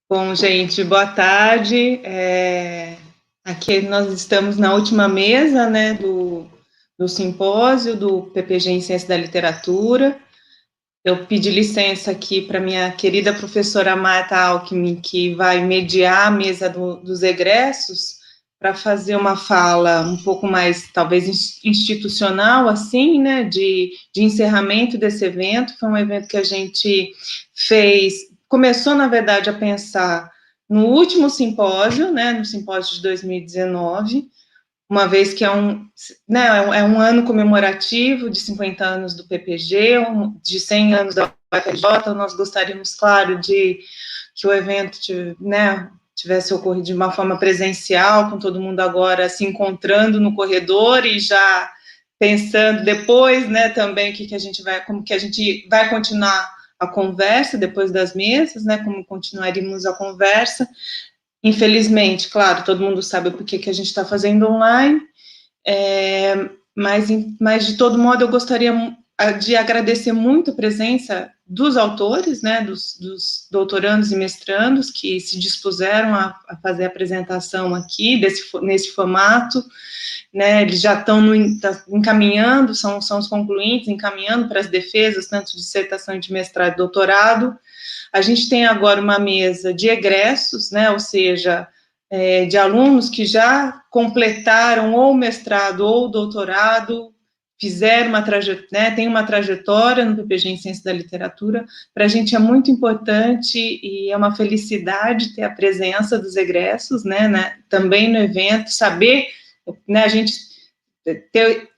Bom, gente, boa tarde. Aqui nós estamos na última mesa, né, do simpósio do PPG em Ciência da Literatura. Eu pedi licença aqui para minha querida professora Marta Alckmin, que vai mediar a mesa dos egressos, para fazer uma fala um pouco mais, talvez, institucional, assim, né, de encerramento desse evento. Foi um evento que a gente começou, na verdade, a pensar no último simpósio, né, no simpósio de 2019, uma vez que né, é um ano comemorativo de 50 anos do PPG, de 100 anos da UFRJ. Nós gostaríamos, claro, de que o evento, né, tivesse ocorrido de uma forma presencial, com todo mundo agora se encontrando no corredor e já pensando depois, né, também como que a gente vai continuar a conversa depois das mesas, né, como continuaríamos a conversa. Infelizmente, claro, todo mundo sabe por que a gente está fazendo online, mas de todo modo eu gostaria de agradecer muito a presença dos autores, né, dos doutorandos e mestrandos que se dispuseram a fazer a apresentação aqui, nesse formato, né, eles já estão encaminhando, são os concluintes, encaminhando para as defesas, tanto de dissertação de mestrado e doutorado. A gente tem agora uma mesa de egressos, né, ou seja, de alunos que já completaram ou mestrado ou doutorado, fizeram tem uma trajetória no PPG em Ciência da Literatura. Para a gente é muito importante e é uma felicidade ter a presença dos egressos, né, também no evento, saber, né, a gente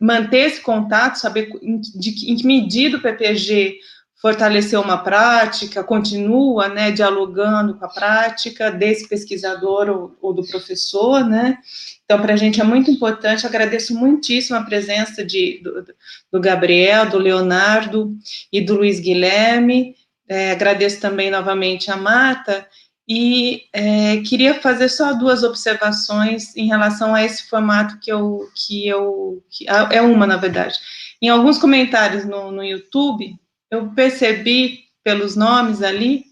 manter esse contato, saber em que medida o PPG fortaleceu uma prática, continua, né, dialogando com a prática desse pesquisador ou do professor, né. Então, para a gente é muito importante. Agradeço muitíssimo a presença do Gabriel, do Leonardo e do Luiz Guilherme. Agradeço também novamente a Marta, e queria fazer só duas observações em relação a esse formato é uma, na verdade. Em alguns comentários no YouTube, eu percebi, pelos nomes ali,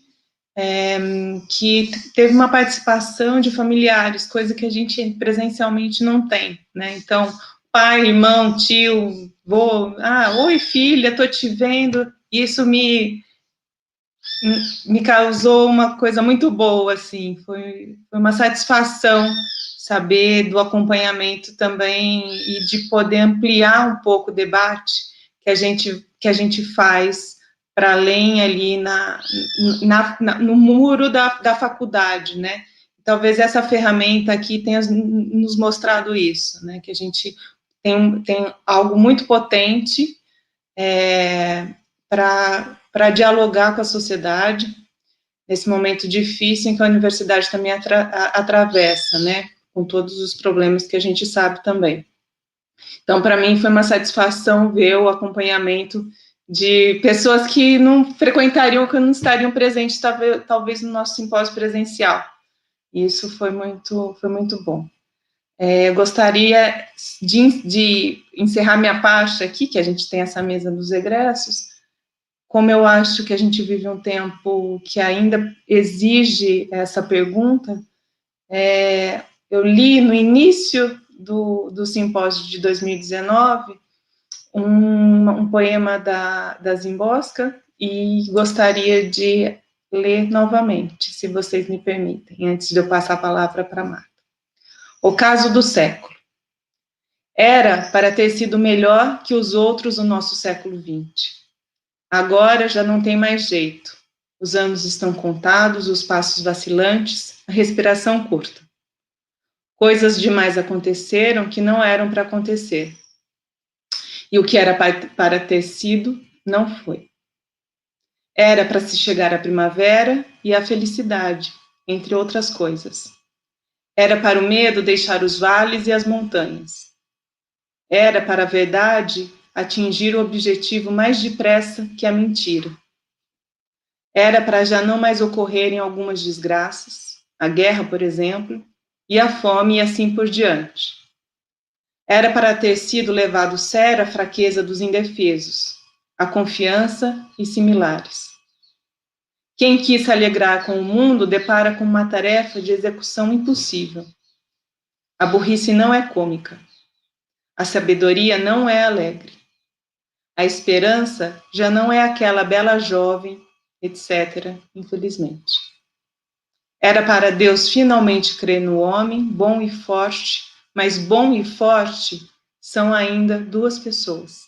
que teve uma participação de familiares, coisa que a gente presencialmente não tem, né? Então, pai, irmão, tio, vô, oi filha, tô te vendo. Isso me causou uma coisa muito boa, assim, foi uma satisfação saber do acompanhamento também e de poder ampliar um pouco o debate que a gente faz para além ali no muro da faculdade, né? Talvez essa ferramenta aqui tenha nos mostrado isso, né? Que a gente tem algo muito potente para dialogar com a sociedade nesse momento difícil em que a universidade também atravessa, né, com todos os problemas que a gente sabe também. Então, para mim, foi uma satisfação ver o acompanhamento de pessoas que não frequentariam, que não estariam presentes, talvez no nosso simpósio presencial. Isso foi muito bom. Eu gostaria de encerrar minha parte aqui, que a gente tem essa mesa dos egressos. Como eu acho que a gente vive um tempo que ainda exige essa pergunta, eu li no início do simpósio de 2019 um poema da Zimbosca e gostaria de ler novamente, se vocês me permitem, antes de eu passar a palavra para a Marta. O caso do século. Era para ter sido melhor que os outros do nosso século XX. Agora já não tem mais jeito. Os anos estão contados, os passos vacilantes, a respiração curta. Coisas demais aconteceram que não eram para acontecer. E o que era para ter sido, não foi. Era para se chegar à primavera e à felicidade, entre outras coisas. Era para o medo deixar os vales e as montanhas. Era para a verdade atingir o objetivo mais depressa que a mentira. Era para já não mais ocorrerem algumas desgraças, a guerra, por exemplo, e a fome e assim por diante. Era para ter sido levado sério a fraqueza dos indefesos, a confiança e similares. Quem quis se alegrar com o mundo depara com uma tarefa de execução impossível. A burrice não é cômica. A sabedoria não é alegre. A esperança já não é aquela bela jovem, etc., infelizmente. Era para Deus finalmente crer no homem, bom e forte, mas bom e forte são ainda duas pessoas.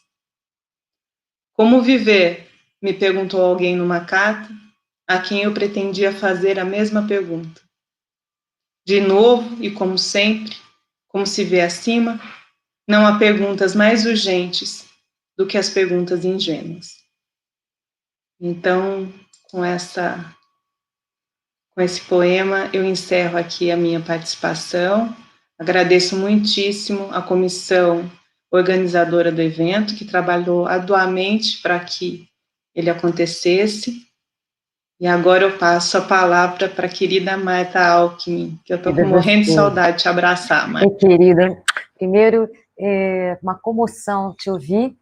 Como viver? Me perguntou alguém numa carta, a quem eu pretendia fazer a mesma pergunta. De novo, e como sempre, como se vê acima, não há perguntas mais urgentes do que as perguntas ingênuas. Então, com esse poema, eu encerro aqui a minha participação. Agradeço muitíssimo a comissão organizadora do evento, que trabalhou arduamente para que ele acontecesse. E agora eu passo a palavra para a querida Marta Alckmin, que eu estou morrendo de saudade de te abraçar, Marta. Querida, primeiro, uma comoção te ouvir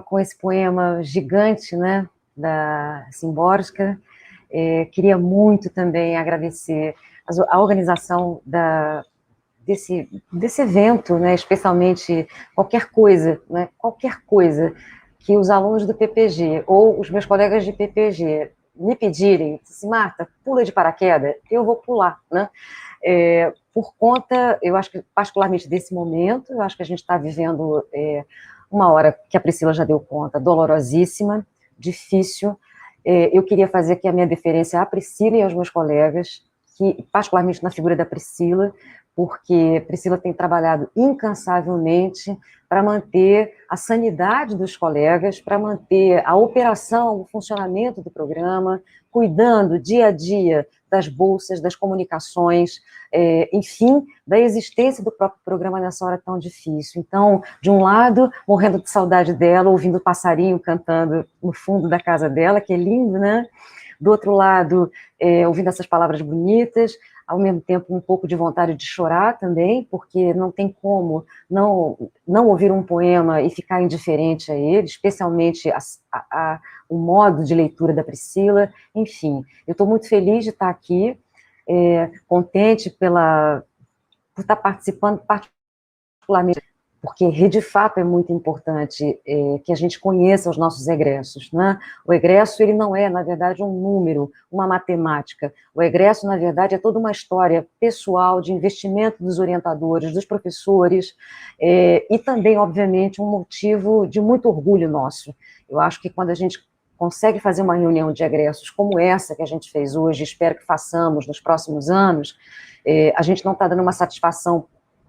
com esse poema gigante, né, da Szymborska. Queria muito também agradecer a organização desse evento, né, especialmente qualquer coisa que os alunos do PPG ou os meus colegas de PPG me pedirem, assim, Marta, pula de paraquedas, eu vou pular, né? Por conta, eu acho que particularmente desse momento, eu acho que a gente está vivendo uma hora que a Priscila já deu conta, dolorosíssima, difícil. Eu queria fazer aqui a minha deferência à Priscila e aos meus colegas, que, particularmente na figura da Priscila, porque Priscila tem trabalhado incansavelmente para manter a sanidade dos colegas, para manter a operação, o funcionamento do programa, cuidando dia a dia das bolsas, das comunicações, enfim, da existência do próprio programa nessa hora tão difícil. Então, de um lado, morrendo de saudade dela, ouvindo o passarinho cantando no fundo da casa dela, que é lindo, né? Do outro lado, ouvindo essas palavras bonitas, ao mesmo tempo um pouco de vontade de chorar também, porque não tem como não ouvir um poema e ficar indiferente a ele, especialmente o modo de leitura da Priscila. Enfim, eu estou muito feliz de estar aqui, contente por estar participando, particularmente porque, de fato, é muito importante que a gente conheça os nossos egressos, né? O egresso, ele não é, na verdade, um número, uma matemática. O egresso, na verdade, é toda uma história pessoal de investimento dos orientadores, dos professores, e também, obviamente, um motivo de muito orgulho nosso. Eu acho que quando a gente consegue fazer uma reunião de egressos como essa que a gente fez hoje, espero que façamos nos próximos anos, a gente não está dando uma satisfação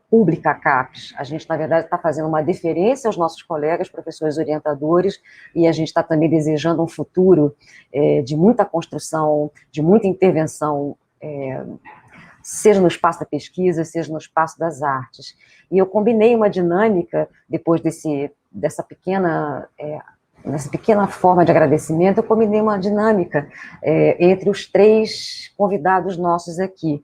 pública CAPES. A gente, na verdade, está fazendo uma deferência aos nossos colegas, professores orientadores, e a gente está também desejando um futuro de muita construção, de muita intervenção, seja no espaço da pesquisa, seja no espaço das artes. E eu combinei uma dinâmica, depois dessa pequena forma de agradecimento, eu combinei uma dinâmica entre os três convidados nossos aqui.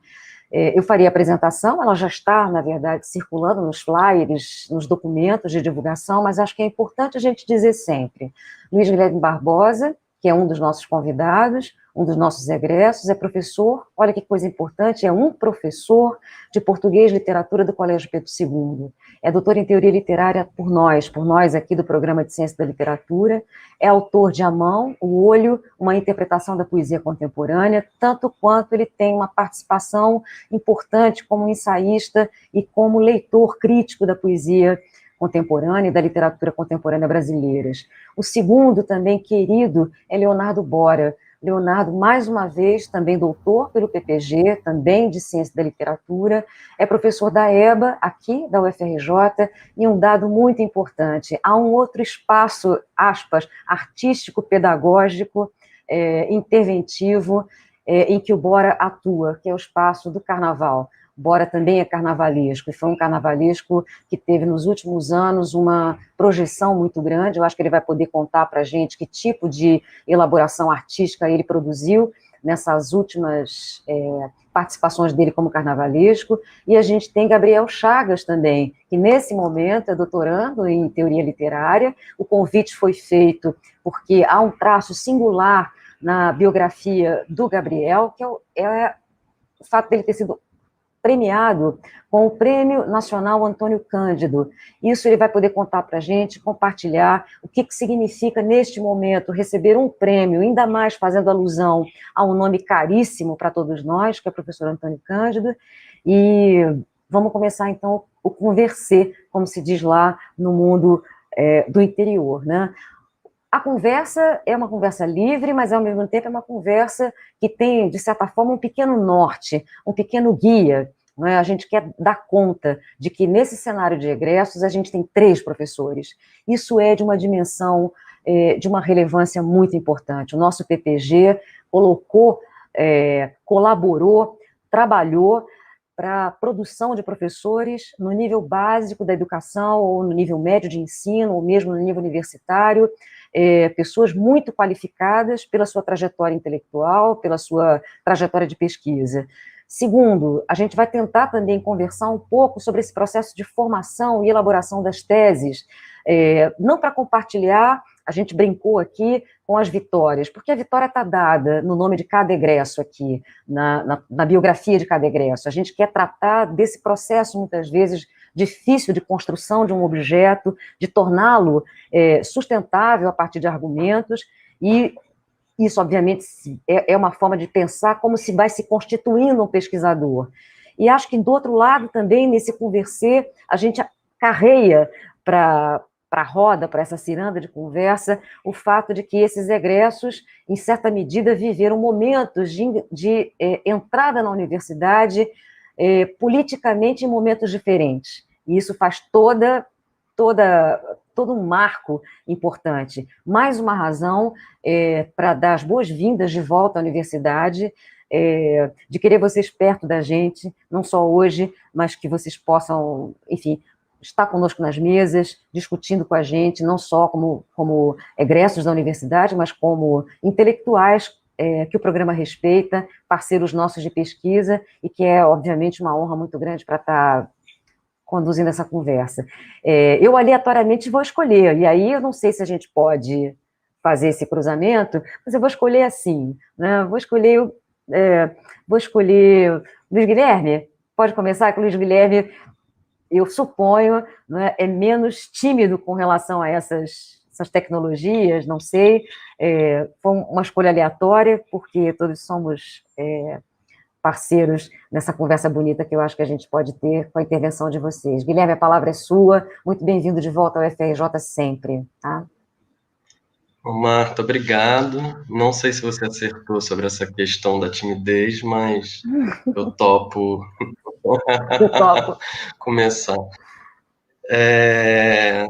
Eu faria a apresentação, ela já está, na verdade, circulando nos flyers, nos documentos de divulgação, mas acho que é importante a gente dizer sempre. Luiz Guilherme Barbosa, que é um dos nossos convidados, um dos nossos egressos, é professor, olha que coisa importante, é um professor de português e literatura do Colégio Pedro II. É doutor em teoria literária por nós aqui do Programa de Ciência da Literatura, é autor de A Mão, O Olho, uma interpretação da poesia contemporânea, tanto quanto ele tem uma participação importante como ensaísta e como leitor crítico da poesia contemporânea e da literatura contemporânea brasileiras. O segundo, também querido, é Leonardo Bora. Leonardo, mais uma vez, também doutor pelo PPG, também de Ciência da Literatura, é professor da EBA, aqui da UFRJ, e um dado muito importante, há um outro espaço, aspas, artístico-pedagógico, interventivo, em que o Bora atua, que é o espaço do carnaval. Bora também é carnavalesco, e foi um carnavalesco que teve nos últimos anos uma projeção muito grande. Eu acho que ele vai poder contar para a gente que tipo de elaboração artística ele produziu nessas últimas participações dele como carnavalesco. E a gente tem Gabriel Chagas também, que nesse momento é doutorando em teoria literária. O convite foi feito porque há um traço singular na biografia do Gabriel, que é o fato dele ter sido premiado com o Prêmio Nacional Antônio Cândido. Isso ele vai poder contar para a gente, compartilhar o que significa, neste momento, receber um prêmio, ainda mais fazendo alusão a um nome caríssimo para todos nós, que é o professor Antônio Cândido. E vamos começar, então, o conversê, como se diz lá no mundo do interior, né? A conversa é uma conversa livre, mas, ao mesmo tempo, é uma conversa que tem, de certa forma, um pequeno norte, um pequeno guia. Não é? A gente quer dar conta de que, nesse cenário de egressos, a gente tem 3 professores. Isso é de uma dimensão, de uma relevância muito importante. O nosso PPG colocou, colaborou, trabalhou para a produção de professores no nível básico da educação, ou no nível médio de ensino, ou mesmo no nível universitário, pessoas muito qualificadas pela sua trajetória intelectual, pela sua trajetória de pesquisa. Segundo, a gente vai tentar também conversar um pouco sobre esse processo de formação e elaboração das teses, não para compartilhar, a gente brincou aqui com as vitórias, porque a vitória está dada no nome de cada egresso aqui, na biografia de cada egresso. A gente quer tratar desse processo, muitas vezes, difícil de construção de um objeto, de torná-lo sustentável a partir de argumentos, e isso, obviamente, é uma forma de pensar como se vai se constituindo um pesquisador. E acho que, do outro lado, também, nesse conversê, a gente carreia para a roda, para essa ciranda de conversa, o fato de que esses egressos, em certa medida, viveram momentos de entrada na universidade politicamente em momentos diferentes. E isso faz todo um marco importante. Mais uma razão para dar as boas-vindas de volta à universidade, de querer vocês perto da gente, não só hoje, mas que vocês possam, enfim, estar conosco nas mesas, discutindo com a gente, não só como egressos da universidade, mas como intelectuais que o programa respeita, parceiros nossos de pesquisa, e que é, obviamente, uma honra muito grande para estar conduzindo essa conversa. Eu aleatoriamente vou escolher, e aí eu não sei se a gente pode fazer esse cruzamento, mas eu vou escolher assim, né? Vou escolher Luiz Guilherme. Pode começar com o Luiz Guilherme. Eu suponho, né, é menos tímido com relação a essas tecnologias, não sei, foi uma escolha aleatória, porque todos somos parceiros nessa conversa bonita que eu acho que a gente pode ter com a intervenção de vocês. Guilherme, a palavra é sua, muito bem-vindo de volta ao FRJ sempre, tá? Marta, obrigado. Não sei se você acertou sobre essa questão da timidez, mas eu topo, começar.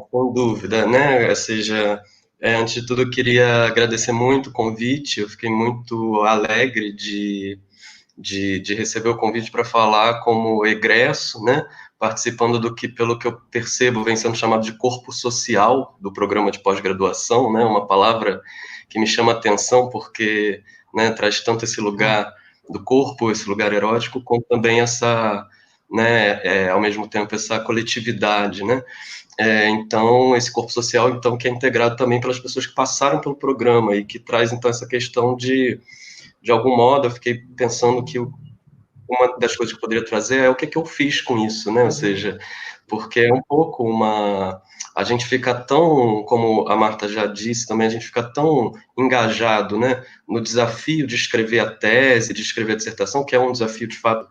Com dúvida, né? Ou seja, antes de tudo, eu queria agradecer muito o convite. Eu fiquei muito alegre de receber o convite para falar como egresso, né? Participando do que, pelo que eu percebo, vem sendo chamado de corpo social do programa de pós-graduação, né? Uma palavra que me chama a atenção porque, né, traz tanto esse lugar do corpo, esse lugar erótico, como também essa, né, ao mesmo tempo essa coletividade, né? Então, esse corpo social, então, que é integrado também pelas pessoas que passaram pelo programa e que traz, então, essa questão de algum modo, eu fiquei pensando que uma das coisas que eu poderia trazer é o que eu fiz com isso, né? Ou seja, porque é um pouco a gente fica tão, como a Marta já disse também, a gente fica tão engajado, né, no desafio de escrever a tese, de escrever a dissertação, que é um desafio, de fato,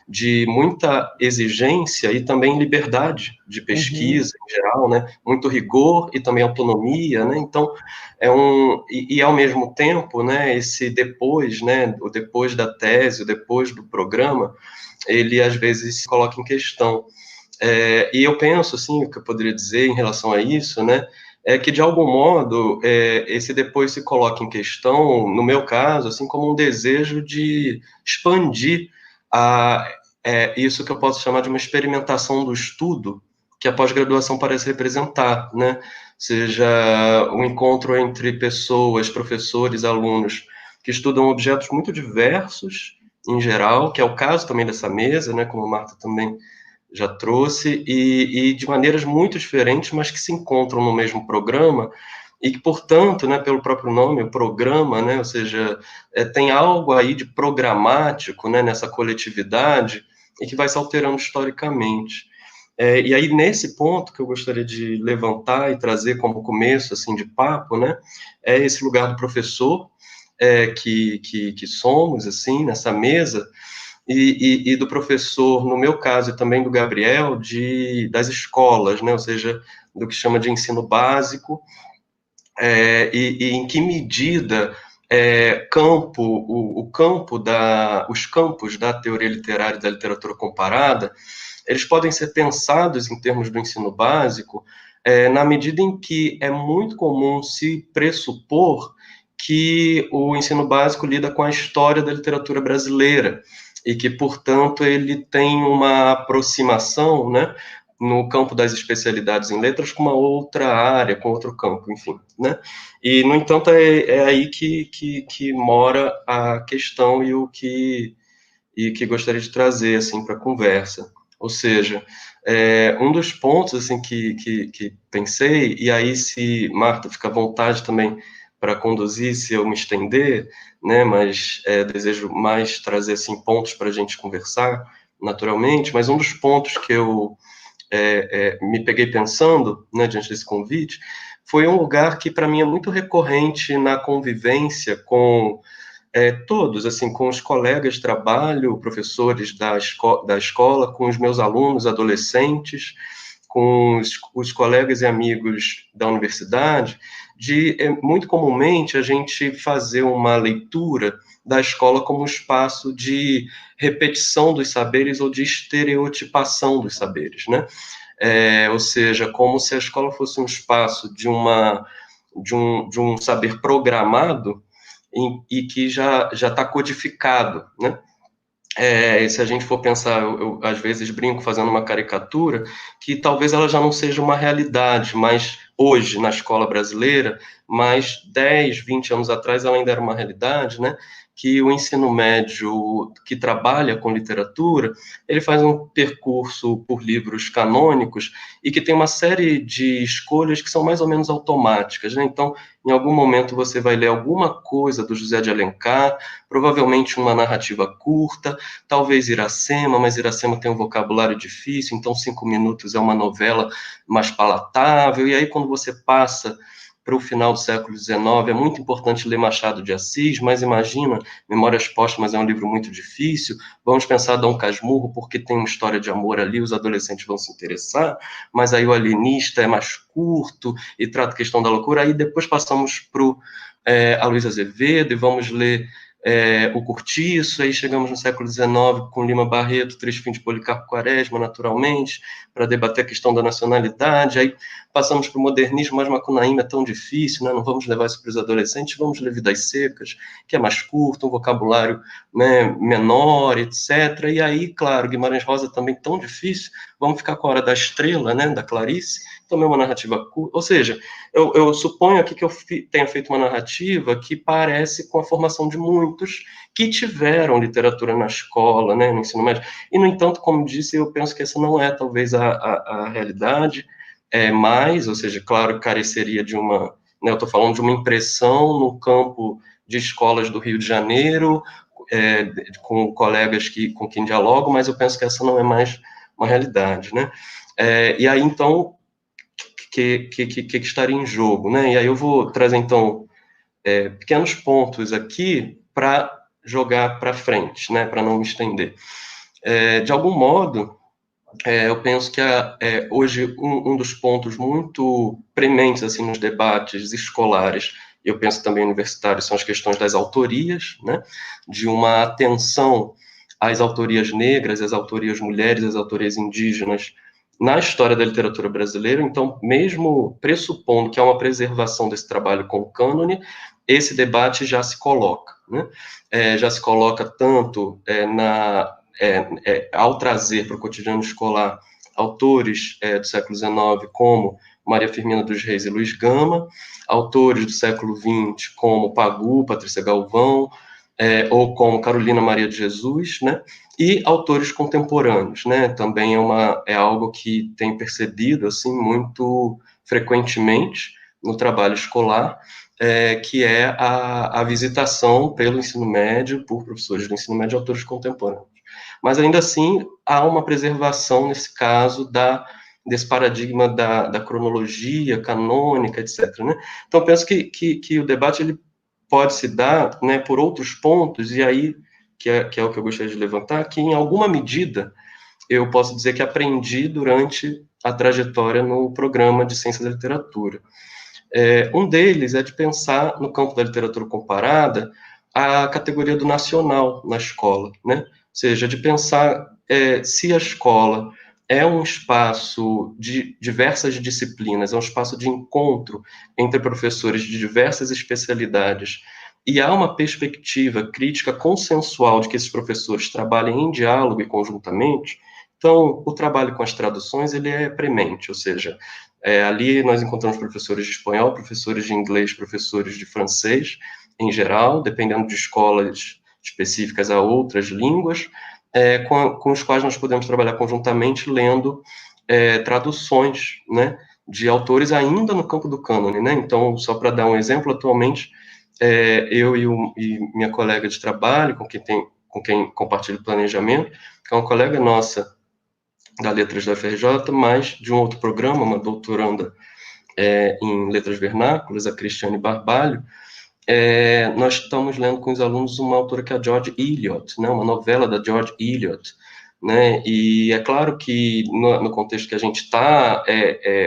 de muita exigência e também liberdade de pesquisa em geral, né? Muito rigor e também autonomia, né? Então, e ao mesmo tempo, né, esse depois, né, o depois da tese, o depois do programa, ele às vezes se coloca em questão. E eu penso, assim, o que eu poderia dizer em relação a isso, né, é que, de algum modo, esse depois se coloca em questão, no meu caso, assim, como um desejo de expandir isso que eu posso chamar de uma experimentação do estudo que a pós-graduação parece representar, né? Seja um encontro entre pessoas, professores, alunos, que estudam objetos muito diversos, em geral, que é o caso também dessa mesa, né, como a Marta também já trouxe, e de maneiras muito diferentes, mas que se encontram no mesmo programa, e que, portanto, né, pelo próprio nome, o programa, né, ou seja, tem algo aí de programático, né, nessa coletividade, e que vai se alterando historicamente. E aí, nesse ponto que eu gostaria de levantar e trazer como começo, assim, de papo, né, é esse lugar do professor, que somos, assim, nessa mesa, e do professor, no meu caso, e também do Gabriel, das escolas, né, ou seja, do que chama de ensino básico, e em que medida os campos da teoria literária e da literatura comparada, eles podem ser pensados em termos do ensino básico, na medida em que é muito comum se pressupor que o ensino básico lida com a história da literatura brasileira, e que, portanto, ele tem uma aproximação, né, no campo das especialidades em letras com uma outra área, com outro campo, enfim, né? E, no entanto, é aí que mora a questão e que gostaria de trazer, assim, para a conversa. Ou seja, um dos pontos, assim, que pensei, e aí, se Marta fica à vontade também para conduzir, se eu me estender, né, mas desejo mais trazer, assim, pontos para a gente conversar, naturalmente, mas um dos pontos que eu me peguei pensando, né, diante desse convite, foi um lugar que para mim é muito recorrente na convivência com todos, assim, com os colegas de trabalho, professores da escola, com os meus alunos adolescentes, com os colegas e amigos da universidade, muito comumente a gente fazer uma leitura da escola como um espaço de repetição dos saberes ou de estereotipação dos saberes, né? Ou seja, como se a escola fosse um espaço de um saber programado e que já está codificado, né? Se a gente for pensar, eu às vezes brinco fazendo uma caricatura, que talvez ela já não seja uma realidade, mas hoje, na escola brasileira, mas 10, 20 anos atrás ela ainda era uma realidade, né? Que o ensino médio que trabalha com literatura, ele faz um percurso por livros canônicos e que tem uma série de escolhas que são mais ou menos automáticas, né? Então, em algum momento você vai ler alguma coisa do José de Alencar, provavelmente uma narrativa curta, talvez Iracema, mas Iracema tem um vocabulário difícil, então 5 minutos é uma novela mais palatável, e aí quando você passa para o final do século XIX, é muito importante ler Machado de Assis, mas imagina, Memórias Póstumas é um livro muito difícil, vamos pensar Dom Casmurro, porque tem uma história de amor ali, os adolescentes vão se interessar, mas aí o Alienista é mais curto e trata a questão da loucura, aí depois passamos para Aloysio Azevedo e vamos ler o Cortiço, aí chegamos no século XIX com Lima Barreto, Três Fins de Policarpo Quaresma, naturalmente, para debater a questão da nacionalidade, aí passamos para o modernismo, mas Macunaíma é tão difícil, né? Não vamos levar isso para os adolescentes, vamos ler Vidas Secas, que é mais curto, um vocabulário, né, menor, etc. E aí, claro, Guimarães Rosa também tão difícil, vamos ficar com a Hora da Estrela, né, da Clarice, também uma narrativa curta, ou seja, eu suponho aqui que eu tenha feito uma narrativa que parece com a formação de muitos que tiveram literatura na escola, né, no ensino médio, e, no entanto, como disse, eu penso que essa não é, talvez, a realidade, mais, ou seja, claro, careceria de uma, né, eu estou falando de uma impressão no campo de escolas do Rio de Janeiro, com colegas com quem dialogo, mas eu penso que essa não é mais uma realidade, né, e aí, então, que estaria em jogo, né? E aí eu vou trazer, então, pequenos pontos aqui para jogar para frente, né? Para não me estender. De algum modo, eu penso que hoje um dos pontos muito prementes assim, nos debates escolares, eu penso também universitários, são as questões das autorias, né? De uma atenção às autorias negras, às autorias mulheres, às autorias indígenas, na história da literatura brasileira. Então, mesmo pressupondo que há uma preservação desse trabalho com o cânone, esse debate já se coloca, né? Já se coloca tanto ao trazer para o cotidiano escolar autores do século XIX, como Maria Firmina dos Reis e Luiz Gama, autores do século XX, como Pagu, Patrícia Galvão, ou como Carolina Maria de Jesus, né? E autores contemporâneos, né? Também é algo que tem percebido assim muito frequentemente, no trabalho escolar, que é a visitação pelo ensino médio, por professores do ensino médio de autores contemporâneos. Mas, ainda assim, há uma preservação, nesse caso, desse paradigma da cronologia canônica, etc. Né? Então, penso que o debate ele pode se dar, né, por outros pontos, e aí, que é o que eu gostaria de levantar, que, em alguma medida, eu posso dizer que aprendi durante a trajetória no programa de Ciência da Literatura. Um deles é de pensar, no campo da literatura comparada, a categoria do nacional na escola, né? Ou seja, de pensar se a escola é um espaço de diversas disciplinas, é um espaço de encontro entre professores de diversas especialidades, e há uma perspectiva crítica consensual de que esses professores trabalhem em diálogo e conjuntamente. Então, o trabalho com as traduções, ele é premente, ou seja, ali nós encontramos professores de espanhol, professores de inglês, professores de francês, em geral, dependendo de escolas específicas a outras línguas, com os quais nós podemos trabalhar conjuntamente lendo traduções, né, de autores ainda no campo do cânone, né? Então, só para dar um exemplo, atualmente, eu e minha colega de trabalho, com quem compartilho o planejamento, que é uma colega nossa da Letras da FRJ, mas de um outro programa, uma doutoranda em Letras Vernáculas, a Cristiane Barbalho, nós estamos lendo com os alunos uma autora que é a George Eliot, né, uma novela da George Eliot, né, e é claro que no contexto que a gente está,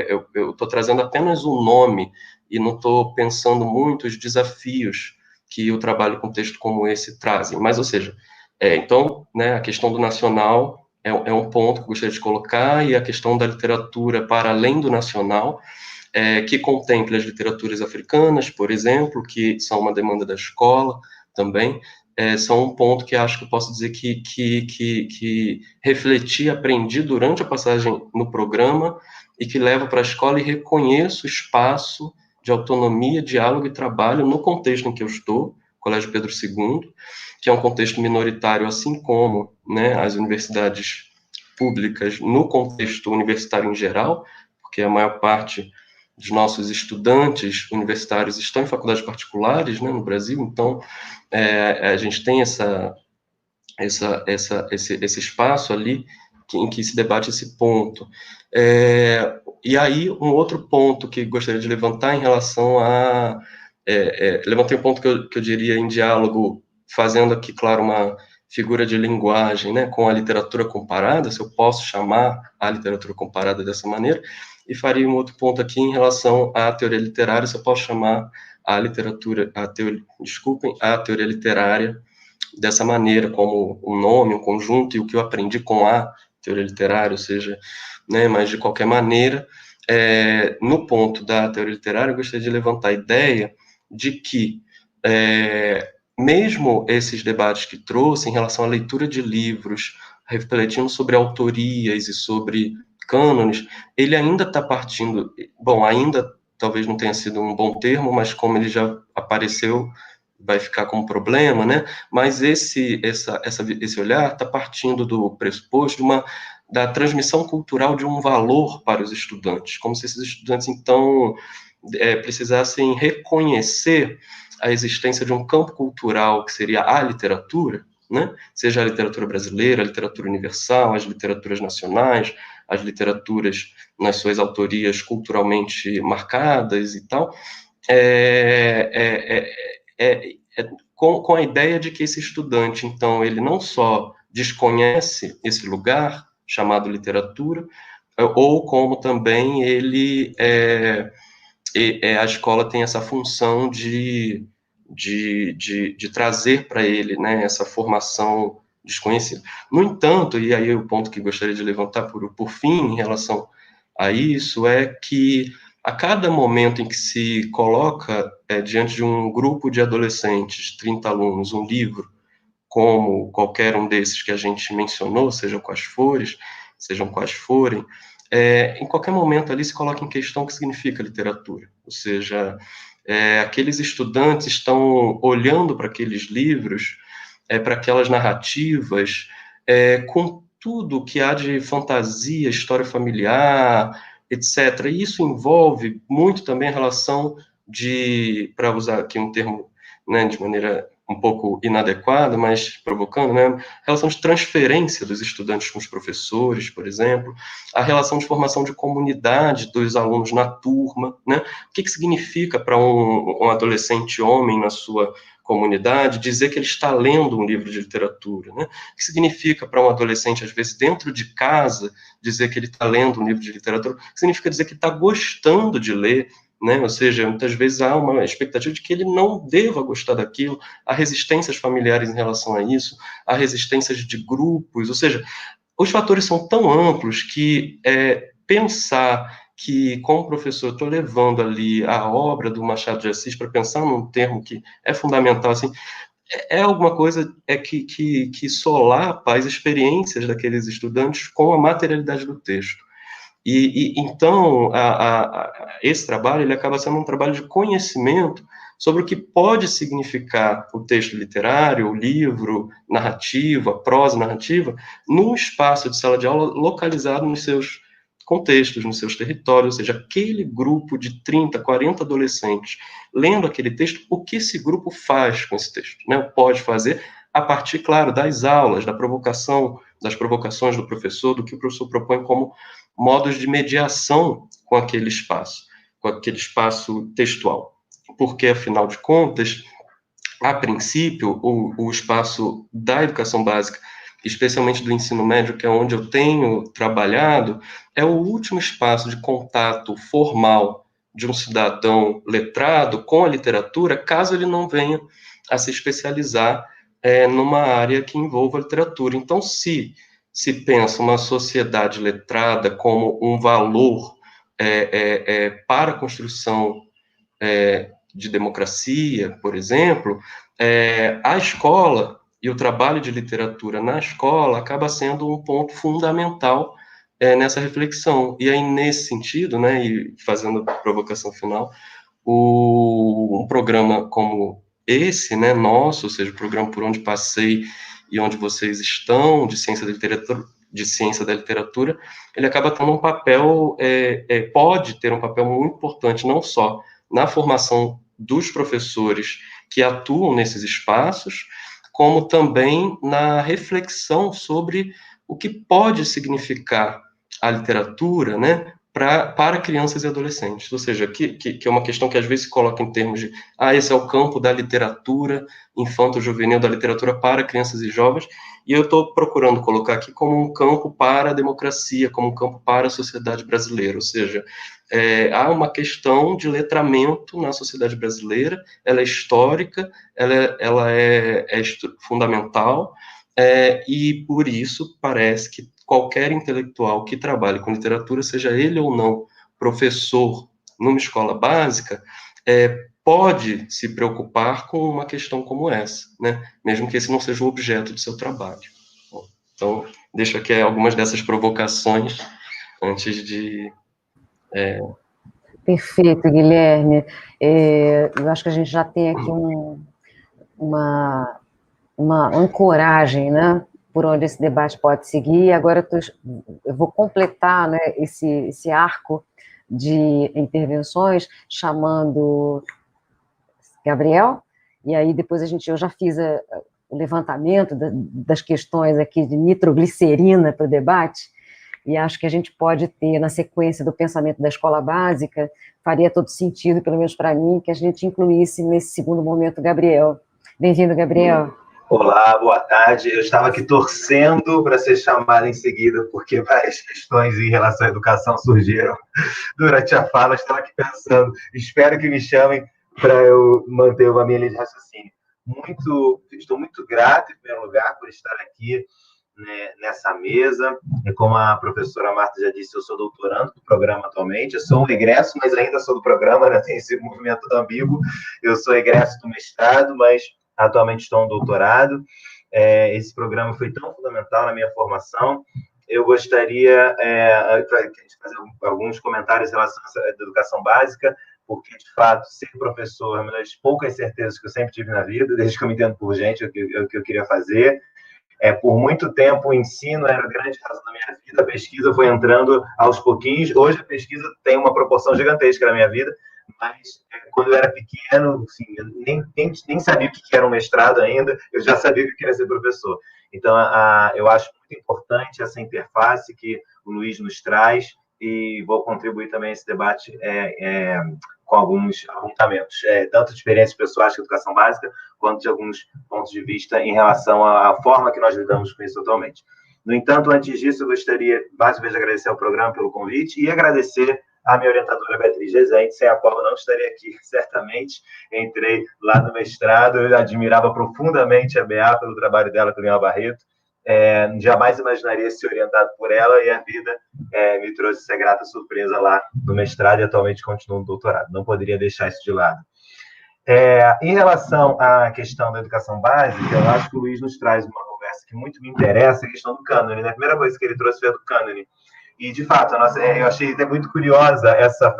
eu estou trazendo apenas um nome e não estou pensando muito os desafios que o trabalho com texto como esse trazem, mas, ou seja, então, né, a questão do nacional é um ponto que eu gostaria de colocar, e a questão da literatura para além do nacional, que contemple as literaturas africanas, por exemplo, que são uma demanda da escola também, são um ponto que acho que eu posso dizer que refleti, aprendi durante a passagem no programa, e que levo para a escola e reconheço o espaço de autonomia, diálogo e trabalho no contexto em que eu estou, Colégio Pedro II, que é um contexto minoritário, assim como, né, as universidades públicas no contexto universitário em geral, porque a maior parte dos nossos estudantes universitários estão em faculdades particulares, né, no Brasil. Então, a gente tem esse espaço ali em que se debate esse ponto. E aí, um outro ponto que gostaria de levantar em relação a... levantei um ponto que eu diria em diálogo, fazendo aqui, claro, uma figura de linguagem, né, com a literatura comparada, se eu posso chamar a literatura comparada dessa maneira, e faria um outro ponto aqui em relação à teoria literária, se eu posso chamar a teoria literária dessa maneira, como um nome, um conjunto, e o que eu aprendi com a teoria literária, ou seja, né, mas de qualquer maneira, no ponto da teoria literária, eu gostaria de levantar a ideia de que, mesmo esses debates que trouxe em relação à leitura de livros, refletindo sobre autorias e sobre cânones, ele ainda está partindo, bom, ainda talvez não tenha sido um bom termo, mas como ele já apareceu, vai ficar como problema, né? Mas esse olhar está partindo do pressuposto da transmissão cultural de um valor para os estudantes, como se esses estudantes, então, precisassem reconhecer a existência de um campo cultural que seria a literatura, né? Seja a literatura brasileira, a literatura universal, as literaturas nacionais, as literaturas nas suas autorias culturalmente marcadas e tal, com a ideia de que esse estudante, então, ele não só desconhece esse lugar chamado literatura, ou como também a escola tem essa função de trazer para ele, né, essa formação desconhecida. No entanto, e aí o ponto que gostaria de levantar por fim em relação a isso, é que a cada momento em que se coloca diante de um grupo de adolescentes, 30 alunos, um livro, como qualquer um desses que a gente mencionou, sejam quais forem, em qualquer momento ali se coloca em questão o que significa literatura. Ou seja, aqueles estudantes estão olhando para aqueles livros, para aquelas narrativas, com tudo que há de fantasia, história familiar, etc. E isso envolve muito também a relação de, para usar aqui um termo, né, de maneira um pouco inadequada, mas provocando, né, a relação de transferência dos estudantes com os professores, por exemplo, a relação de formação de comunidade dos alunos na turma, né, o que significa para um adolescente homem na sua comunidade dizer que ele está lendo um livro de literatura, né, o que significa para um adolescente, às vezes, dentro de casa, dizer que ele está lendo um livro de literatura, o que significa dizer que está gostando de ler, né? Ou seja, muitas vezes há uma expectativa de que ele não deva gostar daquilo, há resistências familiares em relação a isso, há resistências de grupos, ou seja, os fatores são tão amplos que pensar que, como professor, eu estou levando ali a obra do Machado de Assis para pensar num termo que é fundamental, assim, alguma coisa que solapa as experiências daqueles estudantes com a materialidade do texto. Então, esse trabalho ele acaba sendo um trabalho de conhecimento sobre o que pode significar o texto literário, o livro, narrativa, prosa narrativa, num espaço de sala de aula localizado nos seus contextos, nos seus territórios, ou seja, aquele grupo de 30, 40 adolescentes lendo aquele texto, o que esse grupo faz com esse texto, né? Pode fazer a partir, claro, das aulas, da provocação, das provocações do professor, do que o professor propõe como modos de mediação com aquele espaço textual. Porque, afinal de contas, a princípio, o espaço da educação básica, especialmente do ensino médio, que é onde eu tenho trabalhado, é o último espaço de contato formal de um cidadão letrado com a literatura, caso ele não venha a se especializar numa área que envolva a literatura. Então, se pensa uma sociedade letrada como um valor para a construção de democracia, por exemplo, a escola e o trabalho de literatura na escola acaba sendo um ponto fundamental nessa reflexão. E aí, nesse sentido, né, e fazendo a provocação final, um programa como esse, né, nosso, ou seja, o programa Por Onde Passei e Onde Vocês Estão, de ciência da literatura, ele acaba tendo um papel, pode ter um papel muito importante, não só na formação dos professores que atuam nesses espaços, como também na reflexão sobre o que pode significar a literatura, né, para crianças e adolescentes. Ou seja, que é uma questão que às vezes se coloca em termos de esse é o campo da literatura infanto-juvenil, da literatura para crianças e jovens, e eu estou procurando colocar aqui como um campo para a democracia, como um campo para a sociedade brasileira, ou seja, há uma questão de letramento na sociedade brasileira, ela é histórica, ela é fundamental, e por isso parece que qualquer intelectual que trabalhe com literatura, seja ele ou não professor numa escola básica, pode se preocupar com uma questão como essa, né? Mesmo que esse não seja o objeto de seu trabalho. Bom, então, deixo aqui algumas dessas provocações antes de... Perfeito, Guilherme. Eu acho que a gente já tem aqui uma ancoragem, né, por onde esse debate pode seguir. Agora eu vou completar, né, esse arco de intervenções chamando Gabriel, e aí depois eu já fiz o levantamento das questões aqui de nitroglicerina para o debate, e acho que a gente pode ter, na sequência do pensamento da escola básica, faria todo sentido, pelo menos para mim, que a gente incluísse nesse segundo momento Gabriel. Bem-vindo, Gabriel. Olá, boa tarde. Eu estava aqui torcendo para ser chamada em seguida, porque várias questões em relação à educação surgiram durante a fala. Eu estava aqui pensando, espero que me chamem para eu manter a minha linha de raciocínio. Estou muito grato, em primeiro lugar, por estar aqui, né, nessa mesa. E como a professora Marta já disse, eu sou doutorando do programa atualmente. Eu sou um egresso, mas ainda sou do programa, né? Tem esse movimento ambíguo. Eu sou egresso do mestrado, mas atualmente estou no doutorado. Esse programa foi tão fundamental na minha formação. Eu gostaria de fazer alguns comentários em relação à educação básica, porque, de fato, ser professor é uma das poucas certezas que eu sempre tive na vida, desde que eu me entendo por gente, o que eu queria fazer. Por muito tempo o ensino era a grande razão da minha vida, a pesquisa foi entrando aos pouquinhos. Hoje a pesquisa tem uma proporção gigantesca na minha vida, mas quando eu era pequeno, assim, eu nem sabia o que era um mestrado ainda, eu já sabia que eu queria ser professor. Então, eu acho muito importante essa interface que o Luiz nos traz, e vou contribuir também a esse debate com alguns apontamentos, tanto de experiências pessoais de educação básica, quanto de alguns pontos de vista em relação à forma que nós lidamos com isso atualmente. No entanto, antes disso, eu gostaria, mais uma vez, de agradecer ao programa pelo convite e agradecer à minha orientadora Beatriz Rezende, sem a qual eu não estaria aqui, certamente. Entrei lá no mestrado, eu admirava profundamente a BA pelo trabalho dela com o Leão Barreto. Jamais imaginaria ser orientado por ela, e a vida me trouxe essa grata surpresa lá no mestrado, e atualmente continuo no doutorado. Não poderia deixar isso de lado. Em relação à questão da educação básica, eu acho que o Luiz nos traz uma conversa que muito me interessa, a questão do cânone, né? A primeira coisa que ele trouxe foi a do cânone. E, de fato, eu achei até muito curiosa essa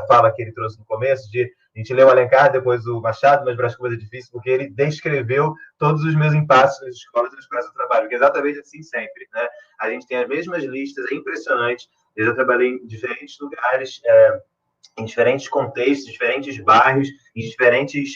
fala que ele trouxe no começo, de a gente leu o Alencar, depois o Machado, mas para as coisas é difícil, porque ele descreveu todos os meus impasses nas escolas nas quais eu trabalho, que é exatamente assim sempre, né? A gente tem as mesmas listas, é impressionante. Eu já trabalhei em diferentes lugares, em diferentes contextos, diferentes bairros, em diferentes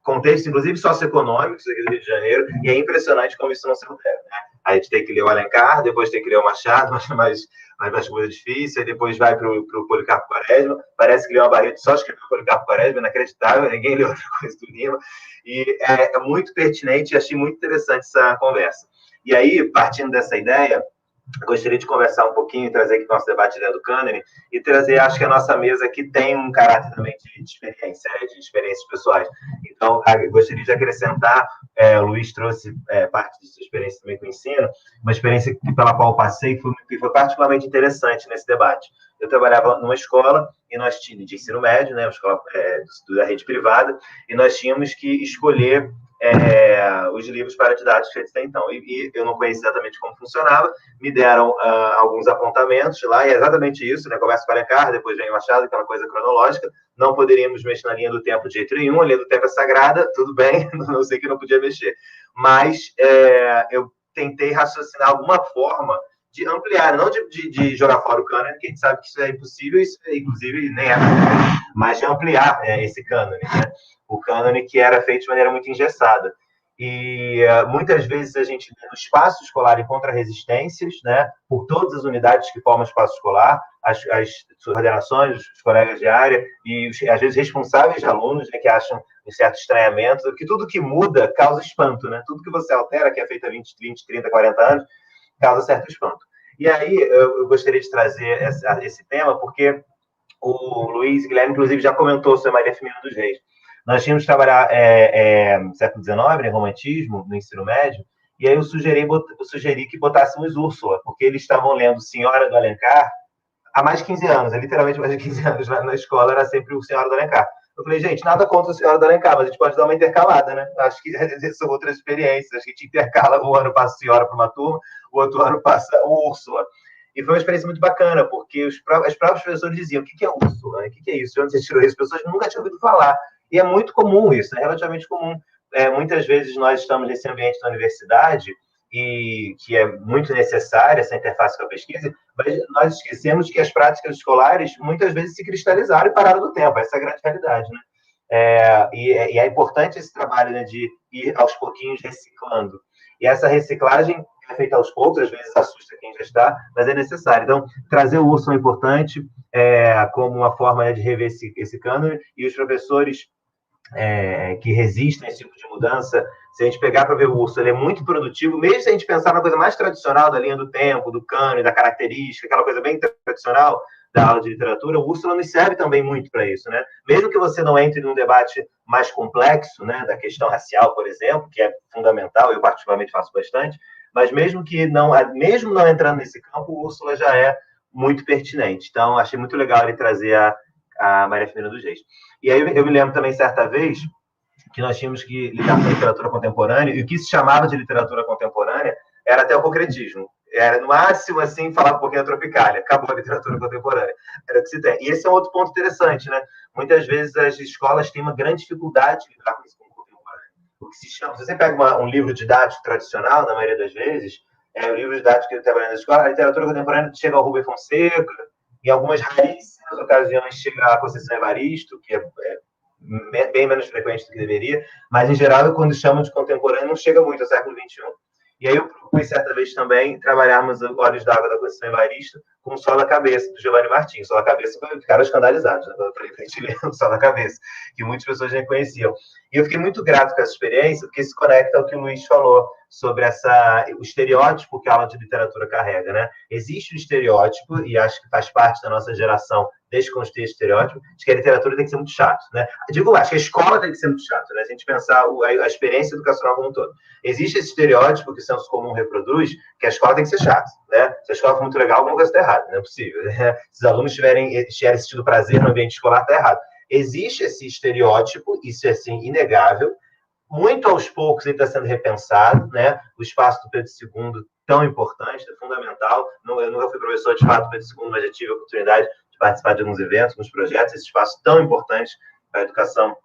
contextos, inclusive socioeconômicos aqui do Rio de Janeiro, e é impressionante como isso não se altera, né? A gente tem que ler o Alencar, depois tem que ler o Machado, mas coisa difícil, aí depois vai para o Policarpo Quaresma, parece que Leão Barreto só escreveu o Policarpo Quaresma, inacreditável, ninguém leu outra coisa do Lima, e é muito pertinente, e achei muito interessante essa conversa. E aí, partindo dessa ideia, gostaria de conversar um pouquinho e trazer aqui o nosso debate dentro do cânone, e trazer, acho que a nossa mesa aqui tem um caráter também de experiência, de experiências pessoais. Então, gostaria de acrescentar, o Luiz trouxe parte de sua experiência também com o ensino, uma experiência pela qual eu passei que foi particularmente interessante nesse debate. Eu trabalhava numa escola, e nós tínhamos de ensino médio, né, uma escola da rede privada, e nós tínhamos que escolher os livros para didáticos feitos até então. E eu não conhecia exatamente como funcionava, me deram alguns apontamentos lá, e é exatamente isso, né? Começa com Alencar, depois vem o Machado, aquela coisa cronológica. Não poderíamos mexer na linha do tempo de jeito nenhum, a linha do tempo é sagrada, tudo bem, não sei que não podia mexer. Mas eu tentei raciocinar alguma forma de ampliar, não de jogar fora o cânone, que a gente sabe que isso é impossível, isso inclusive nem é, mas de ampliar esse cânone, né? O cânone que era feito de maneira muito engessada. E muitas vezes a gente, no espaço escolar, encontra resistências, né, por todas as unidades que formam o espaço escolar, as coordenações, os colegas de área, e às vezes responsáveis de alunos, né, que acham um certo estranhamento, que tudo que muda causa espanto, né? Tudo que você altera, que é feito há 20, 30, 40 anos, causa certo espanto. E aí eu gostaria de trazer esse tema, porque o Luiz Guilherme, inclusive, já comentou sobre Maria Firmina dos Reis. Nós tínhamos que trabalhar no século XIX, né, romantismo, no ensino médio, e aí eu sugeri que botássemos Úrsula, porque eles estavam lendo Senhora do Alencar há mais de 15 anos, literalmente mais de 15 anos na escola, era sempre o Senhora do Alencar. Eu falei, gente, nada contra o Senhora do Alencar, mas a gente pode dar uma intercalada, né? Acho que são outras experiências, acho que a gente intercala, um ano passa a Senhora para uma turma, o outro ano passa o Úrsula. E foi uma experiência muito bacana, porque os próprios professores diziam, o que é Úrsula? O que é isso? De onde você tirou isso? As pessoas nunca tinham ouvido falar. E é muito comum isso, é relativamente comum. Muitas vezes nós estamos nesse ambiente da universidade, e que é muito necessária essa interface com a pesquisa, mas nós esquecemos que as práticas escolares muitas vezes se cristalizaram e pararam no tempo. Essa é a grande realidade, né? E é importante esse trabalho, né, de ir aos pouquinhos reciclando. E essa reciclagem é feita aos poucos, às vezes assusta quem já está, mas é necessário. Então, trazer o Úrsula é importante, como uma forma, né, de rever esse cânone, e os professores que resistem a esse tipo de mudança, se a gente pegar para ver o Úrsula, ele é muito produtivo, mesmo se a gente pensar na coisa mais tradicional da linha do tempo, do cânone, da característica, aquela coisa bem tradicional da aula de literatura, o Úrsula nos serve também muito para isso, né? Mesmo que você não entre num debate mais complexo, né, da questão racial, por exemplo, que é fundamental, eu particularmente faço bastante, mas mesmo não entrando nesse campo, o Úrsula já é muito pertinente. Então, achei muito legal ele trazer a Maria Firmina dos Reis. E aí eu me lembro também, certa vez, que nós tínhamos que lidar com a literatura contemporânea, e o que se chamava de literatura contemporânea era até o concretismo. Era, no máximo, assim, falar um pouquinho da Tropicália. Acabou a literatura contemporânea. Era o que se tem. E esse é um outro ponto interessante, né? Muitas vezes as escolas têm uma grande dificuldade de lidar com isso como contemporâneo. o que se chama, se você pega um livro didático tradicional, na maioria das vezes, o livro didático que ele trabalha na escola, a literatura contemporânea chega ao Rubem Fonseca, em algumas raríssimas ocasiões chega a Conceição Evaristo, que é bem menos frequente do que deveria, mas, em geral, quando chamam de contemporâneo, não chega muito ao século XXI. E aí eu propus, certa vez também, trabalharmos Olhos d'Água da Conceição Evaristo com o Sol da Cabeça, do Giovanni Martins. Sol da Cabeça, ficaram escandalizados, né? Eu falei para a gente ler o Sol da Cabeça, que muitas pessoas nem conheciam. E eu fiquei muito grato com essa experiência, porque se conecta ao que o Luiz falou sobre o estereótipo que a aula de literatura carrega, né? Existe o estereótipo, e acho que faz parte da nossa geração desconstruir esse estereótipo, de que a literatura tem que ser muito chato, né? Acho que a escola tem que ser muito chato, né? Se a gente pensar a experiência educacional como um todo. Existe esse estereótipo que o senso comum reproduz, que a escola tem que ser chata, né? Se a escola for muito legal, alguma coisa está errada, não é possível, né? Se os alunos tiverem sentido prazer no ambiente escolar, está errado. Existe esse estereótipo, isso é, assim, inegável. Muito aos poucos ele está sendo repensado, né? O espaço do Pedro II, tão importante, é fundamental. Eu nunca fui professor de fato do Pedro II, mas já tive a oportunidade de participar de alguns eventos, alguns projetos, esse espaço tão importante para a educação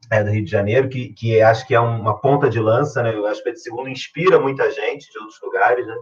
do Rio de Janeiro, que acho que é uma ponta de lança, né? Eu acho que o Pedro II inspira muita gente de outros lugares, né?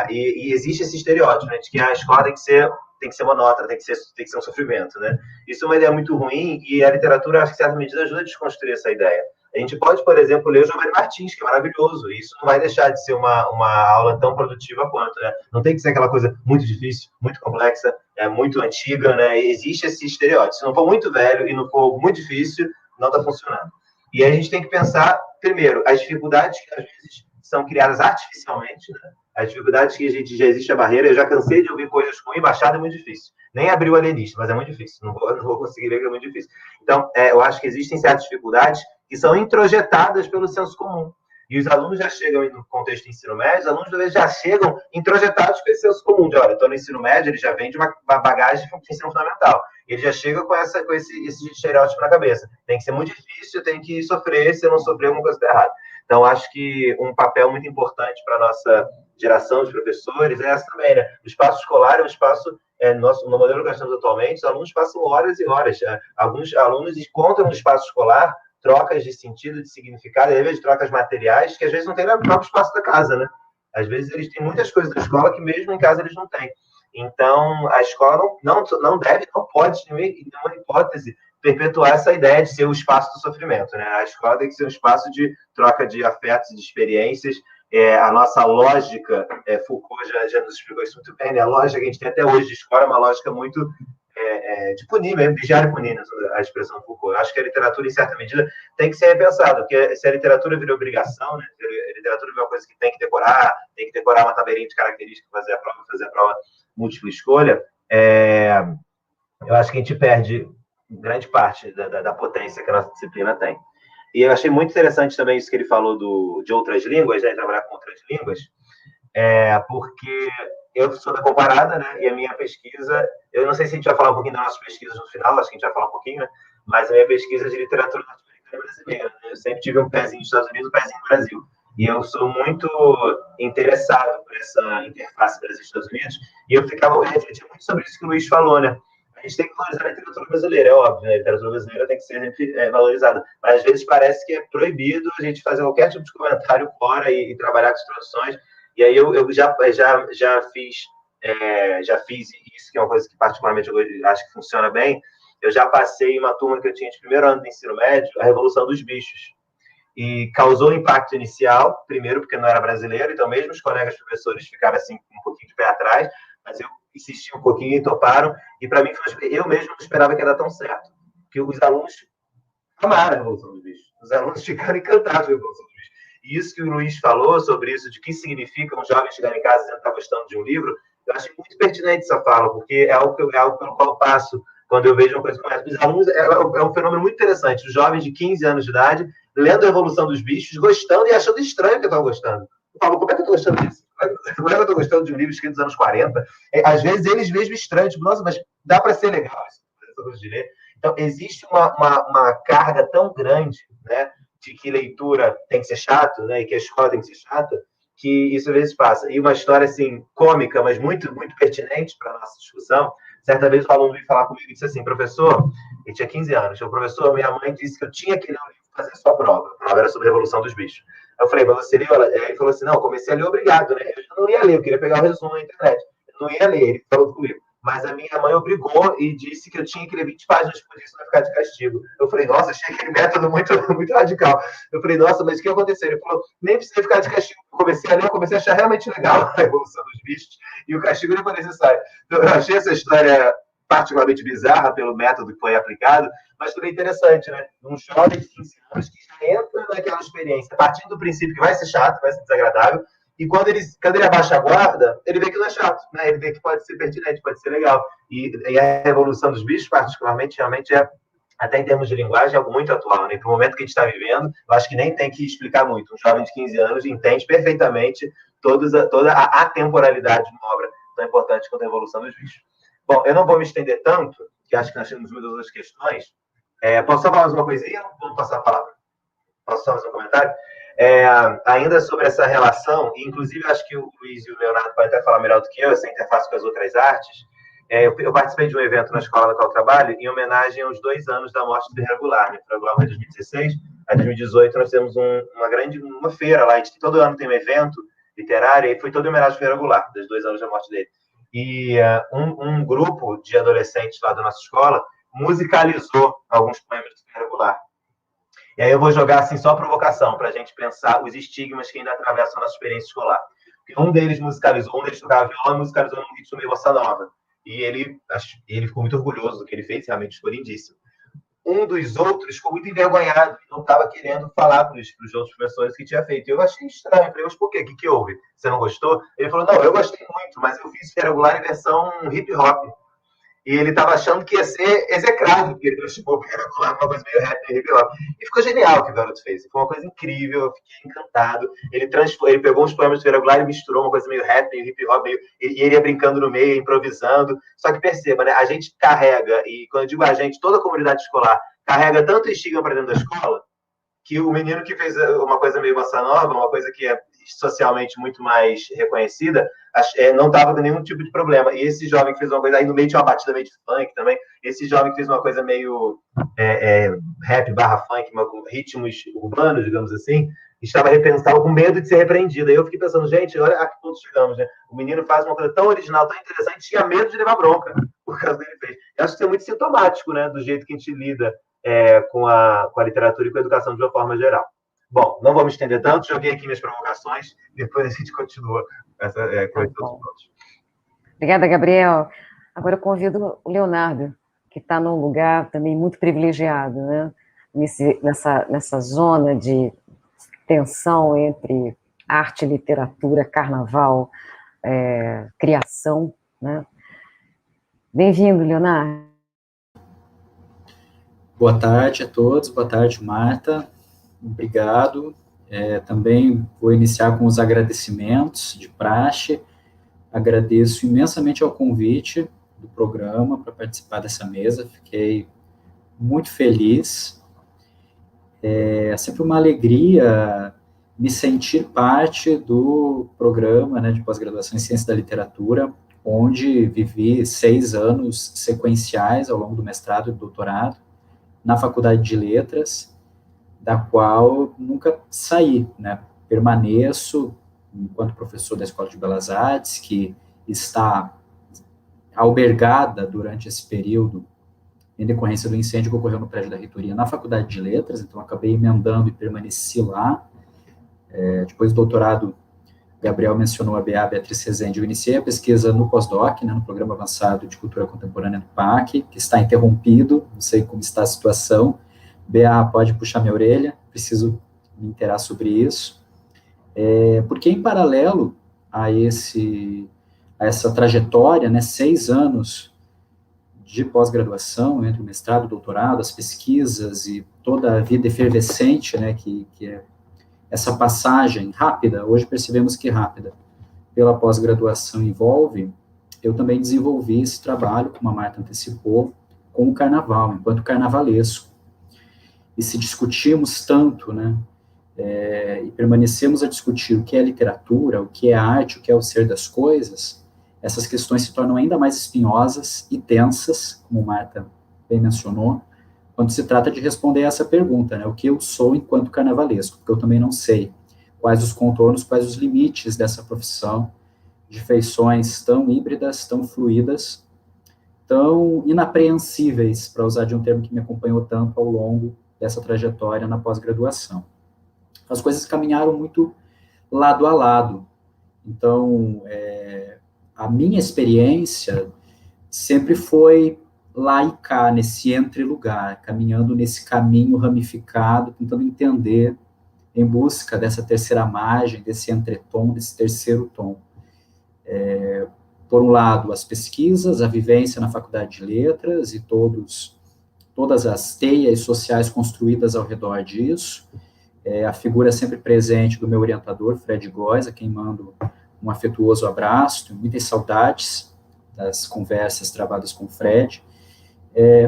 E existe esse estereótipo, né, de que a escola tem que ser monótona, tem que ser um sofrimento, né? Isso é uma ideia muito ruim e a literatura, acho que, em certa medida, ajuda a desconstruir essa ideia. A gente pode, por exemplo, ler o Giovanni Martins, que é maravilhoso, e isso não vai deixar de ser uma aula tão produtiva quanto, né? Não tem que ser aquela coisa muito difícil, muito complexa, muito antiga, né? Existe esse estereótipo. Se não for muito velho e não for muito difícil, não está funcionando. E aí a gente tem que pensar, primeiro, as dificuldades que, às vezes, são criadas artificialmente, né? As dificuldades que a gente já existe a barreira. Eu já cansei de ouvir coisas com embaixada, é muito difícil. Nem abrir o alienista, mas é muito difícil. Não vou conseguir ler, que é muito difícil. Então, eu acho que existem certas dificuldades que são introjetadas pelo senso comum. E os alunos já chegam, no contexto de ensino médio, os alunos, às vezes, já chegam introjetados com esse senso comum. De, olha, estou no ensino médio, ele já vem de uma bagagem de ensino fundamental. Ele já chega com esse estereótipo na cabeça. Tem que ser muito difícil, eu tenho que sofrer, se eu não sofrer, alguma coisa está errada. Então, acho que um papel muito importante para a nossa geração de professores é essa também, né? O espaço escolar é um espaço, no modelo que nós temos atualmente, os alunos passam horas e horas. Alguns alunos encontram no espaço escolar trocas de sentido, de significado, às vezes trocas materiais, que às vezes não tem no próprio espaço da casa, né? Às vezes eles têm muitas coisas da escola que mesmo em casa eles não têm. Então, a escola não deve, não pode, em nenhuma hipótese, perpetuar essa ideia de ser o espaço do sofrimento, né? A escola tem que ser um espaço de troca de afetos e de experiências. A nossa lógica, Foucault já nos explicou isso muito bem, né? A lógica que a gente tem até hoje de escola é uma lógica muito de punir mesmo, vigiar e punir, né? A expressão Foucault. Eu acho que a literatura, em certa medida, tem que ser repensada, porque se a literatura vira obrigação, né? A literatura vira uma coisa que tem que decorar uma tabelinha de características, fazer a prova múltipla escolha, eu acho que a gente perde grande parte da potência que a nossa disciplina tem. E eu achei muito interessante também isso que ele falou de outras línguas, né, trabalhar com outras línguas, porque eu sou da Comparada, né, e a minha pesquisa, eu não sei se a gente vai falar um pouquinho das nossas pesquisas no final, acho que a gente vai falar um pouquinho, né, mas a minha pesquisa é de literatura norte-americana brasileira, né, eu sempre tive um pezinho nos Estados Unidos, um pezinho no Brasil, e eu sou muito interessado por essa interface Brasil e Estados Unidos, e eu refletia muito sobre isso que o Luiz falou, né. A gente tem que valorizar a literatura brasileira, é óbvio, né? A literatura brasileira tem que ser valorizada, mas às vezes parece que é proibido a gente fazer qualquer tipo de comentário fora e trabalhar com as traduções, e aí eu já fiz isso, que é uma coisa que particularmente eu acho que funciona bem. Eu já passei uma turma que eu tinha de primeiro ano do ensino médio, a Revolução dos Bichos, e causou impacto inicial, primeiro porque não era brasileiro, então mesmo os colegas professores ficaram assim um pouquinho de pé atrás, mas eu insisti um pouquinho e toparam, e para mim, eu mesmo não esperava que ia dar tão certo, que os alunos amaram a Revolução dos Bichos, os alunos ficaram encantados com a Revolução dos Bichos. E isso que o Luiz falou sobre isso, de que significa um jovem chegar em casa dizendo que está gostando de um livro, eu achei muito pertinente essa fala, porque é algo pelo qual eu passo quando eu vejo uma coisa como essa. Os alunos, é um fenômeno muito interessante, os jovens de 15 anos de idade, lendo a Revolução dos Bichos, gostando e achando estranho que eu estava gostando. Eu falo, como é que eu estou gostando disso? Como é que eu estou gostando de um livro escrito nos anos 40? Às vezes eles mesmos estranhos, tipo, nossa, mas dá para ser legal isso de ler. Então, existe uma carga tão grande, né, de que leitura tem que ser chato, né, e que a escola tem que ser chata, que isso às vezes passa. E uma história, assim, cômica, mas muito, muito pertinente para a nossa discussão. Certa vez o aluno veio falar comigo e disse assim, professor, ele tinha 15 anos, professor, minha mãe disse que eu tinha que ler um livro fazer sua prova. A prova era sobre a Revolução dos Bichos. Eu falei, mas você leu? Ele falou assim, não, comecei a ler obrigado, né? Eu não ia ler, eu queria pegar o resumo na internet. Eu não ia ler, ele falou comigo. Mas a minha mãe obrigou e disse que eu tinha que ler 20 páginas por dia, senão ficar de castigo. Eu falei, nossa, achei aquele método muito, muito radical. Eu falei, nossa, mas o que aconteceu? Ele falou, nem precisa ficar de castigo. Eu comecei a ler, eu comecei a achar realmente legal a Revolução dos Bichos, e o castigo não foi necessário. Então, eu achei essa história particularmente bizarra pelo método que foi aplicado, mas também interessante, né? Um jovem de 15 anos que já entra naquela experiência, partindo do princípio que vai ser chato, vai ser desagradável, e quando ele abaixa a guarda, ele vê que não é chato, né? Ele vê que pode ser pertinente, pode ser legal. E a Revolução dos Bichos, particularmente, realmente até em termos de linguagem, é algo muito atual, né? Para o momento que a gente está vivendo, eu acho que nem tem que explicar muito. Um jovem de 15 anos entende perfeitamente toda a atemporalidade de uma obra tão importante quanto a Revolução dos Bichos. Bom, eu não vou me estender tanto, que acho que nós temos muitas outras questões. Posso só falar mais uma coisinha? Vamos passar a palavra. Posso só fazer um comentário? Ainda sobre essa relação, e inclusive acho que o Luiz e o Leonardo podem até falar melhor do que eu, essa interface com as outras artes. Eu participei de um evento na escola na qual eu trabalho em homenagem aos 2 anos da morte do Irregular, né? O Irregular foi em 2016, em 2018 nós temos uma feira lá, todo ano tem um evento literário, e foi todo em homenagem ao Irregular, dos 2 anos da morte dele. E um grupo de adolescentes lá da nossa escola musicalizou alguns poemas do Irregular. E aí eu vou jogar assim só provocação, para a gente pensar os estigmas que ainda atravessam a nossa experiência escolar. Porque um deles tocava violão e musicalizou num ritmo meio bossa nova. E ele ficou muito orgulhoso do que ele fez, realmente ficou lindíssimo. Um dos outros ficou muito envergonhado e não estava querendo falar para os outros professores que tinha feito. Eu achei estranho. Falei, mas por quê? O que houve? Você não gostou? Ele falou, não, eu gostei muito, mas eu fiz Irregular em versão hip-hop. E ele estava achando que ia ser execrado, porque ele transformou o Irregular numa coisa meio rap e hip-hop. E ficou genial o que o garoto fez. Foi uma coisa incrível, eu fiquei encantado. Ele pegou uns poemas do Irregular e misturou uma coisa meio rap, meio hip-hop, e ele ia brincando no meio, improvisando. Só que perceba, né? A gente carrega, e quando eu digo a gente, toda a comunidade escolar carrega tanto estigma para dentro da escola, que o menino que fez uma coisa meio bossa nova, uma coisa que é socialmente muito mais reconhecida, não estava com nenhum tipo de problema. E esse jovem que fez uma coisa, aí no meio tinha uma batida meio de funk também, esse jovem que fez uma coisa meio rap / funk, com ritmos urbanos, digamos assim, estava com medo de ser repreendido. Aí eu fiquei pensando, gente, olha a que ponto chegamos, né? O menino faz uma coisa tão original, tão interessante, tinha medo de levar bronca por causa do que ele fez. Eu acho que isso é muito sintomático, né, do jeito que a gente lida com a literatura e com a educação de uma forma geral. Bom, não vou me estender tanto, joguei aqui minhas provocações, depois a gente continua com outros pontos. Obrigada, Gabriel. Agora eu convido o Leonardo, que está num lugar também muito privilegiado, né? Nessa zona de tensão entre arte, literatura, carnaval, criação, né? Bem-vindo, Leonardo. Boa tarde a todos, boa tarde, Marta, obrigado. Também vou iniciar com os agradecimentos de praxe. Agradeço imensamente ao convite do programa para participar dessa mesa, fiquei muito feliz. É sempre uma alegria me sentir parte do programa, né, de pós-graduação em Ciência da Literatura, onde vivi 6 anos sequenciais ao longo do mestrado e do doutorado, na Faculdade de Letras, da qual nunca saí, né? Permaneço enquanto professor da Escola de Belas Artes, que está albergada durante esse período, em decorrência do incêndio que ocorreu no prédio da reitoria na Faculdade de Letras, então acabei emendando e permaneci lá. Depois do doutorado, Gabriel mencionou a BA Beatriz Rezende, eu iniciei a pesquisa no pós-doc, né, no Programa Avançado de Cultura Contemporânea do PAC, que está interrompido, não sei como está a situação. BA pode puxar minha orelha, preciso me inteirar sobre isso. Porque em paralelo a essa trajetória, né, 6 anos de pós-graduação, entre o mestrado, o doutorado, as pesquisas e toda a vida efervescente, né, que é essa passagem rápida, hoje percebemos que rápida, pela pós-graduação envolve, eu também desenvolvi esse trabalho, como a Marta antecipou, com o carnaval, enquanto carnavalesco. E se discutimos tanto, né, e permanecemos a discutir o que é literatura, o que é arte, o que é o ser das coisas, essas questões se tornam ainda mais espinhosas e tensas, como Marta bem mencionou, quando se trata de responder essa pergunta, né, o que eu sou enquanto carnavalesco, porque eu também não sei quais os contornos, quais os limites dessa profissão, de feições tão híbridas, tão fluídas, tão inapreensíveis, para usar de um termo que me acompanhou tanto ao longo dessa trajetória na pós-graduação. As coisas caminharam muito lado a lado. Então, a minha experiência sempre foi lá e cá, nesse entre-lugar, caminhando nesse caminho ramificado, tentando entender, em busca dessa terceira margem, desse entretom, desse terceiro tom. Por um lado, as pesquisas, a vivência na Faculdade de Letras e todas as teias sociais construídas ao redor disso, a figura sempre presente do meu orientador, Fred Góes, a quem mando um afetuoso abraço, tenho muitas saudades das conversas travadas com o Fred.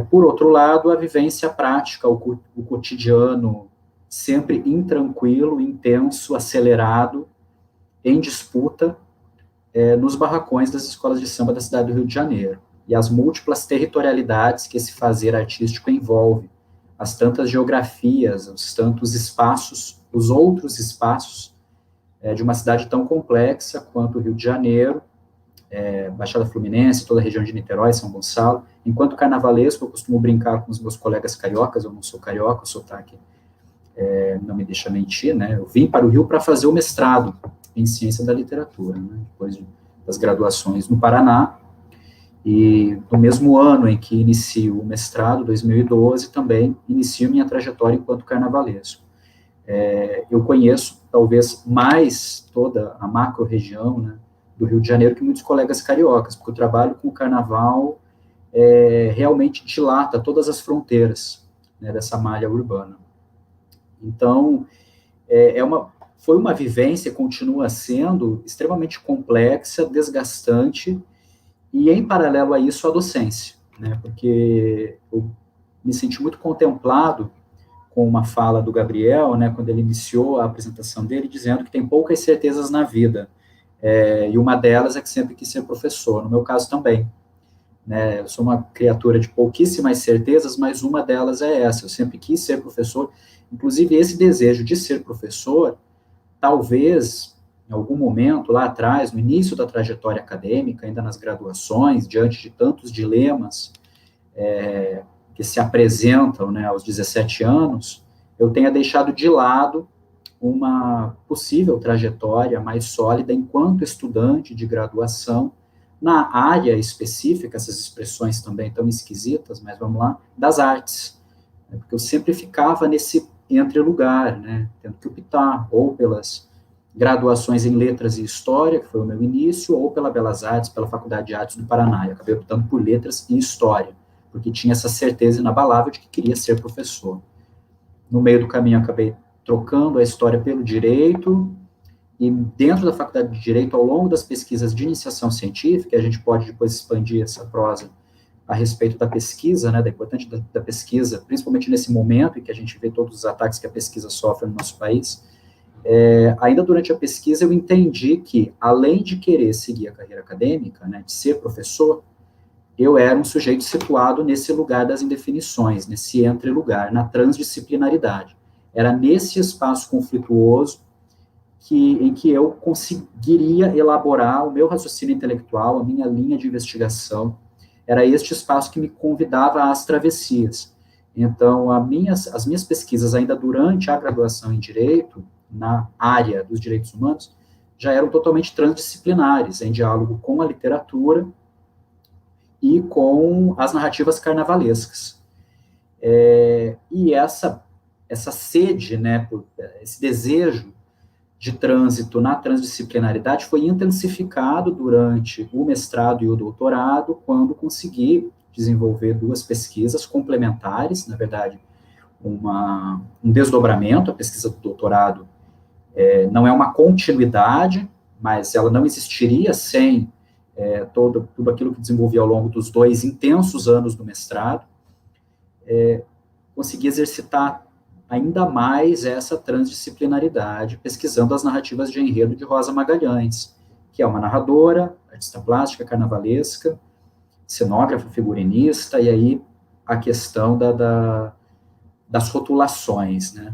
Por outro lado, a vivência prática, o cotidiano sempre intranquilo, intenso, acelerado, em disputa, nos barracões das escolas de samba da cidade do Rio de Janeiro, e as múltiplas territorialidades que esse fazer artístico envolve, as tantas geografias, os tantos espaços, os outros espaços de uma cidade tão complexa quanto o Rio de Janeiro, Baixada Fluminense, toda a região de Niterói, São Gonçalo. Enquanto carnavalesco, eu costumo brincar com os meus colegas cariocas, eu não sou carioca, o sotaque não me deixa mentir, né? Eu vim para o Rio para fazer o mestrado em Ciência da Literatura, né? Depois das graduações no Paraná, e no mesmo ano em que inicio o mestrado, 2012, também inicio minha trajetória enquanto carnavalesco. Eu conheço, talvez, mais toda a macro-região, né, do Rio de Janeiro que muitos colegas cariocas, porque o trabalho com o carnaval realmente dilata todas as fronteiras, né, dessa malha urbana. Então, foi uma vivência, continua sendo, extremamente complexa, desgastante, e em paralelo a isso, a docência, né, porque eu me senti muito contemplado com uma fala do Gabriel, né, quando ele iniciou a apresentação dele, dizendo que tem poucas certezas na vida, e uma delas é que sempre quis ser professor, no meu caso também. Né, eu sou uma criatura de pouquíssimas certezas, mas uma delas é essa, eu sempre quis ser professor, inclusive esse desejo de ser professor, talvez, em algum momento lá atrás, no início da trajetória acadêmica, ainda nas graduações, diante de tantos dilemas que se apresentam, né, aos 17 anos, eu tenha deixado de lado uma possível trajetória mais sólida enquanto estudante de graduação na área específica, essas expressões também tão esquisitas, mas vamos lá, das artes, né, porque eu sempre ficava nesse entre-lugar, né, tendo que optar ou pelas graduações em Letras e História, que foi o meu início, ou pela Belas Artes, pela Faculdade de Artes do Paraná. Eu acabei optando por Letras e História, porque tinha essa certeza inabalável de que queria ser professor. No meio do caminho, acabei trocando a História pelo Direito, e dentro da Faculdade de Direito, ao longo das pesquisas de iniciação científica, a gente pode depois expandir essa prosa a respeito da pesquisa, né, da importância da pesquisa, principalmente nesse momento em que a gente vê todos os ataques que a pesquisa sofre no nosso país. Ainda durante a pesquisa, eu entendi que, além de querer seguir a carreira acadêmica, né, de ser professor, eu era um sujeito situado nesse lugar das indefinições, nesse entre-lugar, na transdisciplinaridade. Era nesse espaço conflituoso em que eu conseguiria elaborar o meu raciocínio intelectual, a minha linha de investigação. Era este espaço que me convidava às travessias. Então, as minhas pesquisas, ainda durante a graduação em Direito, na área dos direitos humanos, já eram totalmente transdisciplinares, em diálogo com a literatura e com as narrativas carnavalescas. E essa sede, né, esse desejo de trânsito na transdisciplinaridade foi intensificado durante o mestrado e o doutorado, quando consegui desenvolver duas pesquisas complementares, na verdade, um desdobramento. A pesquisa do doutorado não é uma continuidade, mas ela não existiria sem tudo aquilo que desenvolvi ao longo dos 2 intensos anos do mestrado. Consegui exercitar ainda mais essa transdisciplinaridade, pesquisando as narrativas de enredo de Rosa Magalhães, que é uma narradora, artista plástica, carnavalesca, cenógrafa, figurinista, e aí a questão das rotulações, né?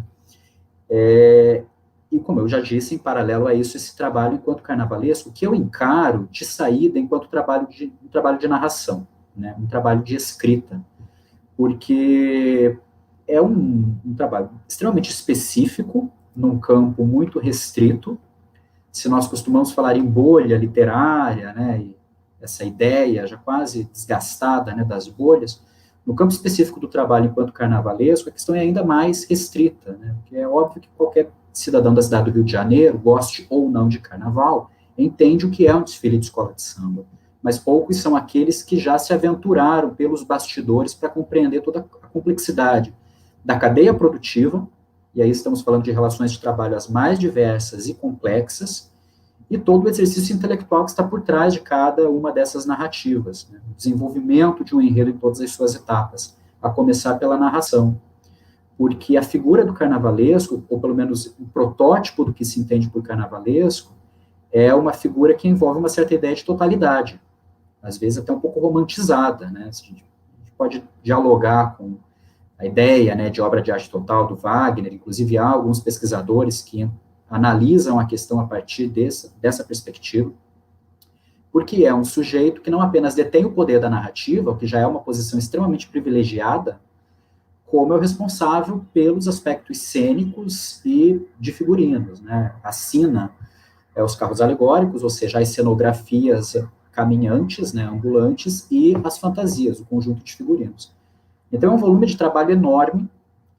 E como eu já disse, em paralelo a isso, esse trabalho enquanto carnavalesco, que eu encaro de saída enquanto um trabalho de narração, né? Um trabalho de escrita, porque é um trabalho extremamente específico, num campo muito restrito. Se nós costumamos falar em bolha literária, né, e essa ideia já quase desgastada, né, das bolhas, no campo específico do trabalho enquanto carnavalesco, a questão é ainda mais restrita, né, porque é óbvio que qualquer cidadão da cidade do Rio de Janeiro, goste ou não de carnaval, entende o que é um desfile de escola de samba, mas poucos são aqueles que já se aventuraram pelos bastidores para compreender toda a complexidade da cadeia produtiva, e aí estamos falando de relações de trabalho as mais diversas e complexas, e todo o exercício intelectual que está por trás de cada uma dessas narrativas, né? O desenvolvimento de um enredo em todas as suas etapas, a começar pela narração, porque a figura do carnavalesco, ou pelo menos o protótipo do que se entende por carnavalesco, é uma figura que envolve uma certa ideia de totalidade, às vezes até um pouco romantizada, né? A gente pode dialogar com a ideia, né, de obra de arte total do Wagner, inclusive há alguns pesquisadores que analisam a questão a partir dessa perspectiva, porque é um sujeito que não apenas detém o poder da narrativa, o que já é uma posição extremamente privilegiada, como é o responsável pelos aspectos cênicos e de figurinos, né? Assina os carros alegóricos, ou seja, as cenografias caminhantes, né, ambulantes, e as fantasias, o conjunto de figurinos. Então, é um volume de trabalho enorme,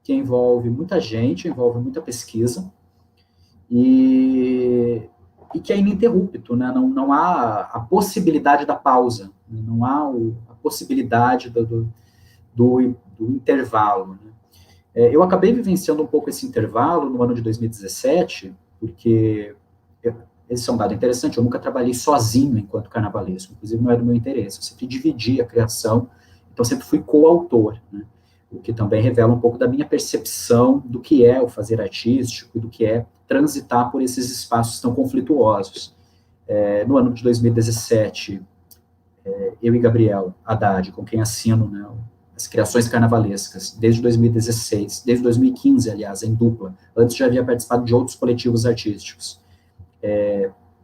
que envolve muita gente, envolve muita pesquisa, e que é ininterrupto, né? Não há a possibilidade da pausa, né? Não há a possibilidade do intervalo, né? Eu acabei vivenciando um pouco esse intervalo no ano de 2017, porque esse é um dado interessante, eu nunca trabalhei sozinho enquanto carnavalesco, inclusive não é do meu interesse, eu sempre dividi a criação, então sempre fui coautor, né? O que também revela um pouco da minha percepção do que é o fazer artístico e do que é transitar por esses espaços tão conflituosos. No ano de 2017, eu e Gabriel Haddad, com quem assino, né, as criações carnavalescas, desde 2016, desde 2015, aliás, em dupla, antes já havia participado de outros coletivos artísticos.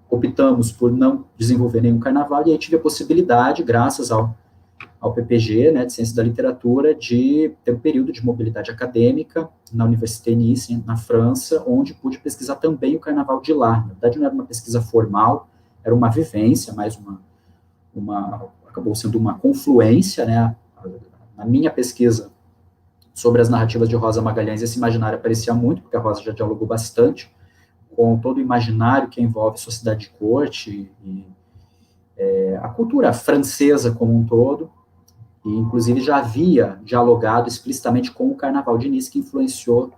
Optamos por não desenvolver nenhum carnaval, e aí tive a possibilidade, graças ao PPG, né, de Ciência da Literatura, de ter um período de mobilidade acadêmica na Université Nice, na França, onde pude pesquisar também o carnaval de lá. Na verdade, não era uma pesquisa formal, era uma vivência, mais acabou sendo uma confluência, né, na minha pesquisa sobre as narrativas de Rosa Magalhães, esse imaginário aparecia muito, porque a Rosa já dialogou bastante com todo o imaginário que envolve sociedade de corte e a cultura francesa como um todo, e inclusive já havia dialogado explicitamente com o Carnaval de Nice, que influenciou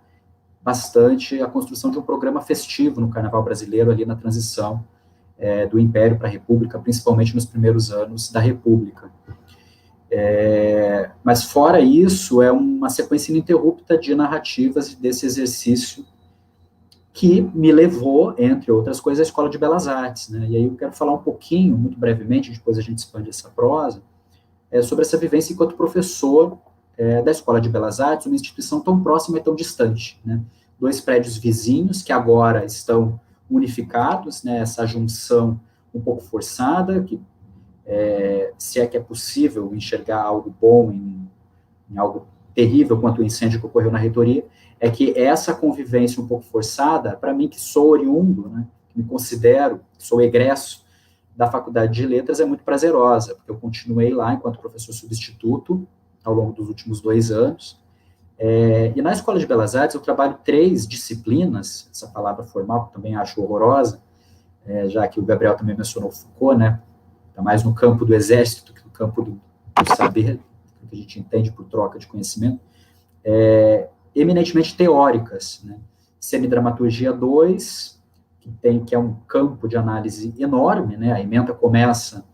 bastante a construção de um programa festivo no Carnaval brasileiro, ali na transição do Império para a República, principalmente nos primeiros anos da República. Mas fora isso, é uma sequência ininterrupta de narrativas desse exercício que me levou, entre outras coisas, à Escola de Belas Artes, né? E aí eu quero falar um pouquinho, muito brevemente, depois a gente expande essa prosa, sobre essa vivência enquanto professor da Escola de Belas Artes, uma instituição tão próxima e tão distante, né? 2 prédios vizinhos que agora estão unificados, né? Essa junção um pouco forçada, que se é que é possível enxergar algo bom em algo terrível quanto o incêndio que ocorreu na reitoria, é que essa convivência um pouco forçada, para mim que sou oriundo, né, que me considero, sou egresso da Faculdade de Letras, é muito prazerosa, porque eu continuei lá enquanto professor substituto ao longo dos últimos 2 anos, e na Escola de Belas Artes eu trabalho 3 disciplinas, essa palavra formal que também acho horrorosa, já que o Gabriel também mencionou Foucault, né, está mais no campo do exército que no campo do saber, que a gente entende por troca de conhecimento, eminentemente teóricas, né? Semidramaturgia 2, que é um campo de análise enorme, né? A ementa começa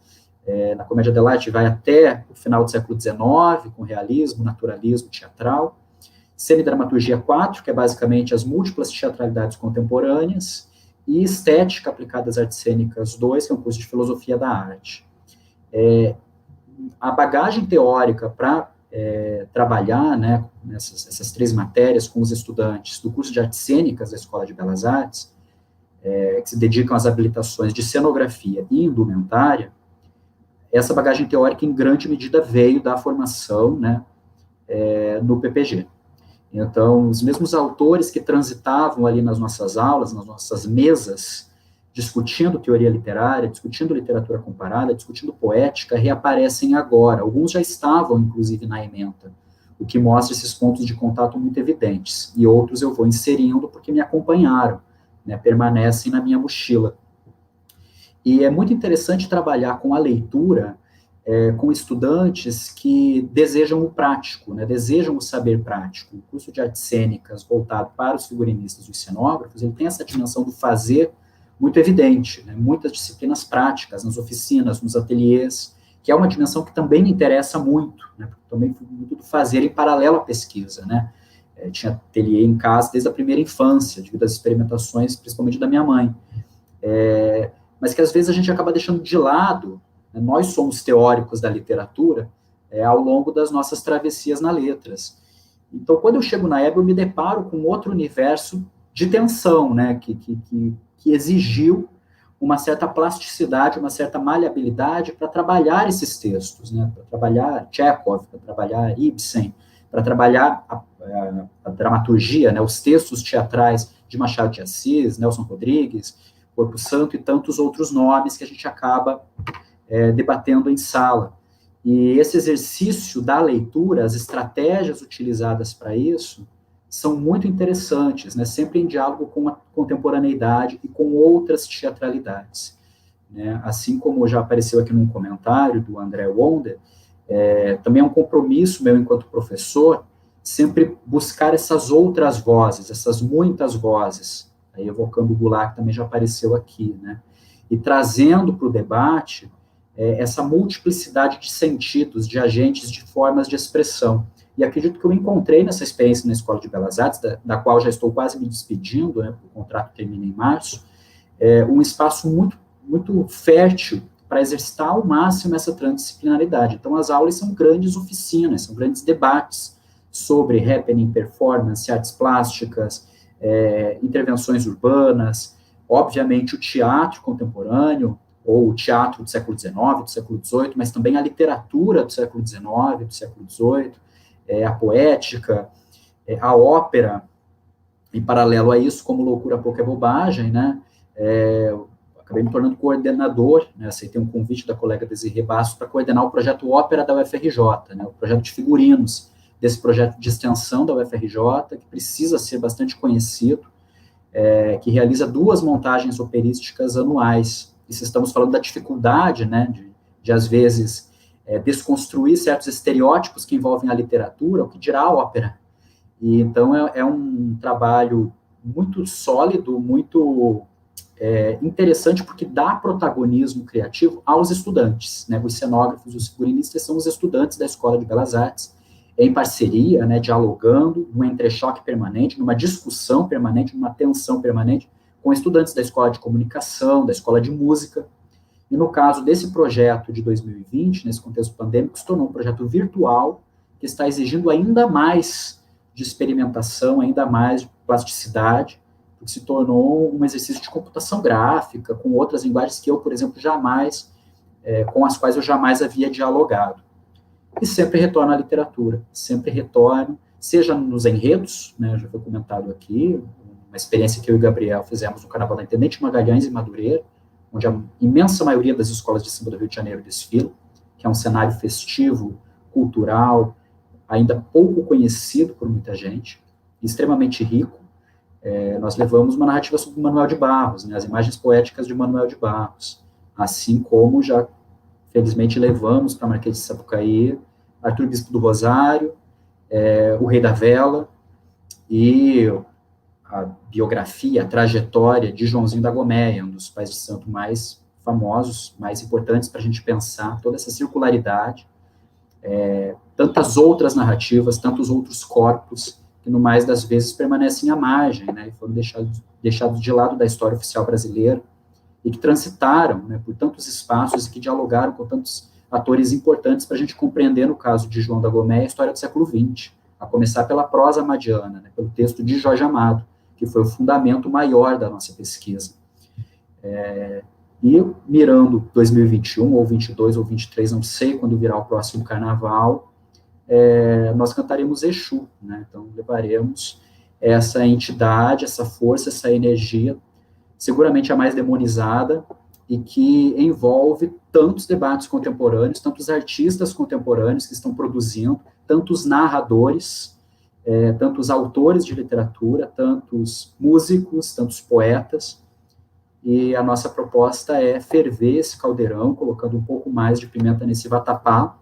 na Comédia dell'arte e vai até o final do século XIX, com realismo, naturalismo, teatral. Semidramaturgia 4, que é basicamente as múltiplas teatralidades contemporâneas, e Estética aplicada às artes cênicas 2, que é um curso de filosofia da arte. A bagagem teórica para trabalhar, né, essas 3 matérias com os estudantes do curso de Artes Cênicas da Escola de Belas Artes, que se dedicam às habilitações de cenografia e indumentária, essa bagagem teórica, em grande medida, veio da formação, né, no PPG. Então, os mesmos autores que transitavam ali nas nossas aulas, nas nossas mesas, discutindo teoria literária, discutindo literatura comparada, discutindo poética, reaparecem agora. Alguns já estavam, inclusive, na ementa, o que mostra esses pontos de contato muito evidentes. E outros eu vou inserindo porque me acompanharam, né, permanecem na minha mochila. E é muito interessante trabalhar com a leitura com estudantes que desejam o prático, né, desejam o saber prático. O curso de artes cênicas voltado para os figurinistas e os cenógrafos, ele tem essa dimensão do fazer muito evidente, né, muitas disciplinas práticas nas oficinas, nos ateliês, que é uma dimensão que também me interessa muito, né, porque também fui muito do fazer em paralelo à pesquisa, né. Tinha ateliê em casa desde a primeira infância, devido às experimentações, principalmente da minha mãe. Mas que às vezes a gente acaba deixando de lado, né, nós somos teóricos da literatura, ao longo das nossas travessias nas letras. Então, quando eu chego na EBA, eu me deparo com outro universo de tensão, né, que exigiu uma certa plasticidade, uma certa maleabilidade para trabalhar esses textos, né, para trabalhar Chekhov, para trabalhar Ibsen, para trabalhar a dramaturgia, né, os textos teatrais de Machado de Assis, Nelson Rodrigues, Corpo Santo e tantos outros nomes que a gente acaba debatendo em sala. E esse exercício da leitura, as estratégias utilizadas para isso, são muito interessantes, né, sempre em diálogo com a contemporaneidade e com outras teatralidades. Né, assim como já apareceu aqui num comentário do André Wonder, também é um compromisso meu enquanto professor, sempre buscar essas outras vozes, essas muitas vozes, aí evocando o Goulart, que também já apareceu aqui, né, e trazendo para o debate essa multiplicidade de sentidos, de agentes, de formas de expressão. E acredito que eu encontrei nessa experiência na Escola de Belas Artes, da qual já estou quase me despedindo, né, o contrato termina em março, um espaço muito, muito fértil para exercitar ao máximo essa transdisciplinaridade. Então, as aulas são grandes oficinas, são grandes debates sobre happening, performance, artes plásticas, intervenções urbanas, obviamente o teatro contemporâneo, ou o teatro do século XIX, do século XVIII, mas também a literatura do século XIX, do século XVIII, a poética, a ópera, em paralelo a isso, como Loucura Pouco é Bobagem, né, acabei me tornando coordenador, né, aceitei um convite da colega Desirê Bastos para coordenar o projeto Ópera da UFRJ, né, o projeto de figurinos desse projeto de extensão da UFRJ, que precisa ser bastante conhecido, que realiza 2 montagens operísticas anuais. E se estamos falando da dificuldade, né, de às vezes, desconstruir certos estereótipos que envolvem a literatura, o que dirá a ópera. E, então, é um trabalho muito sólido, muito interessante, porque dá protagonismo criativo aos estudantes, né, os cenógrafos, os figurinistas são os estudantes da Escola de Belas Artes, em parceria, né, dialogando, num entrechoque permanente, numa discussão permanente, numa tensão permanente, com estudantes da Escola de Comunicação, da Escola de Música. E no caso desse projeto de 2020, nesse contexto pandêmico, se tornou um projeto virtual, que está exigindo ainda mais de experimentação, ainda mais de plasticidade, porque se tornou um exercício de computação gráfica, com outras linguagens que eu, por exemplo, jamais, com as quais eu jamais havia dialogado. E sempre retorno à literatura, sempre retorno, seja nos enredos, né, já foi comentado aqui, uma experiência que eu e o Gabriel fizemos no Carnaval da Intendente Magalhães, em Madureira, onde a imensa maioria das escolas de samba do Rio de Janeiro desfilam, que é um cenário festivo, cultural, ainda pouco conhecido por muita gente, extremamente rico. Nós levamos uma narrativa sobre Manuel de Barros, né, as imagens poéticas de Manuel de Barros, assim como já, felizmente, levamos para Marquês de Sapucaí Arthur Bispo do Rosário, o Rei da Vela, e a biografia, a trajetória de Joãozinho da Gomeia, um dos pais de santo mais famosos, mais importantes para a gente pensar toda essa circularidade, tantas outras narrativas, tantos outros corpos, que no mais das vezes permanecem à margem, né, e foram deixados de lado da história oficial brasileira, e que transitaram, né, por tantos espaços e que dialogaram com tantos atores importantes para a gente compreender, no caso de João da Gomeia, a história do século XX, a começar pela prosa amadiana, né, pelo texto de Jorge Amado, que foi o fundamento maior da nossa pesquisa. E mirando 2021, ou 22, ou 23, não sei quando virá o próximo carnaval, nós cantaremos Exu, né, então levaremos essa entidade, essa força, essa energia, seguramente a mais demonizada, e que envolve tantos debates contemporâneos, tantos artistas contemporâneos que estão produzindo, tantos narradores, tantos autores de literatura, tantos músicos, tantos poetas, e a nossa proposta é ferver esse caldeirão, colocando um pouco mais de pimenta nesse vatapá,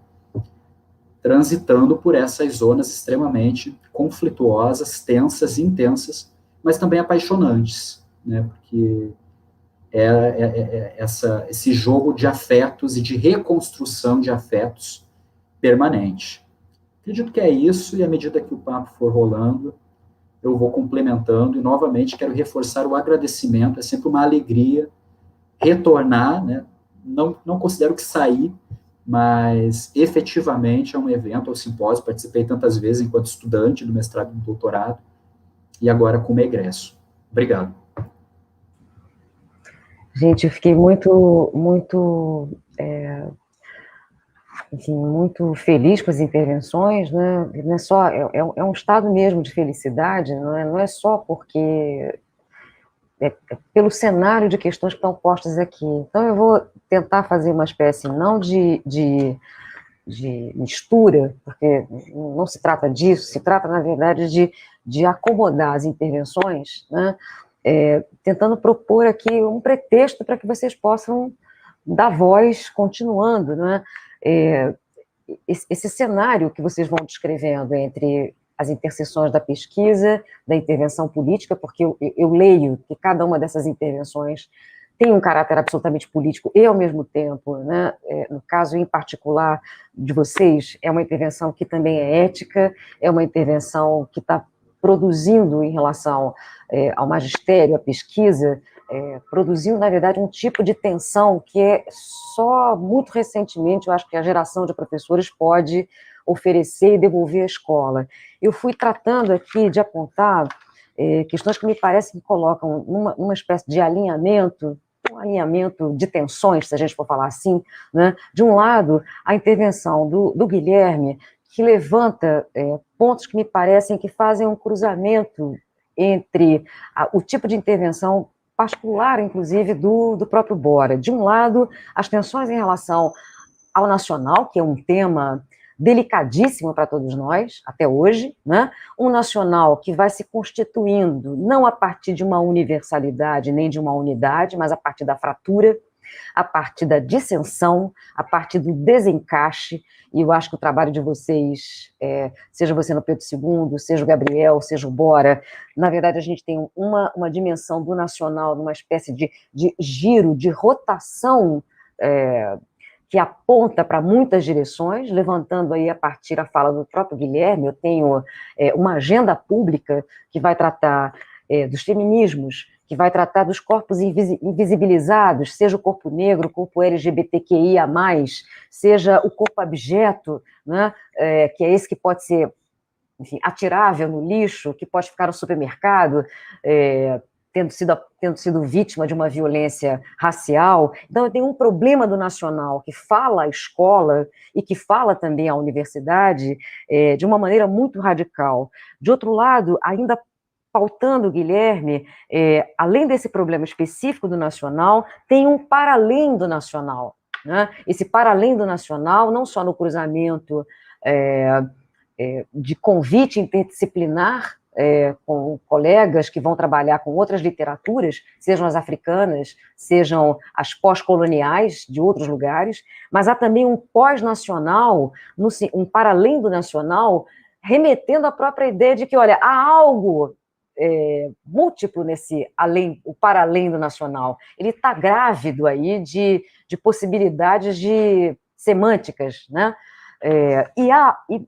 transitando por essas zonas extremamente conflituosas, tensas, intensas, mas também apaixonantes, né, porque esse jogo de afetos e de reconstrução de afetos permanente. Acredito que é isso, e à medida que o papo for rolando, eu vou complementando, e novamente quero reforçar o agradecimento, é sempre uma alegria retornar, né? Não considero que sair, mas efetivamente é um evento, é um simpósio, participei tantas vezes enquanto estudante do mestrado e do doutorado, e agora como egresso. Obrigado. Gente, eu fiquei muito feliz com as intervenções, né? Não é só, é um estado mesmo de felicidade, não é só porque pelo cenário de questões que estão postas aqui. Então, eu vou tentar fazer uma espécie, não de mistura, porque não se trata disso, se trata, na verdade, de acomodar as intervenções, né? Tentando propor aqui um pretexto para que vocês possam dar voz, continuando, né? Esse cenário que vocês vão descrevendo entre as interseções da pesquisa, da intervenção política, porque eu leio que cada uma dessas intervenções tem um caráter absolutamente político e, ao mesmo tempo, né, no caso em particular de vocês, é uma intervenção que também é ética, é uma intervenção que está produzindo em relação ao magistério, à pesquisa, produzindo, na verdade, um tipo de tensão que só muito recentemente, eu acho que a geração de professores pode oferecer e devolver à escola. Eu fui tratando aqui de apontar questões que me parecem que colocam numa espécie de alinhamento, um alinhamento de tensões, se a gente for falar assim, né? De um lado, a intervenção do Guilherme, que levanta pontos que me parecem que fazem um cruzamento entre o tipo de intervenção particular, inclusive, do próprio Bora. De um lado, as tensões em relação ao nacional, que é um tema delicadíssimo para todos nós, até hoje, né? Um nacional que vai se constituindo, não a partir de uma universalidade, nem de uma unidade, mas a partir da fratura, a partir da dissensão, a partir do desencaixe, e eu acho que o trabalho de vocês, seja você no Pedro II, seja o Gabriel, seja o Bora, na verdade a gente tem uma dimensão do nacional, numa espécie de giro, de rotação, que aponta para muitas direções, levantando aí a partir da fala do próprio Guilherme. Eu tenho uma agenda pública que vai tratar dos feminismos, que vai tratar dos corpos invisibilizados, seja o corpo negro, o corpo LGBTQIA+, seja o corpo abjeto, né, que é esse que pode ser, enfim, atirável no lixo, que pode ficar no supermercado, tendo sido vítima de uma violência racial. Então, tem um problema do nacional que fala a escola e que fala também a universidade de uma maneira muito radical. De outro lado, ainda pautando o Guilherme, além desse problema específico do nacional, tem um para além do nacional, né? Esse para além do nacional, não só no cruzamento de convite interdisciplinar, com colegas que vão trabalhar com outras literaturas, sejam as africanas, sejam as pós-coloniais de outros lugares, mas há também um pós-nacional, um para além do nacional, remetendo à própria ideia de que, olha, há algo múltiplo nesse o para além do nacional. Ele está grávido aí de possibilidades de semânticas, né? E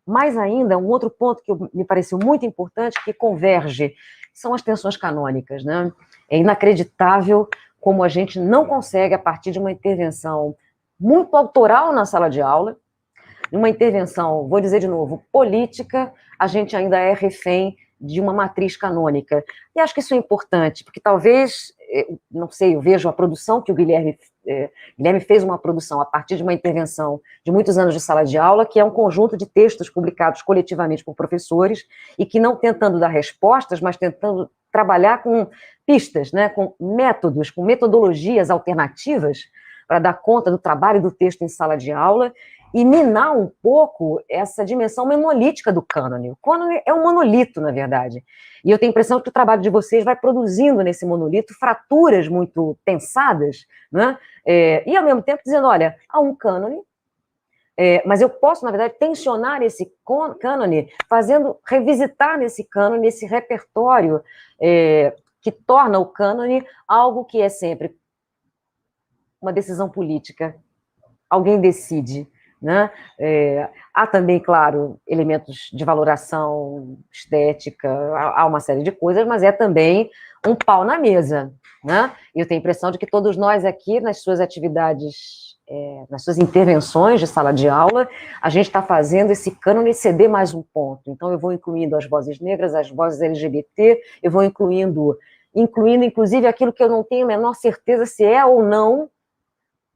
mais ainda, um outro ponto que me pareceu muito importante, que converge, são as tensões canônicas, né? É inacreditável como a gente não consegue, a partir de uma intervenção muito autoral na sala de aula, uma intervenção, vou dizer de novo, política, a gente ainda é refém de uma matriz canônica. E acho que isso é importante, porque talvez, não sei, eu vejo a produção que o Guilherme fez uma produção a partir de uma intervenção de muitos anos de sala de aula, que é um conjunto de textos publicados coletivamente por professores, e que não tentando dar respostas, mas tentando trabalhar com pistas, né, com métodos, com metodologias alternativas para dar conta do trabalho do texto em sala de aula, e minar um pouco essa dimensão monolítica do cânone. O cânone é um monolito, na verdade. E eu tenho a impressão que o trabalho de vocês vai produzindo nesse monolito fraturas muito pensadas, né? E ao mesmo tempo dizendo, olha, há um cânone, mas eu posso, na verdade, tensionar esse cânone, revisitar nesse cânone, esse repertório que torna o cânone algo que é sempre uma decisão política. Alguém decide, né? Há também, claro, elementos de valoração estética, há uma série de coisas, mas é também um pau na mesa, né? E eu tenho a impressão de que todos nós aqui, nas suas atividades, nas suas intervenções de sala de aula, a gente está fazendo esse cânone ceder mais um ponto. Então, eu vou incluindo as vozes negras, as vozes LGBT, eu vou incluindo inclusive aquilo que eu não tenho a menor certeza se é ou não,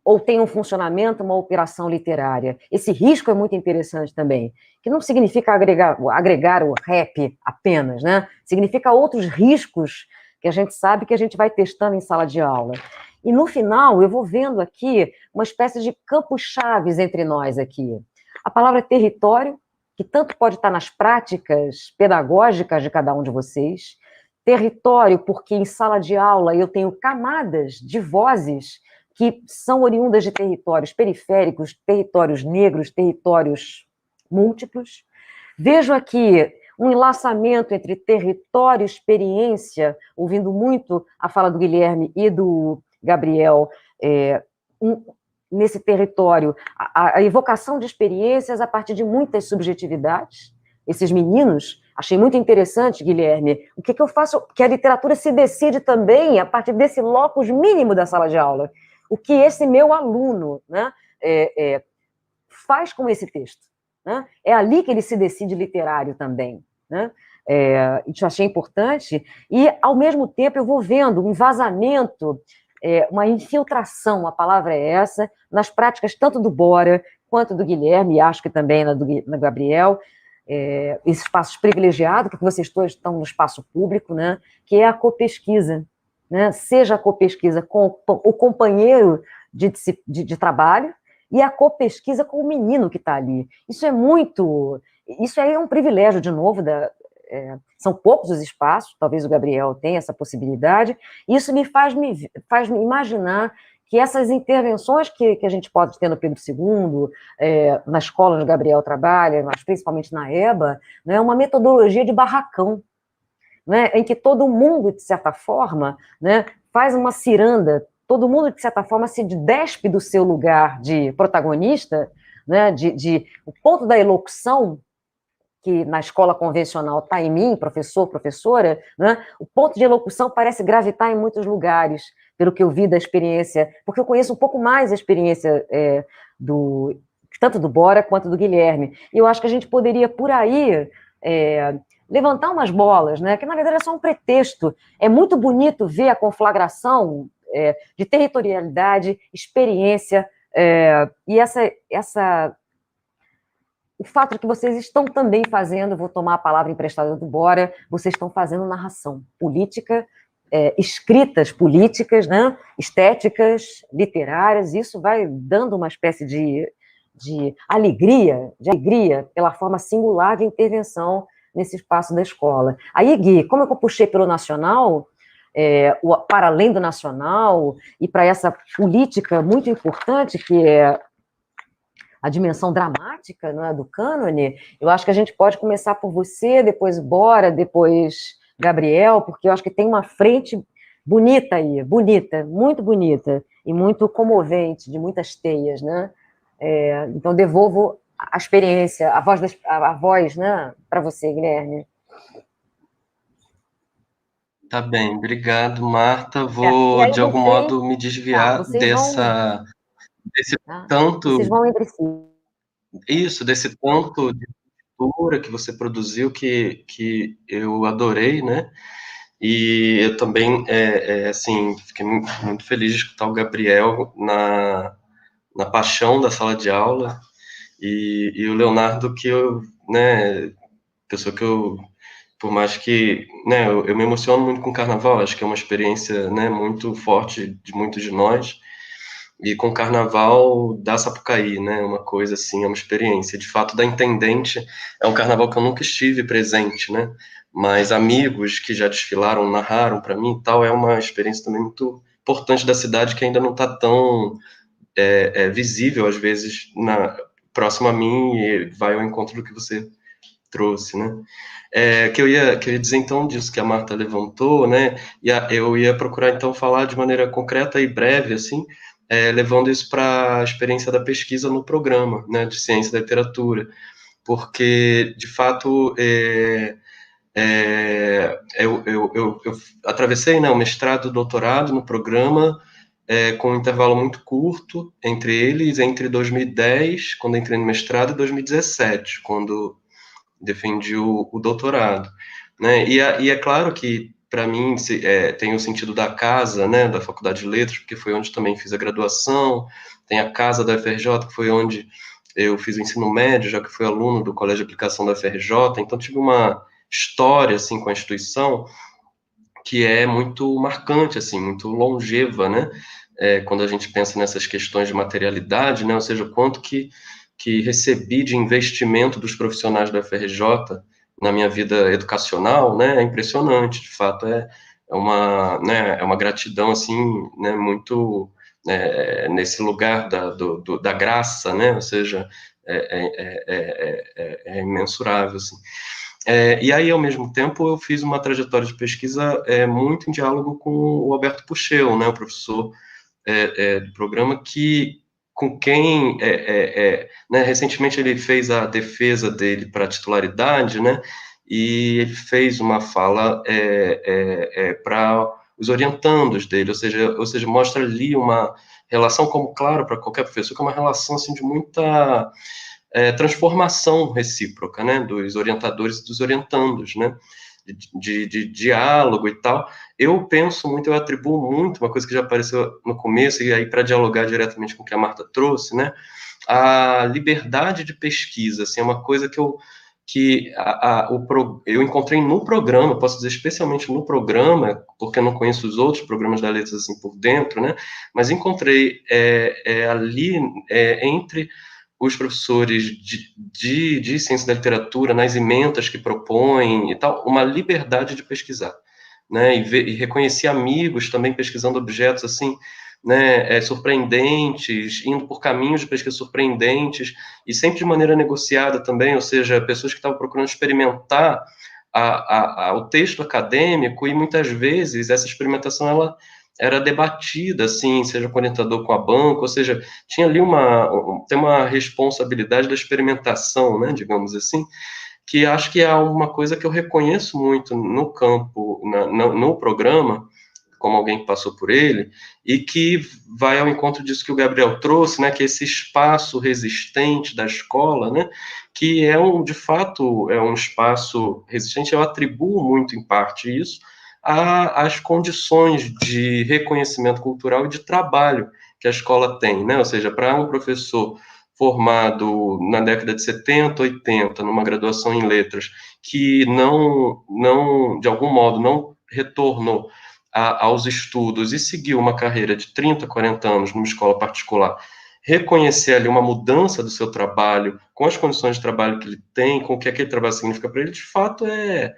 ou tem um funcionamento, uma operação literária. Esse risco é muito interessante também, que não significa agregar o rap apenas, né? Significa outros riscos que a gente sabe que a gente vai testando em sala de aula. E no final, eu vou vendo aqui uma espécie de campos chaves entre nós aqui. A palavra território, que tanto pode estar nas práticas pedagógicas de cada um de vocês. Território, porque em sala de aula eu tenho camadas de vozes que são oriundas de territórios periféricos, territórios negros, territórios múltiplos. Vejo aqui um enlaçamento entre território e experiência, ouvindo muito a fala do Guilherme e do Gabriel, nesse território, a evocação de experiências a partir de muitas subjetividades. Esses meninos, achei muito interessante, Guilherme, o que eu faço, que a literatura se decide também a partir desse locus mínimo da sala de aula. O que esse meu aluno, né, faz com esse texto. Né? É ali que ele se decide literário também. Né? Isso eu achei importante, e, ao mesmo tempo, eu vou vendo um vazamento, uma infiltração, a palavra é essa, nas práticas tanto do Bora quanto do Guilherme, e acho que também na Gabriel, esses espaços privilegiados, porque vocês todos estão no espaço público, né, que é a copesquisa. Né, seja a copesquisa com o companheiro de trabalho e a copesquisa com o menino que está ali. Isso é um privilégio, de novo, são poucos os espaços, talvez o Gabriel tenha essa possibilidade, isso me faz me imaginar que essas intervenções que a gente pode ter no Pedro II, na escola onde o Gabriel trabalha, mas principalmente na EBA, né, é uma metodologia de barracão, né, em que todo mundo, de certa forma, né, faz uma ciranda, todo mundo, de certa forma, se despe do seu lugar de protagonista, né, o ponto da elocução, que na escola convencional está em mim, professor, professora, né, o ponto de elocução parece gravitar em muitos lugares, pelo que eu vi da experiência, porque eu conheço um pouco mais a experiência tanto do Bora quanto do Guilherme, e eu acho que a gente poderia, por aí, levantar umas bolas, né? Que na verdade é só um pretexto. É muito bonito ver a conflagração de territorialidade, experiência, e o fato de que vocês estão também fazendo, vou tomar a palavra emprestada do Bora, vocês estão fazendo narração política, escritas políticas, né? Estéticas, literárias, isso vai dando uma espécie de alegria pela forma singular de intervenção nesse espaço da escola. Aí, Gui, como eu puxei pelo nacional, para além do nacional, e para essa política muito importante, que é a dimensão dramática, não é, do cânone, eu acho que a gente pode começar por você, depois Bora, depois Gabriel, porque eu acho que tem uma frente bonita aí, bonita, muito bonita, e muito comovente, de muitas teias, né? Então, devolvo a experiência, a voz, né, para você, Guilherme. Tá bem, obrigado, Marta. Vou, de algum modo, me desviar desse tá? tanto... Vocês vão entre si. Isso, desse tanto de cultura que você produziu, que eu adorei, né? E eu também, assim, fiquei muito feliz de escutar o Gabriel na paixão da sala de aula, e o Leonardo, que eu, né, pessoa que eu, por mais que, né, eu me emociono muito com o carnaval, acho que é uma experiência, né, muito forte de muitos de nós, e com o carnaval da Sapucaí, né, uma coisa assim, é uma experiência. De fato, da Intendente é um carnaval que eu nunca estive presente, né, mas amigos que já desfilaram, narraram para mim e tal, é uma experiência também muito importante da cidade, que ainda não está tão visível, às vezes, próximo a mim, e vai ao encontro do que você trouxe, né. Que eu ia dizer, então, disso que a Marta levantou, né, e eu ia procurar, então, falar de maneira concreta e breve, assim, levando isso para a experiência da pesquisa no programa, né, de ciência da literatura, porque, de fato, eu atravessei, né, o mestrado e o doutorado no programa, com um intervalo muito curto entre eles, entre 2010, quando entrei no mestrado, e 2017, quando defendi o doutorado, né? E é claro que, para mim, tem o sentido da casa, né, da Faculdade de Letras, porque foi onde também fiz a graduação, tem a casa da UFRJ, que foi onde eu fiz o ensino médio, já que fui aluno do Colégio de Aplicação da UFRJ, então tive uma história, assim, com a instituição que é muito marcante, assim, muito longeva, né? Quando a gente pensa nessas questões de materialidade, né? Ou seja, quanto que recebi de investimento dos profissionais da UFRJ na minha vida educacional, né? É impressionante, de fato, né, é uma gratidão, assim, né, muito nesse lugar da graça, né? Ou seja, é imensurável, assim. E aí, ao mesmo tempo, eu fiz uma trajetória de pesquisa muito em diálogo com o Alberto Puchel, né, o professor do programa, com quem, né, recentemente ele fez a defesa dele para a titularidade, né, e ele fez uma fala para os orientandos dele, ou seja, mostra ali uma relação, como claro para qualquer professor, que é uma relação assim, de muita transformação recíproca, né, dos orientadores e dos orientandos, né, de diálogo e tal. Eu penso muito, eu atribuo muito, uma coisa que já apareceu no começo, e aí para dialogar diretamente com o que a Marta trouxe, né, a liberdade de pesquisa, assim, é uma coisa que eu encontrei no programa, posso dizer especialmente no programa, porque eu não conheço os outros programas da Letras assim por dentro, né, mas encontrei ali entre os professores de ciência da literatura, nas ementas que propõem e tal, uma liberdade de pesquisar, né, e reconhecer amigos também pesquisando objetos, assim, né, surpreendentes, indo por caminhos de pesquisa surpreendentes, e sempre de maneira negociada também, ou seja, pessoas que estavam procurando experimentar o texto acadêmico, e muitas vezes essa experimentação, ela era debatida, assim, seja com o orientador, com a banca, ou seja, tinha ali tem uma responsabilidade da experimentação, né, digamos assim, que acho que é uma coisa que eu reconheço muito no campo, no programa, como alguém que passou por ele, e que vai ao encontro disso que o Gabriel trouxe, né, que é esse espaço resistente da escola, né, que de fato, é um espaço resistente. Eu atribuo muito, em parte, isso às condições de reconhecimento cultural e de trabalho que a escola tem, né, ou seja, para um professor formado na década de 70, 80, numa graduação em letras, que de algum modo, não retornou aos estudos e seguiu uma carreira de 30, 40 anos numa escola particular, reconhecer ali uma mudança do seu trabalho, com as condições de trabalho que ele tem, com o que aquele trabalho significa para ele, de fato é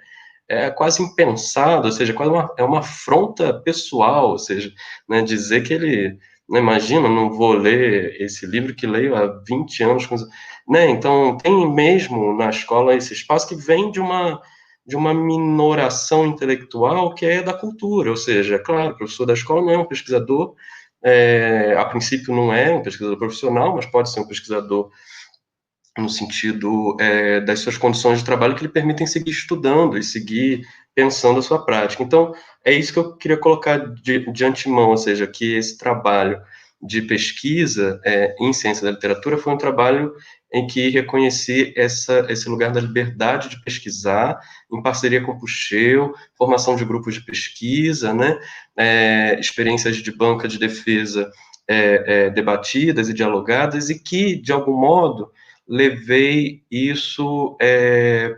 quase impensado, ou seja, é uma afronta pessoal, ou seja, né, dizer que ele, né, imagina, não vou ler esse livro que leio há 20 anos, né, então tem mesmo na escola esse espaço que vem de uma minoração intelectual que é da cultura, ou seja, claro, o professor da escola não é um pesquisador, a princípio não é um pesquisador profissional, mas pode ser um pesquisador no sentido das suas condições de trabalho que lhe permitem seguir estudando e seguir pensando a sua prática. Então, é isso que eu queria colocar de antemão, ou seja, que esse trabalho de pesquisa em ciência da literatura foi um trabalho em que reconheci esse lugar da liberdade de pesquisar, em parceria com o Puxeu, formação de grupos de pesquisa, né, experiências de banca de defesa debatidas e dialogadas, e que, de algum modo, levei isso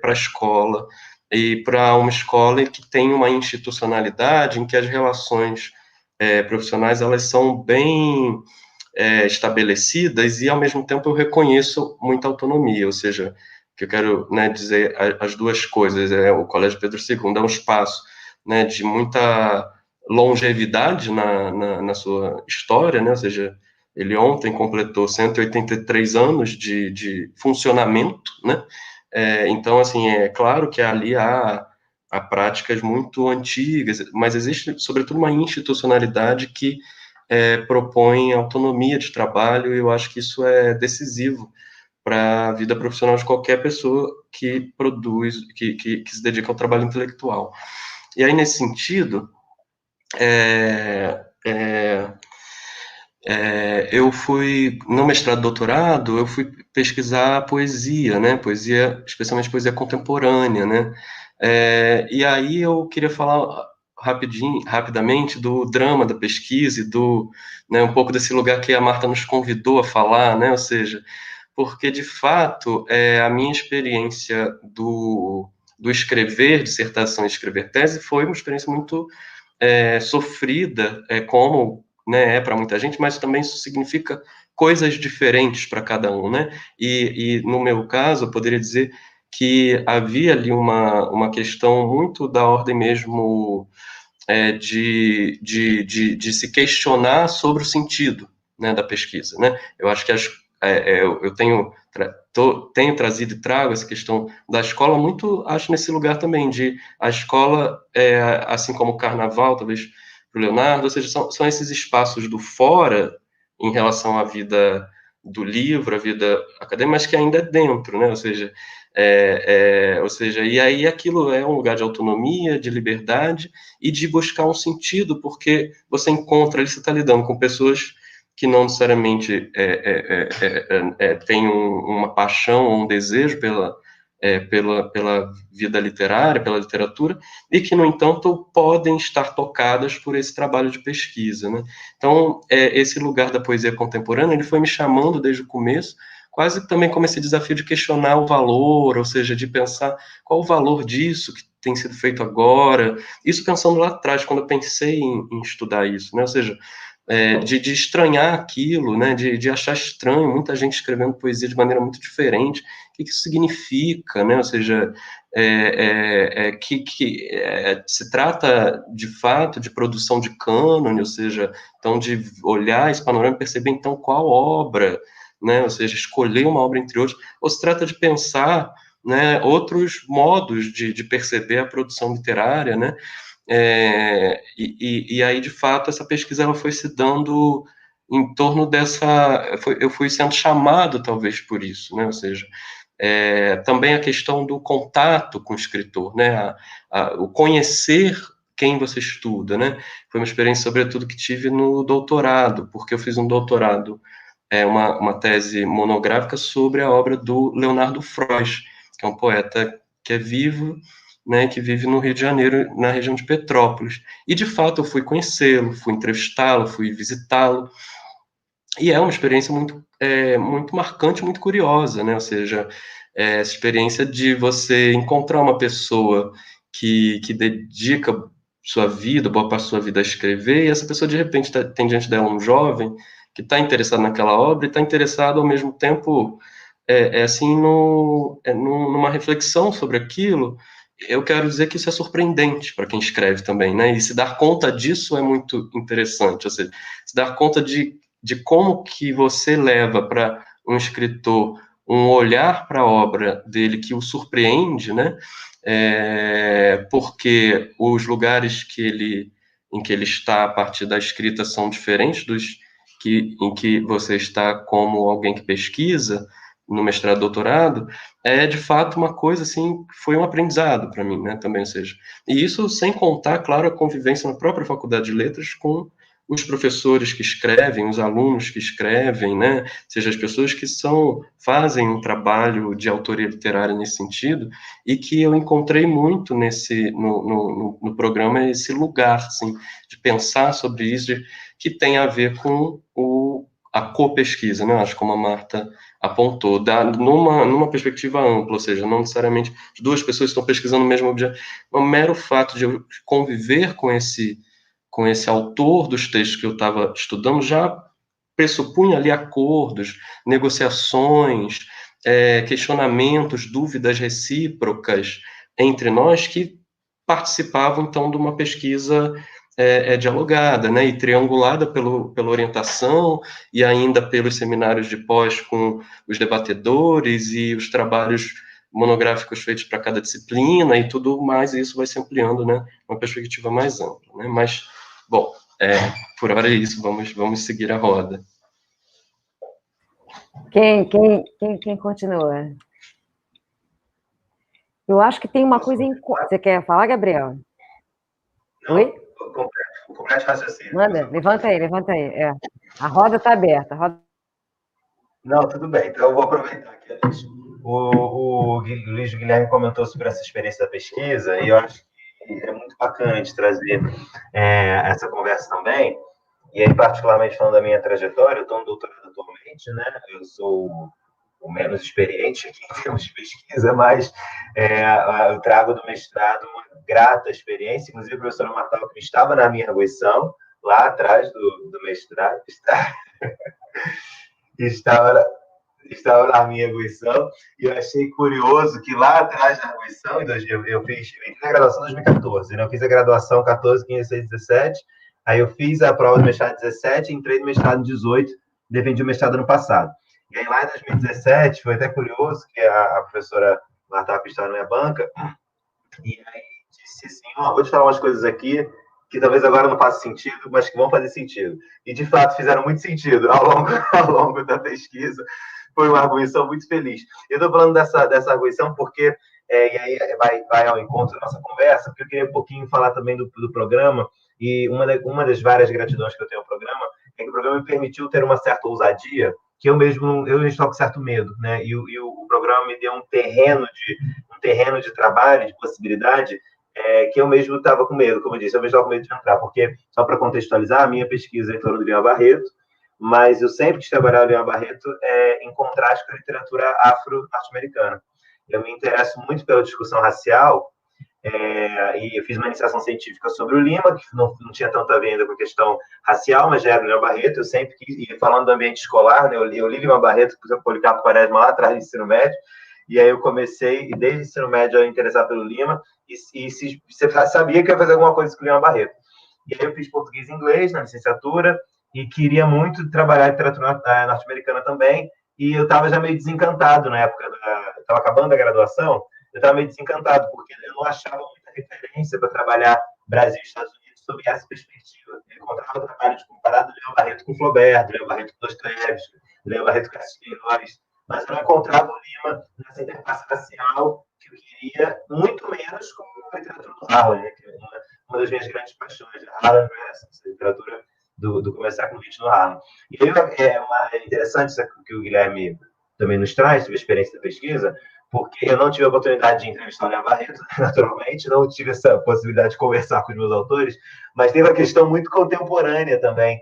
para a escola, e para uma escola que tem uma institucionalidade em que as relações profissionais, elas são bem estabelecidas, e, ao mesmo tempo, eu reconheço muita autonomia, ou seja, que eu quero, né, dizer as duas coisas. O Colégio Pedro II é um espaço, né, de muita longevidade na sua história, né, ou seja, ele ontem completou 183 anos de funcionamento, né, então, assim, é claro que ali há práticas muito antigas, mas existe, sobretudo, uma institucionalidade que propõe autonomia de trabalho, e eu acho que isso é decisivo para a vida profissional de qualquer pessoa que produz, que se dedica ao trabalho intelectual. E aí, nesse sentido, eu fui, no mestrado e doutorado, eu fui pesquisar poesia, né, poesia, especialmente poesia contemporânea, né, e aí eu queria falar rapidamente do drama da pesquisa e né, um pouco desse lugar que a Marta nos convidou a falar, né, ou seja, porque, de fato, a minha experiência do escrever dissertação e escrever tese foi uma experiência muito sofrida, como, né, para muita gente, mas também isso significa coisas diferentes para cada um, né? E no meu caso, eu poderia dizer que havia ali uma questão muito da ordem mesmo de se questionar sobre o sentido, né, da pesquisa, né? Eu acho que eu tenho trazido e trago essa questão da escola muito, acho, nesse lugar também, de a escola, assim como o carnaval, talvez, para o Leonardo, ou seja, são esses espaços do fora em relação à vida do livro, a vida acadêmica, mas que ainda é dentro, né? Ou seja, e aí aquilo é um lugar de autonomia, de liberdade e de buscar um sentido, porque você encontra ali, você está lidando com pessoas que não necessariamente têm uma paixão ou um desejo pela vida literária, pela literatura, e que, no entanto, podem estar tocadas por esse trabalho de pesquisa, né? Então, esse lugar da poesia contemporânea, ele foi me chamando desde o começo, quase também como esse desafio de questionar o valor, ou seja, de pensar qual o valor disso que tem sido feito agora, isso pensando lá atrás, quando eu pensei em estudar isso, né? Ou seja, de estranhar aquilo, né, de achar estranho muita gente escrevendo poesia de maneira muito diferente, o que isso significa, né, ou seja, se trata, de fato, de produção de cânone, ou seja, então, de olhar esse panorama e perceber, então, qual obra, né, ou seja, escolher uma obra entre outras, ou se trata de pensar, né, outros modos de perceber a produção literária, né, e aí, de fato, essa pesquisa ela foi se dando em torno eu fui sendo chamado, talvez, por isso, né? Ou seja, também a questão do contato com o escritor, né? O conhecer quem você estuda, né? Foi uma experiência, sobretudo, que tive no doutorado, porque eu fiz um doutorado, uma tese monográfica sobre a obra do Leonardo Frois, que é um poeta que é vivo, né, que vive no Rio de Janeiro, na região de Petrópolis. E, de fato, eu fui conhecê-lo, fui entrevistá-lo, fui visitá-lo, e é uma experiência muito marcante, muito curiosa, né? Ou seja, essa experiência de você encontrar uma pessoa que dedica sua vida, boa parte da sua vida a escrever, e essa pessoa, de repente, tem diante dela um jovem que está interessado naquela obra e está interessado, ao mesmo tempo, assim, numa reflexão sobre aquilo. Eu quero dizer que isso é surpreendente para quem escreve também, né? E se dar conta disso é muito interessante, ou seja, se dar conta de como que você leva para um escritor um olhar para a obra dele que o surpreende, né? Porque os lugares em que ele está a partir da escrita são diferentes em que você está como alguém que pesquisa no mestrado, doutorado, de fato uma coisa assim, foi um aprendizado para mim, né, também, ou seja, e isso sem contar, claro, a convivência na própria faculdade de letras com os professores que escrevem, os alunos que escrevem, né, seja as pessoas que fazem um trabalho de autoria literária nesse sentido, e que eu encontrei muito no programa esse lugar, assim, de pensar sobre isso, que tem a ver com a co-pesquisa, né, acho, como a Marta apontou, numa perspectiva ampla, ou seja, não necessariamente duas pessoas estão pesquisando o mesmo objeto, o mero fato de eu conviver com esse autor dos textos que eu estava estudando já pressupunha ali acordos, negociações, questionamentos, dúvidas recíprocas entre nós que participavam, então, de uma pesquisa dialogada, né, e triangulada pela orientação e ainda pelos seminários de pós com os debatedores e os trabalhos monográficos feitos para cada disciplina e tudo mais, e isso vai se ampliando, né, uma perspectiva mais ampla, né, mas, bom, por hora é isso, vamos seguir a roda. Quem continua? Eu acho que tem uma coisa em... Você quer falar, Gabriel? Não, oi? Complete raciocínio. Manda, levanta aí. A roda está aberta. Não, tudo bem. Então, eu vou aproveitar aqui. O Luiz Guilherme comentou sobre essa experiência da pesquisa, e eu acho que é muito bacana de trazer essa conversa também. E aí, particularmente falando da minha trajetória, eu estou no doutorado atualmente, né? Eu sou o menos experiente aqui em termos de pesquisa, mas eu trago do mestrado uma grata experiência. Inclusive, a professora Martal, que estava na minha arguição, lá atrás do mestrado, estava na minha arguição, e eu achei curioso que lá atrás da arguição, eu entrei na graduação em 2014, né? Eu fiz a graduação 14, 15, 16, 17, aí eu fiz a prova do mestrado em 17, entrei no mestrado em 18, defendi o mestrado ano passado. E aí lá em 2017, foi até curioso que a professora Marta estava na minha banca, e aí disse assim, vou te falar umas coisas aqui, que talvez agora não faça sentido, mas que vão fazer sentido. E, de fato, fizeram muito sentido ao longo da pesquisa. Foi uma arguição muito feliz. Eu estou falando dessa arguição porque, e aí vai ao encontro da nossa conversa, porque eu queria um pouquinho falar também do programa, e uma das várias gratidões que eu tenho ao programa é que o programa me permitiu ter uma certa ousadia, que eu mesmo estou com certo medo, né? E o programa me deu um terreno de trabalho, de possibilidade, que eu mesmo estava com medo, como eu disse, eu mesmo estava com medo de entrar, porque, só para contextualizar, a minha pesquisa é em torno do Lima Barreto, mas eu sempre quis trabalhar o Lima Barreto em contraste com a literatura afro-norte-americana. Eu me interesso muito pela discussão racial, e eu fiz uma iniciação científica sobre o Lima, que não tinha tanto a ver ainda com a questão racial, mas já era o Lima Barreto, eu sempre quis, e falando do ambiente escolar, né, eu li Lima Barreto, por exemplo, Policarpo Quaresma lá atrás do ensino médio, e aí eu comecei, e desde o ensino médio, a me interessar pelo Lima, e você sabia que eu ia fazer alguma coisa com o Lima Barreto. E aí eu fiz português e inglês na licenciatura, e queria muito trabalhar literatura norte-americana também, e eu estava já meio desencantado na época, estava acabando a graduação, eu estava meio desencantado, porque eu não achava muita referência para trabalhar Brasil e Estados Unidos sob essa perspectiva. Eu encontrava o trabalho de comparado do Lima Barreto com Flaubert, do Lima Barreto com Dostoiévski, do Lima Barreto com Queiroz, mas eu não encontrava o Lima nessa interface racial que eu queria, muito menos com a literatura do Harlan, né, que é uma das minhas grandes paixões, a Harlan Gress, essa literatura do começar com o ritmo no Harlan. E aí é interessante isso que o Guilherme também nos traz, sobre a experiência da pesquisa, porque eu não tive a oportunidade de entrevistar o Lima Barreto, naturalmente, não tive essa possibilidade de conversar com os meus autores, mas teve uma questão muito contemporânea também,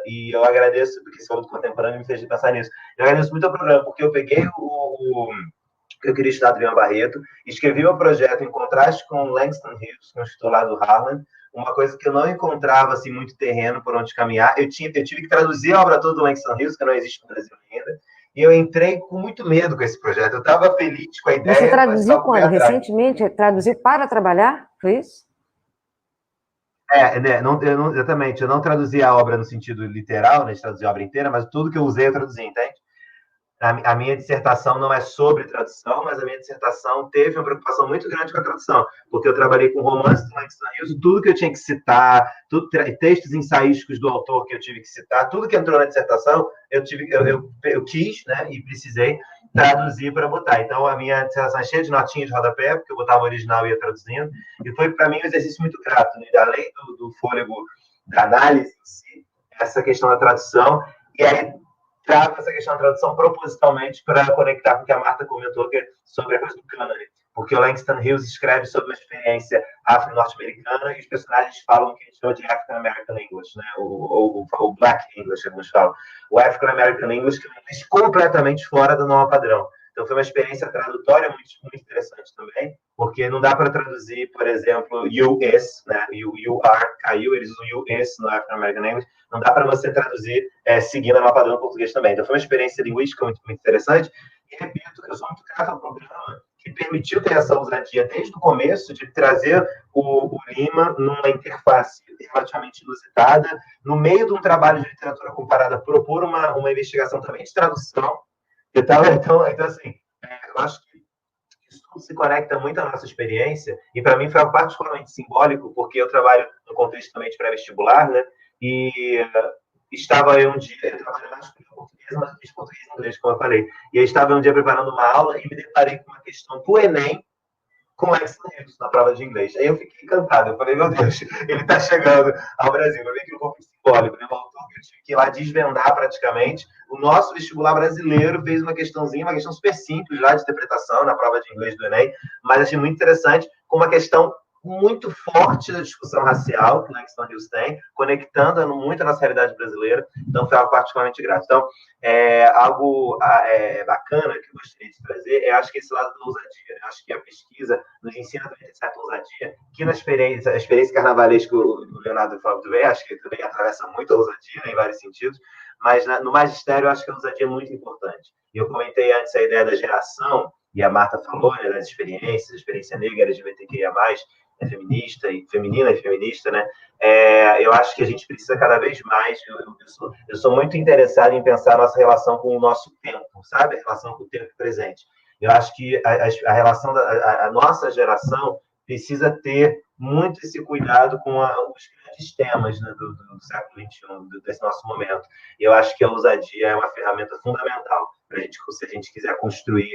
e eu agradeço, porque esse falou do contemporâneo me fez pensar nisso. Eu agradeço muito ao programa, porque eu peguei que eu queria estudar do Lima Barreto, escrevi meu projeto em contraste com Langston Hughes, que é um escritor lá do Harlan, uma coisa que eu não encontrava assim, muito terreno por onde caminhar. Eu tive que traduzir a obra toda do Langston Hughes, que não existe no Brasil ainda, e eu entrei com muito medo com esse projeto. Eu estava feliz com a ideia. Você traduziu quando? Recentemente? Traduziu para trabalhar? Foi isso? Né, exatamente. Eu não traduzi a obra no sentido literal, né, de traduzir a obra inteira, mas tudo que eu usei eu traduzi, entende? A minha dissertação não é sobre tradução, mas a minha dissertação teve uma preocupação muito grande com a tradução, porque eu trabalhei com romances do Langston Hughes, tudo que eu tinha que citar, textos ensaísticos do autor que eu tive que citar, tudo que entrou na dissertação, eu quis, né, e precisei traduzir para botar. Então, a minha dissertação é cheia de notinhas de rodapé, porque eu botava o original e ia traduzindo, e foi, para mim, um exercício muito grato, né? Além do fôlego da análise em si, essa questão da tradução, e aí trago essa questão da tradução propositalmente para conectar com o que a Marta comentou sobre a coisa do cânone, porque o Langston Hughes escreve sobre uma experiência afro-norte-americana e os personagens falam o que a gente chama de African American English, né? ou Black English, alguns falam. O African American English, que é um inglês completamente fora do norma padrão. Então, foi uma experiência tradutória muito, muito interessante também, porque não dá para traduzir, por exemplo, US, né? You are, caiu, eles usam US no African American English, não dá para você traduzir seguindo a norma padrão do português também. Então, foi uma experiência linguística muito, muito interessante. E repito, eu sou muito grato ao programa que permitiu ter essa ousadia desde o começo de trazer o Lima numa interface relativamente inusitada, no meio de um trabalho de literatura comparada, propor uma investigação também de tradução. Então assim, eu acho que isso tudo se conecta muito à nossa experiência, e para mim foi algo particularmente simbólico, porque eu trabalho no contexto também de pré-vestibular, né? E estava eu um dia, eu trabalho mais com português, mas eu fiz português e inglês, como eu falei. E eu estava um dia preparando uma aula e me deparei com uma questão do Enem com Langston Hughes na prova de inglês. Aí eu fiquei encantado. Eu falei, meu Deus, ele está chegando ao Brasil. Eu vi que um pouco simbólico, né? O autor que eu tive que ir lá desvendar praticamente. O nosso vestibular brasileiro fez uma questãozinha, uma questão super simples lá de interpretação na prova de inglês do Enem, mas achei muito interessante, com uma questão muito forte da discussão racial que Langston Hughes tem, conectando muito a nossa realidade brasileira. Então, foi algo particularmente grato. Então, algo bacana que eu gostaria de trazer acho que esse lado da ousadia. Eu acho que a pesquisa nos ensina também a certa ousadia, que na experiência carnavalesca, o Leonardo falou também, acho que também atravessa muito a ousadia, né, em vários sentidos, mas no magistério eu acho que a ousadia é muito importante. E eu comentei antes a ideia da geração, e a Marta falou, né, das experiências, a experiência negra, LGBTQIA+, feminista e feminina e feminista, né? Eu acho que a gente precisa cada vez mais. Eu sou muito interessado em pensar a nossa relação com o nosso tempo, sabe? A relação com o tempo presente. Eu acho que a relação a nossa geração precisa ter muito esse cuidado com os grandes temas, né, do século XXI, desse nosso momento. E eu acho que a ousadia é uma ferramenta fundamental para a gente, se a gente quiser construir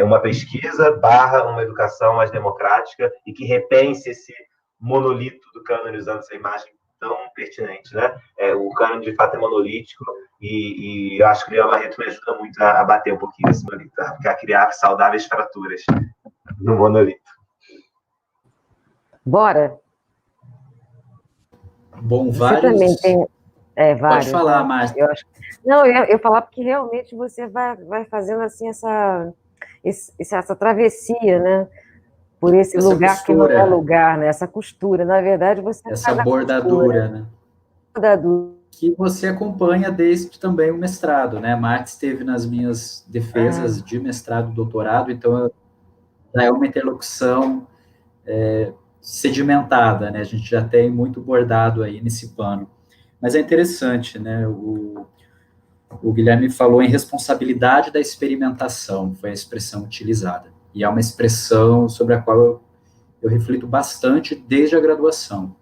uma pesquisa / uma educação mais democrática e que repense esse monolito do cânone, usando essa imagem tão pertinente, né? O cânone, de fato, é monolítico e eu acho que o Leão Barreto me ajuda muito a bater um pouquinho esse monolito, a criar saudáveis fraturas no monolito. Bora? Bom, Você vários... também tem... vários. Pode falar, né? Márcia. Eu acho... Não, eu ia falar porque realmente você vai fazendo assim essa travessia, né? Por esse Essa lugar costura, que não é lugar, né? Essa costura. Na verdade, você essa faz bordadura, né? Bordadura. Que você acompanha desde também o mestrado, né? Marta esteve nas minhas defesas de mestrado e doutorado, então já é uma interlocução sedimentada, né? A gente já tem muito bordado aí nesse pano. Mas é interessante, né? O Guilherme falou em responsabilidade da experimentação, foi a expressão utilizada. E é uma expressão sobre a qual eu reflito bastante desde a graduação.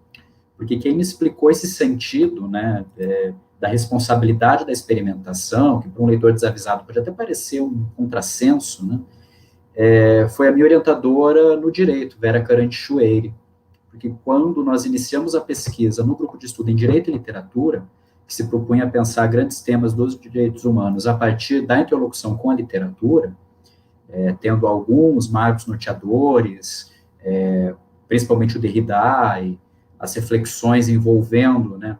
Porque quem me explicou esse sentido, né, da responsabilidade da experimentação, que para um leitor desavisado pode até parecer um contrassenso, né, foi a minha orientadora no direito, Vera Caranti-Chueire. Porque quando nós iniciamos a pesquisa no grupo de estudo em Direito e Literatura, que se propunha a pensar grandes temas dos direitos humanos a partir da interlocução com a literatura, tendo alguns marcos norteadores, principalmente o Derrida e as reflexões envolvendo, né,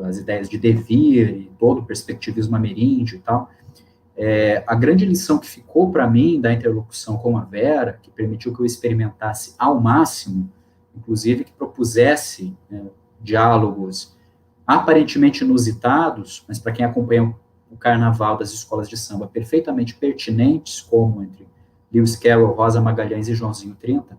as ideias de devir e todo o perspectivismo ameríndio e tal, a grande lição que ficou para mim da interlocução com a Vera, que permitiu que eu experimentasse ao máximo, inclusive que propusesse diálogos aparentemente inusitados, mas para quem acompanha o carnaval das escolas de samba, perfeitamente pertinentes, como entre Lewis Carroll, Rosa Magalhães e Joãozinho 30,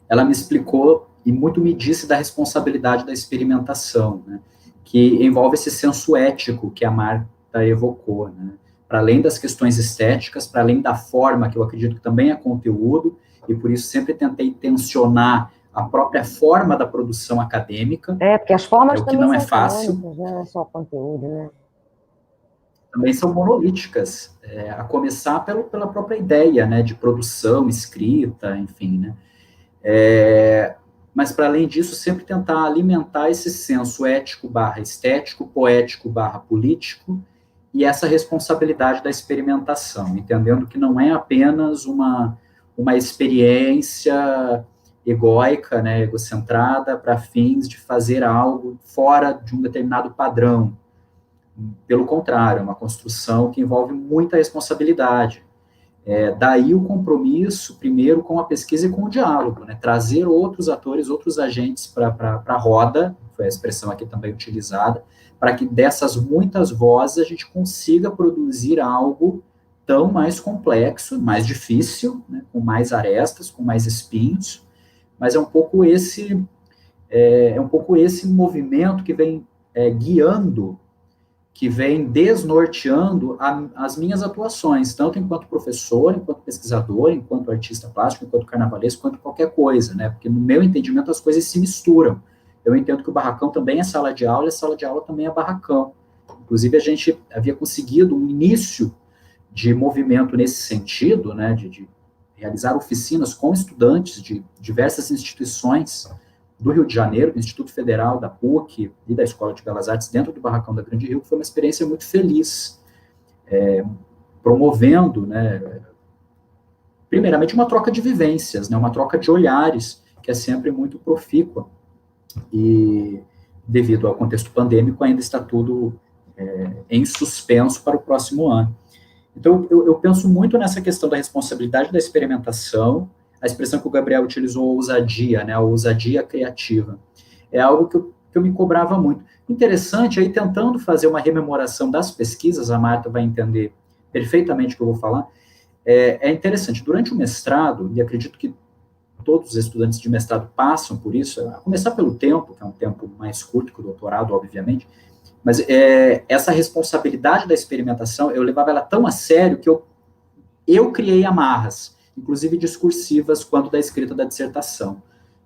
ela me explicou e muito me disse da responsabilidade da experimentação, né, que envolve esse senso ético que a Marta evocou, né, para além das questões estéticas, para além da forma, que eu acredito que também é conteúdo, e por isso sempre tentei tensionar a própria forma da produção acadêmica. Porque as formas o que não é são fácil. Não é só conteúdo, né? Também são monolíticas, a começar pela própria ideia, né, de produção, escrita, enfim, né. mas, para além disso, sempre tentar alimentar esse senso ético/estético, poético/político, e essa responsabilidade da experimentação, entendendo que não é apenas uma experiência egóica, né, egocentrada, para fins de fazer algo fora de um determinado padrão. Pelo contrário, é uma construção que envolve muita responsabilidade. Daí o compromisso, primeiro, com a pesquisa e com o diálogo, né, trazer outros atores, outros agentes para a roda, foi a expressão aqui também utilizada, para que dessas muitas vozes a gente consiga produzir algo tão mais complexo, mais difícil, né, com mais arestas, com mais espinhos, mas é um pouco esse movimento que vem guiando, que vem desnorteando as minhas atuações, tanto enquanto professor, enquanto pesquisador, enquanto artista plástico, enquanto carnavalesco, enquanto qualquer coisa, né? Porque no meu entendimento as coisas se misturam. Eu entendo que o barracão também é sala de aula, e a sala de aula também é barracão. Inclusive, a gente havia conseguido um início de movimento nesse sentido, né? De realizar oficinas com estudantes de diversas instituições do Rio de Janeiro, do Instituto Federal, da PUC e da Escola de Belas Artes, dentro do Barracão da Grande Rio, que foi uma experiência muito feliz, promovendo, né, primeiramente, uma troca de vivências, né, uma troca de olhares, que é sempre muito profícua, e devido ao contexto pandêmico, ainda está tudo em suspenso para o próximo ano. Então, eu penso muito nessa questão da responsabilidade da experimentação, a expressão que o Gabriel utilizou, ousadia, né, a ousadia criativa. É algo que eu me cobrava muito. Interessante, aí tentando fazer uma rememoração das pesquisas, a Marta vai entender perfeitamente o que eu vou falar, é interessante, durante o mestrado, e acredito que todos os estudantes de mestrado passam por isso, a começar pelo tempo, que é um tempo mais curto que o doutorado, obviamente, mas essa responsabilidade da experimentação, eu levava ela tão a sério que eu criei amarras, inclusive discursivas, quanto da escrita da dissertação.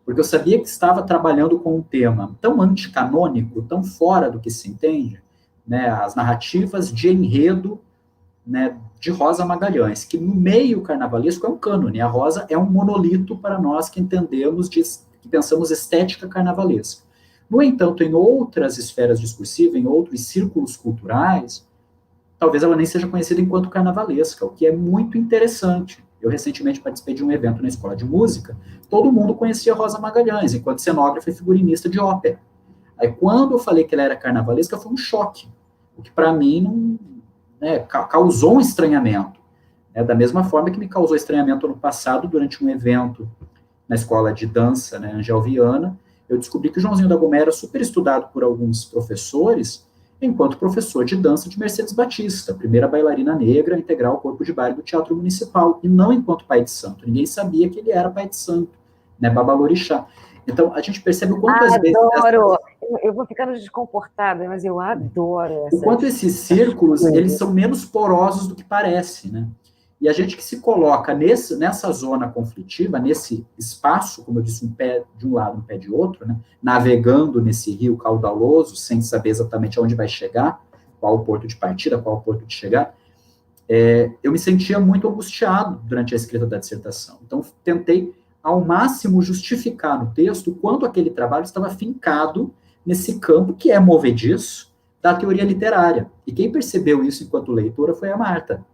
Porque eu sabia que estava trabalhando com um tema tão anticanônico, tão fora do que se entende, né, as narrativas de enredo, né, de Rosa Magalhães, que no meio carnavalesco é um cânone, a Rosa é um monolito para nós que entendemos, que pensamos estética carnavalesca. No entanto, em outras esferas discursivas, em outros círculos culturais, talvez ela nem seja conhecida enquanto carnavalesca, o que é muito interessante. Eu recentemente participei de um evento na escola de música, todo mundo conhecia Rosa Magalhães, enquanto cenógrafa e figurinista de ópera. Aí, quando eu falei que ela era carnavalesca, foi um choque, o que para mim não, né, causou um estranhamento. Da mesma forma que me causou estranhamento ano passado, durante um evento na escola de dança, né, Angel Viana, eu descobri que o Joãozinho da Gomera era super estudado por alguns professores, enquanto professor de dança de Mercedes Batista, primeira bailarina negra a integrar o corpo de baile do Teatro Municipal, e não enquanto pai de santo. Ninguém sabia que ele era pai de santo, né, babalorixá. Então, a gente percebe o quanto às vezes... Adoro! Eu vou ficando descomportada, mas eu adoro o quanto esses círculos, eles são menos porosos do que parece, né? E a gente que se coloca nessa zona conflitiva, nesse espaço, como eu disse, um pé de um lado, um pé de outro, né, navegando nesse rio caudaloso, sem saber exatamente aonde vai chegar, qual o porto de partida, qual o porto de chegar, eu me sentia muito angustiado durante a escrita da dissertação. Então, tentei, ao máximo, justificar no texto o quanto aquele trabalho estava fincado nesse campo que é movediço da teoria literária. E quem percebeu isso enquanto leitora foi a Marta.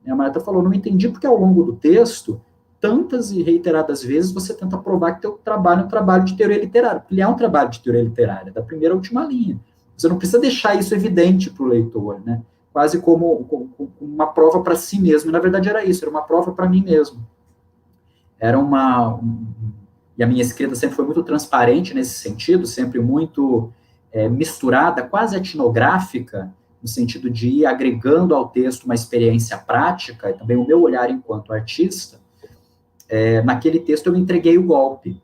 A Marta falou, não entendi porque ao longo do texto, tantas e reiteradas vezes, você tenta provar que teu trabalho é um trabalho de teoria literária, porque ele é um trabalho de teoria literária, da primeira à última linha. Você não precisa deixar isso evidente para o leitor, né? Quase como uma prova para si mesmo. E, na verdade, era isso, era uma prova para mim mesmo. Era e a minha escrita sempre foi muito transparente nesse sentido, sempre muito misturada, quase etnográfica, no sentido de ir agregando ao texto uma experiência prática, e também o meu olhar enquanto artista. Naquele texto eu entreguei o golpe.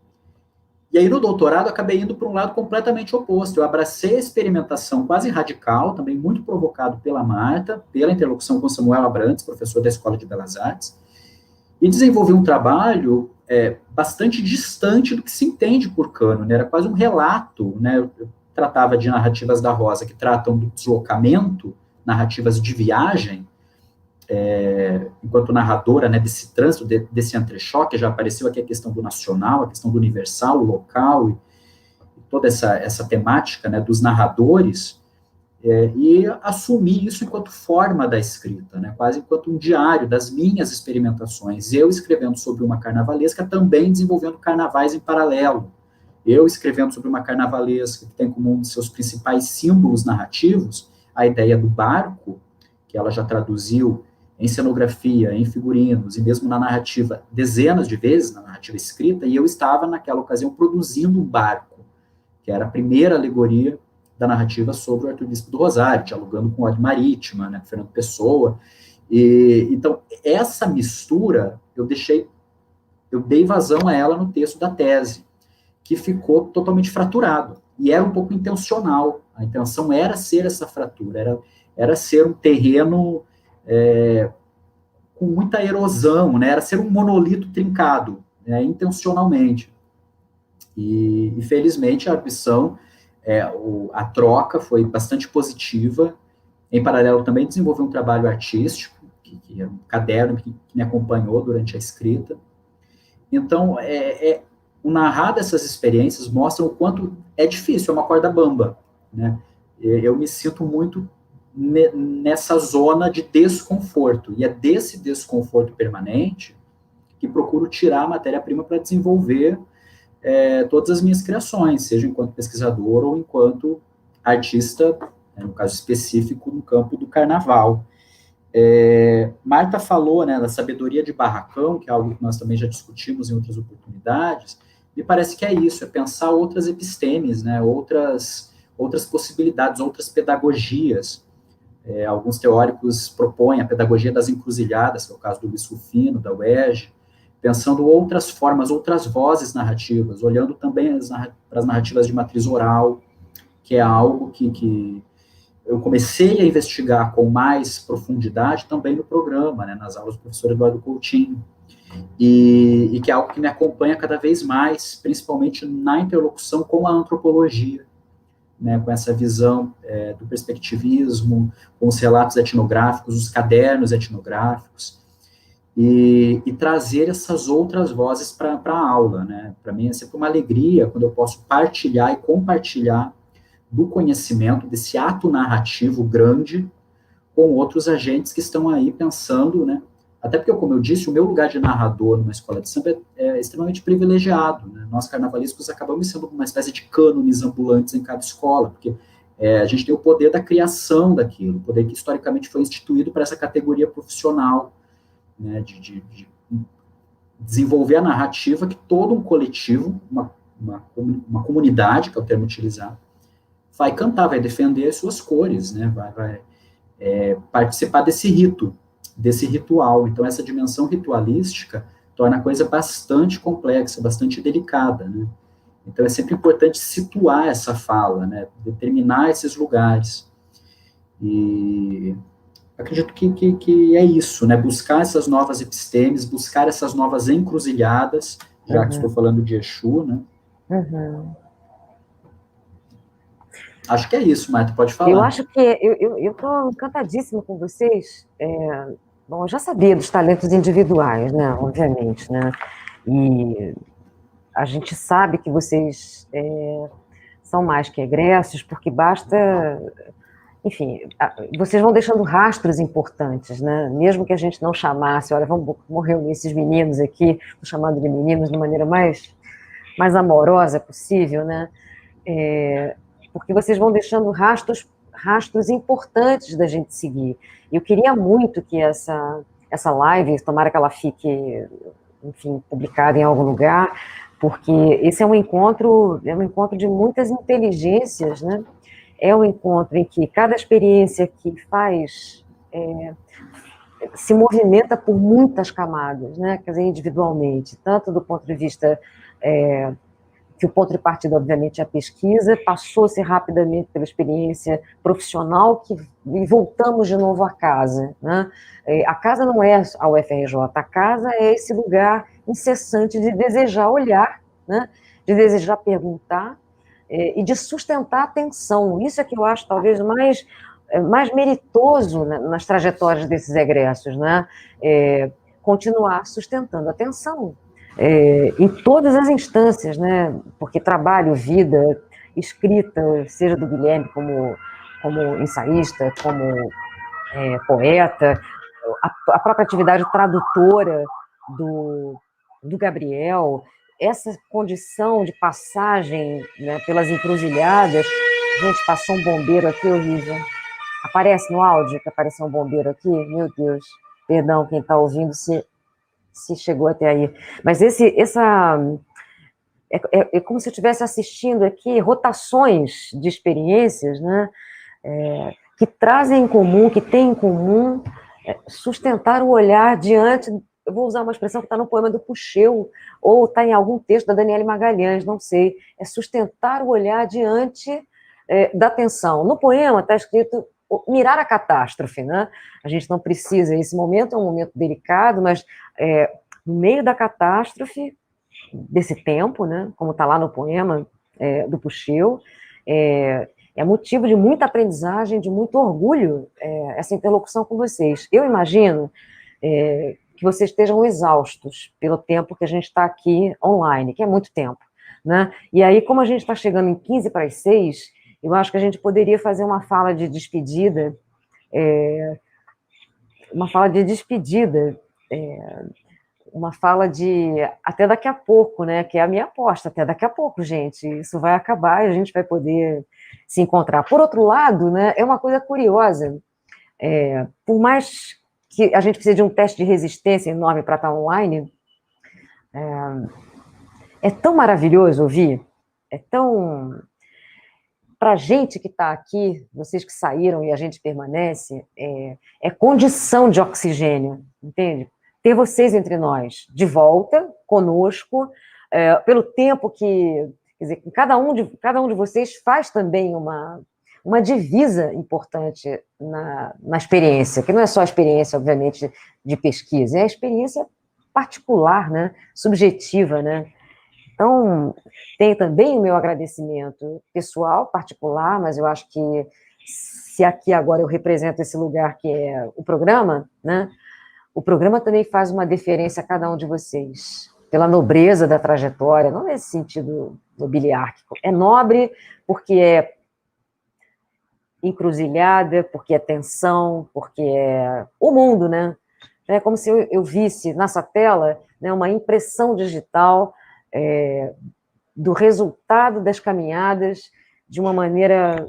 E aí no doutorado eu acabei indo para um lado completamente oposto. Eu abracei a experimentação quase radical, também muito provocado pela Marta, pela interlocução com Samuel Abrantes, professor da Escola de Belas Artes, e desenvolvi um trabalho bastante distante do que se entende por cânone, era quase um relato, né? Eu tratava de narrativas da Rosa que tratam do deslocamento, narrativas de viagem, enquanto narradora, né, desse trânsito, desse entrechoque, já apareceu aqui a questão do nacional, a questão do universal, o local, e toda essa temática, né, dos narradores, e assumir isso enquanto forma da escrita, né, quase enquanto um diário das minhas experimentações, eu escrevendo sobre uma carnavalesca, também desenvolvendo carnavais em paralelo, eu escrevendo sobre uma carnavalesca que tem como um dos seus principais símbolos narrativos a ideia do barco, que ela já traduziu em cenografia, em figurinos, e mesmo na narrativa, dezenas de vezes, na narrativa escrita, e eu estava, naquela ocasião, produzindo um barco, que era a primeira alegoria da narrativa sobre o Arcebispo do Rosário, dialogando com o Ode Marítima, né, Fernando Pessoa. Então, essa mistura, eu dei vazão a ela no texto da tese, que ficou totalmente fraturado, e era um pouco intencional, a intenção era ser essa fratura, era ser um terreno com muita erosão, né, era ser um monolito trincado, né, intencionalmente. E felizmente a arguição, a troca foi bastante positiva. Em paralelo também desenvolvi um trabalho artístico, que era um caderno que me acompanhou durante a escrita. Então, o narrar dessas experiências mostra o quanto é difícil, é uma corda bamba, né? Eu me sinto muito nessa zona de desconforto, e é desse desconforto permanente que procuro tirar a matéria-prima para desenvolver todas as minhas criações, seja enquanto pesquisador ou enquanto artista, no caso específico, no campo do carnaval. Marta falou, né, da sabedoria de barracão, que é algo que nós também já discutimos em outras oportunidades. Me parece que é isso, é pensar outras epistemes, né, outras possibilidades, outras pedagogias. Alguns teóricos propõem a pedagogia das encruzilhadas, que é o caso do Luiz Rufino, da UERJ, pensando outras formas, outras vozes narrativas, olhando também para as narrativas de matriz oral, que é algo que eu comecei a investigar com mais profundidade também no programa, né, nas aulas do professor Eduardo Coutinho, e que é algo que me acompanha cada vez mais, principalmente na interlocução com a antropologia, né, com essa visão do perspectivismo, com os relatos etnográficos, os cadernos etnográficos, e trazer essas outras vozes para a aula, né? Para mim é sempre uma alegria quando eu posso partilhar e compartilhar do conhecimento, desse ato narrativo grande, com outros agentes que estão aí pensando, né? Até porque, como eu disse, o meu lugar de narrador numa escola de samba é extremamente privilegiado, né? Nós, carnavalescos, acabamos sendo uma espécie de cânones ambulantes em cada escola, porque a gente tem o poder da criação daquilo, o poder que historicamente foi instituído para essa categoria profissional, né, de desenvolver a narrativa que todo um coletivo, uma comunidade, que é o termo utilizado, vai cantar, vai defender as suas cores, né, vai participar desse ritual. Então, essa dimensão ritualística torna a coisa bastante complexa, bastante delicada, né? Então, é sempre importante situar essa fala, né, determinar esses lugares. E acredito que é isso, né, buscar essas novas epistemes, buscar essas novas encruzilhadas, já que estou falando de Exu, né? Acho que é isso, Marta, pode falar. Eu acho que eu estou encantadíssima com vocês. Bom, eu já sabia dos talentos individuais, né, obviamente, né, e a gente sabe que vocês são mais que egressos, porque basta, enfim, vocês vão deixando rastros importantes, né, mesmo que a gente não chamasse, olha, vamos reunir esses meninos aqui, estou chamando de meninos de maneira mais amorosa possível, né, porque vocês vão deixando rastros importantes da gente seguir. Eu queria muito que essa live, tomara que ela fique, enfim, publicada em algum lugar, porque esse é um encontro de muitas inteligências, né? É um encontro em que cada experiência que faz se movimenta por muitas camadas, né? Quer dizer, individualmente, tanto do ponto de vista que o ponto de partida, obviamente, é a pesquisa, passou-se rapidamente pela experiência profissional e voltamos de novo à casa, né? A casa não é a UFRJ, a casa é esse lugar incessante de desejar olhar, né? De desejar perguntar e de sustentar a atenção. Isso é que eu acho talvez mais mais meritoso, né, nas trajetórias desses egressos, né? Continuar sustentando a atenção em todas as instâncias, né? Porque trabalho, vida, escrita, seja do Guilherme como ensaísta, como poeta, a própria atividade tradutora do Gabriel, essa condição de passagem, né, pelas encruzilhadas. Gente, passou um bombeiro aqui, horrível. Aparece no áudio que apareceu um bombeiro aqui? Meu Deus, perdão quem está ouvindo se chegou até aí. Mas é como se eu estivesse assistindo aqui rotações de experiências, né, que trazem em comum, que têm em comum sustentar o olhar diante. Eu vou usar uma expressão que está no poema do Puxeu, ou está em algum texto da Daniele Magalhães, não sei. É sustentar o olhar diante da tensão. No poema está escrito mirar a catástrofe, né? A gente não precisa, esse momento é um momento delicado, mas no meio da catástrofe, desse tempo, né, como está lá no poema do Puxeu, é motivo de muita aprendizagem, de muito orgulho, essa interlocução com vocês. Eu imagino que vocês estejam exaustos pelo tempo que a gente está aqui online, que é muito tempo, né? E aí, como a gente está chegando em 15 para as 6, eu acho que a gente poderia fazer uma fala de despedida, uma fala de até daqui a pouco, né? Que é a minha aposta, até daqui a pouco, gente. Isso vai acabar e a gente vai poder se encontrar. Por outro lado, né? É uma coisa curiosa. Por mais que a gente precise de um teste de resistência enorme para estar online, é tão maravilhoso ouvir, é tão... Para a gente que está aqui, vocês que saíram e a gente permanece, é condição de oxigênio, entende? Ter vocês entre nós, de volta, conosco, pelo tempo que... Quer dizer, cada um de vocês faz também uma divisa importante na experiência, que não é só a experiência, obviamente, de pesquisa, é a experiência particular, né? Subjetiva, né? Então, tem também o meu agradecimento pessoal, particular, mas eu acho que se aqui agora eu represento esse lugar que é o programa, né? O programa também faz uma deferência a cada um de vocês, pela nobreza da trajetória, não nesse sentido nobiliárquico. É nobre porque é encruzilhada, porque é tensão, porque é o mundo, né? É como se eu visse nessa tela, né, uma impressão digital do resultado das caminhadas de uma maneira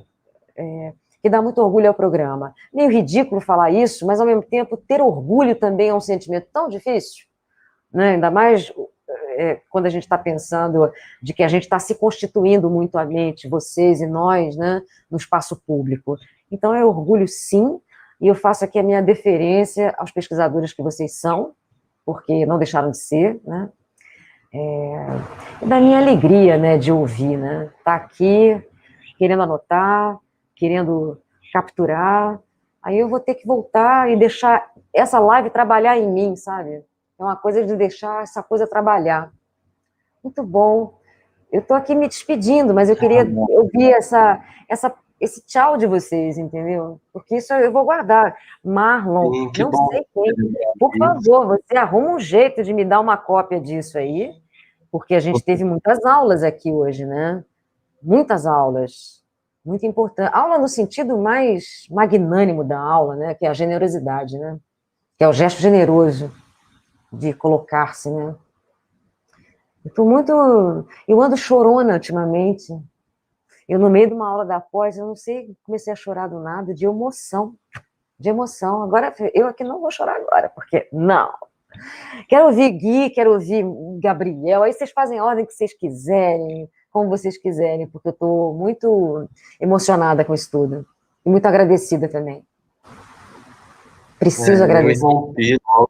que dá muito orgulho ao programa. Meio ridículo falar isso, mas, ao mesmo tempo, ter orgulho também é um sentimento tão difícil, né? Ainda mais quando a gente está pensando de que a gente está se constituindo mutuamente, vocês e nós, né, no espaço público. Então, é orgulho, sim, e eu faço aqui a minha deferência aos pesquisadores que vocês são, porque não deixaram de ser, né? Da minha alegria, né, de ouvir, né? Tá aqui, querendo anotar, querendo capturar, aí eu vou ter que voltar e deixar essa live trabalhar em mim, sabe? É uma coisa de deixar essa coisa trabalhar. Muito bom. Eu estou aqui me despedindo, mas eu queria ouvir esse tchau de vocês, entendeu? Porque isso eu vou guardar. Marlon, Sim, que não bom. sei quem. Por favor, você arruma um jeito de me dar uma cópia disso aí, porque a gente teve muitas aulas aqui hoje, né? Muitas aulas. Muito importante. Aula no sentido mais magnânimo da aula, né? Que é a generosidade, né? Que é o gesto generoso de colocar-se, né? Eu ando chorona ultimamente. Eu, no meio de uma aula da pós, eu não sei, comecei a chorar do nada, de emoção. De emoção. Agora, eu aqui não vou chorar agora, porque não. Quero ouvir Gui, quero ouvir Gabriel, aí vocês fazem a ordem que vocês quiserem, como vocês quiserem, porque eu estou muito emocionada com isso tudo. E muito agradecida também. Preciso agradecer. Eu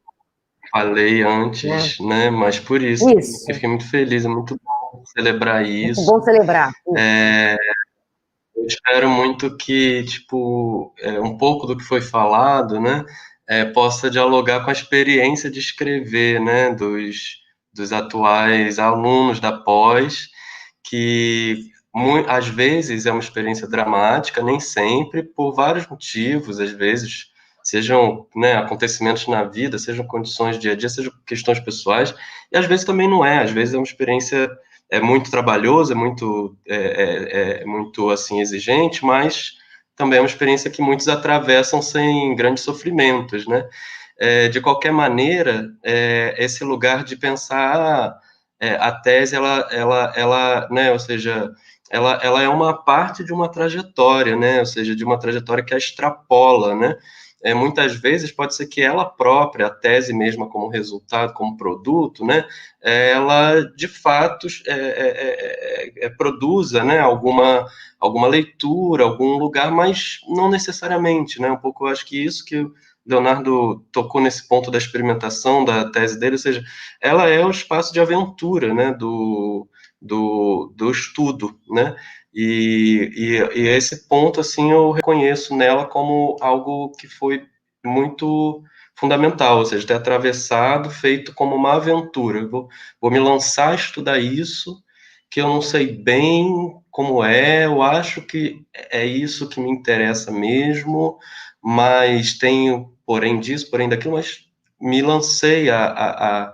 falei antes, né? Mas por isso eu fiquei muito feliz, é muito bom celebrar isso. Muito bom celebrar. Eu espero muito que, tipo, um pouco do que foi falado, né, possa dialogar com a experiência de escrever, né, dos atuais alunos da pós, que às vezes é uma experiência dramática, nem sempre, por vários motivos, às vezes, sejam, né, acontecimentos na vida, sejam condições dia a dia, sejam questões pessoais, e às vezes também não é, às vezes é uma experiência muito trabalhosa, muito assim, exigente, mas também é uma experiência que muitos atravessam sem grandes sofrimentos, né? De qualquer maneira, esse lugar de pensar a tese, ela, né, ou seja, ela é uma parte de uma trajetória, né, ou seja, de uma trajetória que a extrapola, né, muitas vezes pode ser que ela própria, a tese mesma como resultado, como produto, né, ela de fato produza, né, alguma leitura, algum lugar, mas não necessariamente, né, um pouco eu acho que isso que Leonardo tocou nesse ponto da experimentação da tese dele, ou seja, ela é o espaço de aventura, né, do estudo, né, e esse ponto, assim, eu reconheço nela como algo que foi muito fundamental, ou seja, ter atravessado, feito como uma aventura. Eu vou me lançar a estudar isso, que eu não sei bem como eu acho que é isso que me interessa mesmo, mas tenho, porém disso, porém daquilo, mas me lancei a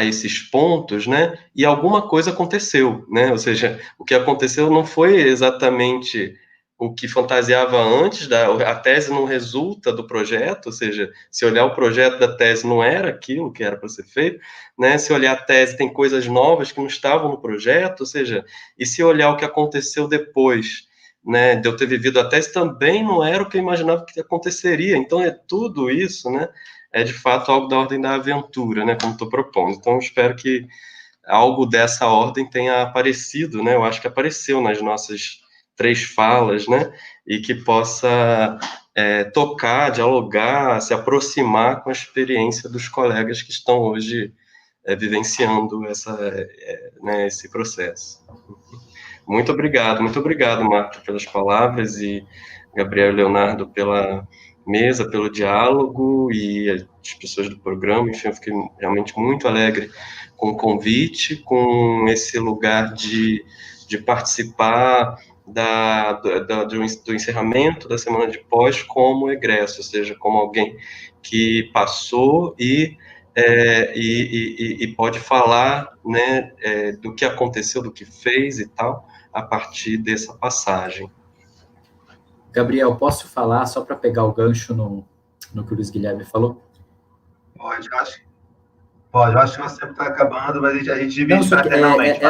esses pontos, né? E alguma coisa aconteceu, né? Ou seja, o que aconteceu não foi exatamente o que fantasiava antes, a tese não resulta do projeto, ou seja, se olhar o projeto da tese não era aquilo que era para ser feito, né? Se olhar a tese tem coisas novas que não estavam no projeto, ou seja, e se olhar o que aconteceu depois, né, de eu ter vivido a tese, também não era o que eu imaginava que aconteceria. Então, é tudo isso, né, é de fato algo da ordem da aventura, né, como estou propondo. Então, eu espero que algo dessa ordem tenha aparecido, né, eu acho que apareceu nas nossas 3 falas, né, e que possa tocar, dialogar, se aproximar com a experiência dos colegas que estão hoje vivenciando né, esse processo. Muito obrigado, Marta, pelas palavras, e Gabriel e Leonardo pela mesa, pelo diálogo, e as pessoas do programa. Enfim, eu fiquei realmente muito alegre com o convite, com esse lugar de participar do encerramento da semana de pós como egresso, ou seja, como alguém que passou e pode falar, né, do que aconteceu, do que fez e tal, a partir dessa passagem. Gabriel, posso falar, só para pegar o gancho no que o Luiz Guilherme falou? Pode, eu acho que você está acabando, mas a gente divide fraternalmente.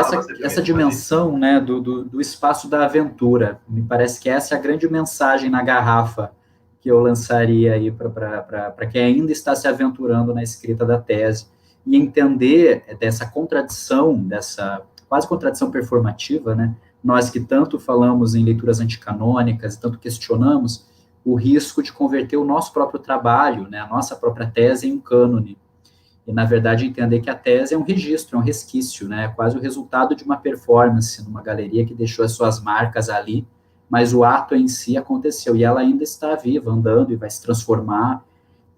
Essa dimensão, né, do espaço da aventura, me parece que essa é a grande mensagem na garrafa que eu lançaria aí para quem ainda está se aventurando na escrita da tese, e entender dessa contradição, dessa quase contradição performativa, né, nós que tanto falamos em leituras anticanônicas, tanto questionamos o risco de converter o nosso próprio trabalho, né, a nossa própria tese em um cânone. E, na verdade, entender que a tese é um registro, é um resquício, né, é quase o resultado de uma performance numa galeria que deixou as suas marcas ali, mas o ato em si aconteceu, e ela ainda está viva, andando, e vai se transformar.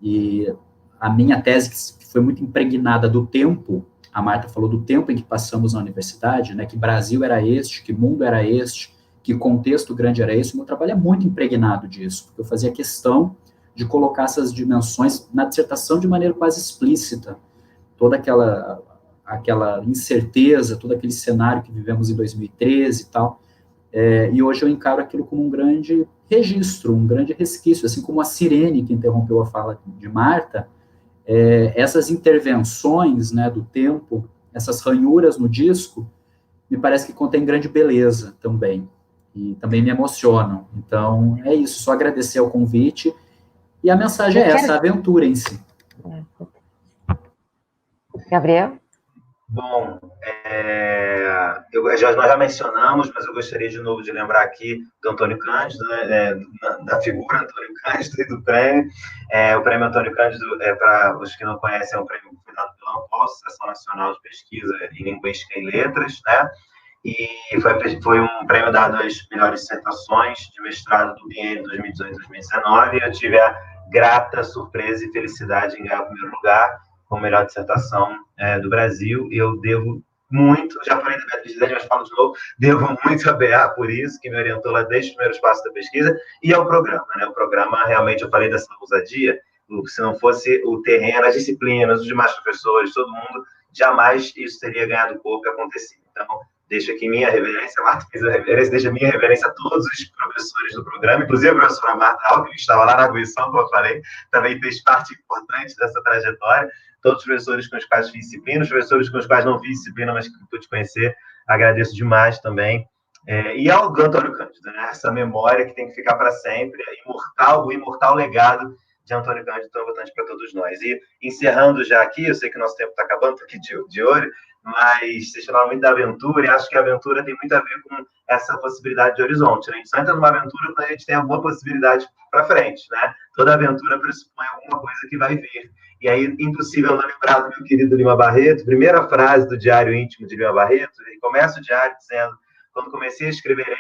E a minha tese, que foi muito impregnada do tempo, a Marta falou do tempo em que passamos na universidade, né, que Brasil era este, que mundo era este, que contexto grande era esse. O meu trabalho é muito impregnado disso, porque eu fazia questão de colocar essas dimensões na dissertação de maneira quase explícita, toda aquela incerteza, todo aquele cenário que vivemos em 2013 e tal, e hoje eu encaro aquilo como um grande registro, um grande resquício, assim como a sirene que interrompeu a fala de Marta. Essas intervenções, né, do tempo, essas ranhuras no disco, me parece que contém grande beleza também, e também me emocionam. Então, é isso, só agradecer ao convite, e a mensagem é essa, a aventura em si. Gabriel? Bom, nós já mencionamos, mas eu gostaria de novo de lembrar aqui do Antônio Cândido, né, da figura Antônio Cândido e do prêmio. O prêmio Antônio Cândido, para os que não conhecem, é um prêmio dado pela ANPOL, Associação Nacional de Pesquisa em Linguística e Letras, né? E foi um prêmio dado às melhores dissertações de mestrado do biênio 2018-2019, e eu tive a grata surpresa e felicidade em ganhar o primeiro lugar como melhor dissertação do Brasil, e eu devo muito, já falei da Beatriz Dede, mas falo de novo, devo muito a BA por isso, que me orientou lá desde os primeiros passos da pesquisa, e ao programa, né? O programa, realmente, eu falei dessa ousadia, se não fosse o terreno, as disciplinas, os demais professores, todo mundo, jamais isso teria ganhado corpo e acontecido. Então, deixo aqui minha reverência, a Marta fez a reverência, deixa minha reverência a todos os professores do programa, inclusive a professora Marta Alckmin, que estava lá na arguição, como eu falei, também fez parte importante dessa trajetória, todos os professores com os quais fiz disciplina, os professores com os quais não fiz disciplina, mas que pude conhecer, agradeço demais também. E ao Antônio Cândido, né? Essa memória que tem que ficar para sempre, o imortal legado de Antônio Cândido, tão importante para todos nós. E encerrando já aqui, eu sei que o nosso tempo está acabando, estou aqui de olho, mas vocês falaram muito da aventura, e acho que a aventura tem muito a ver com essa possibilidade de horizonte, né? A gente só entra numa aventura quando a gente tem alguma possibilidade para frente, né? Toda aventura pressupõe alguma coisa que vai vir. E aí, impossível não lembrar do meu querido Lima Barreto, primeira frase do Diário Íntimo de Lima Barreto, ele começa o diário dizendo: quando comecei a escrever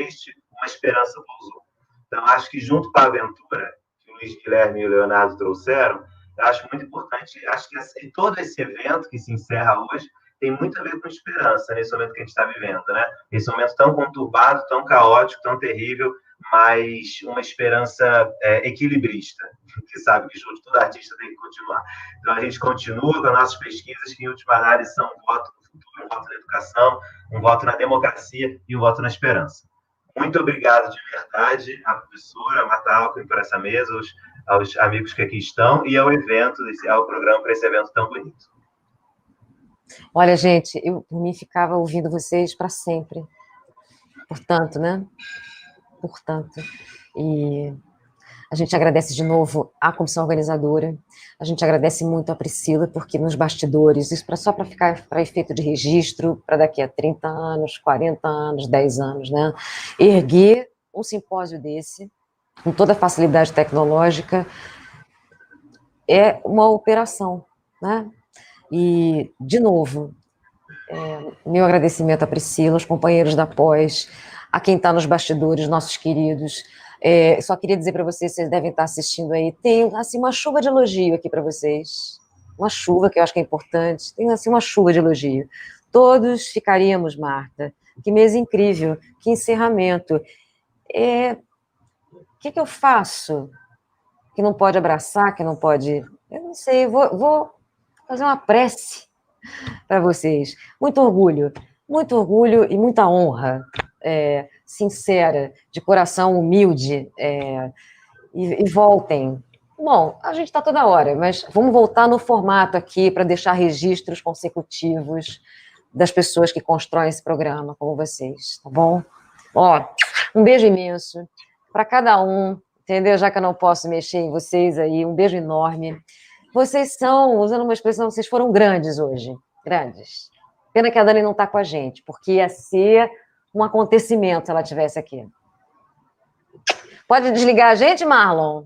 uma esperança pousou. Então, acho que junto com a aventura que o Luiz Guilherme e o Leonardo trouxeram, eu acho muito importante, acho que todo esse evento que se encerra hoje tem muito a ver com esperança nesse momento que a gente está vivendo, né? Esse momento tão conturbado, tão caótico, tão terrível, mas uma esperança equilibrista, que sabe que junto todo artista tem que continuar. Então, a gente continua com as nossas pesquisas, que em última análise são um voto no futuro, um voto na educação, um voto na democracia e um voto na esperança. Muito obrigado de verdade à professora Marta Alckmin por essa mesa, aos amigos que aqui estão e ao evento, ao programa, para esse evento tão bonito. Olha, gente, eu por mim ficava ouvindo vocês para sempre. Portanto, né? E a gente agradece de novo à comissão organizadora, a gente agradece muito a Priscila, porque nos bastidores, isso só para ficar para efeito de registro, para daqui a 30 anos, 40 anos, 10 anos, né? Erguer um simpósio desse, com toda a facilidade tecnológica, é uma operação, né? E, de novo, meu agradecimento à Priscila, aos companheiros da pós, a quem está nos bastidores, nossos queridos. Só queria dizer para vocês devem estar assistindo aí, tem assim, uma chuva de elogio aqui para vocês, uma chuva que eu acho que é importante, tem assim, uma chuva de elogio. Todos ficaríamos, Marta, que mesa incrível, que encerramento. O que eu faço que não pode abraçar, que não pode... Eu não sei, vou fazer uma prece para vocês. Muito orgulho e muita honra, sincera, de coração humilde, e voltem. Bom, a gente está toda hora, mas vamos voltar no formato aqui para deixar registros consecutivos das pessoas que constroem esse programa, como vocês, tá bom? Ó, um beijo imenso para cada um, entendeu? Já que eu não posso mexer em vocês aí, um beijo enorme. Vocês são, usando uma expressão, vocês foram grandes hoje, grandes. Pena que a Dani não está com a gente, porque ia ser um acontecimento se ela estivesse aqui. Pode desligar a gente, Marlon?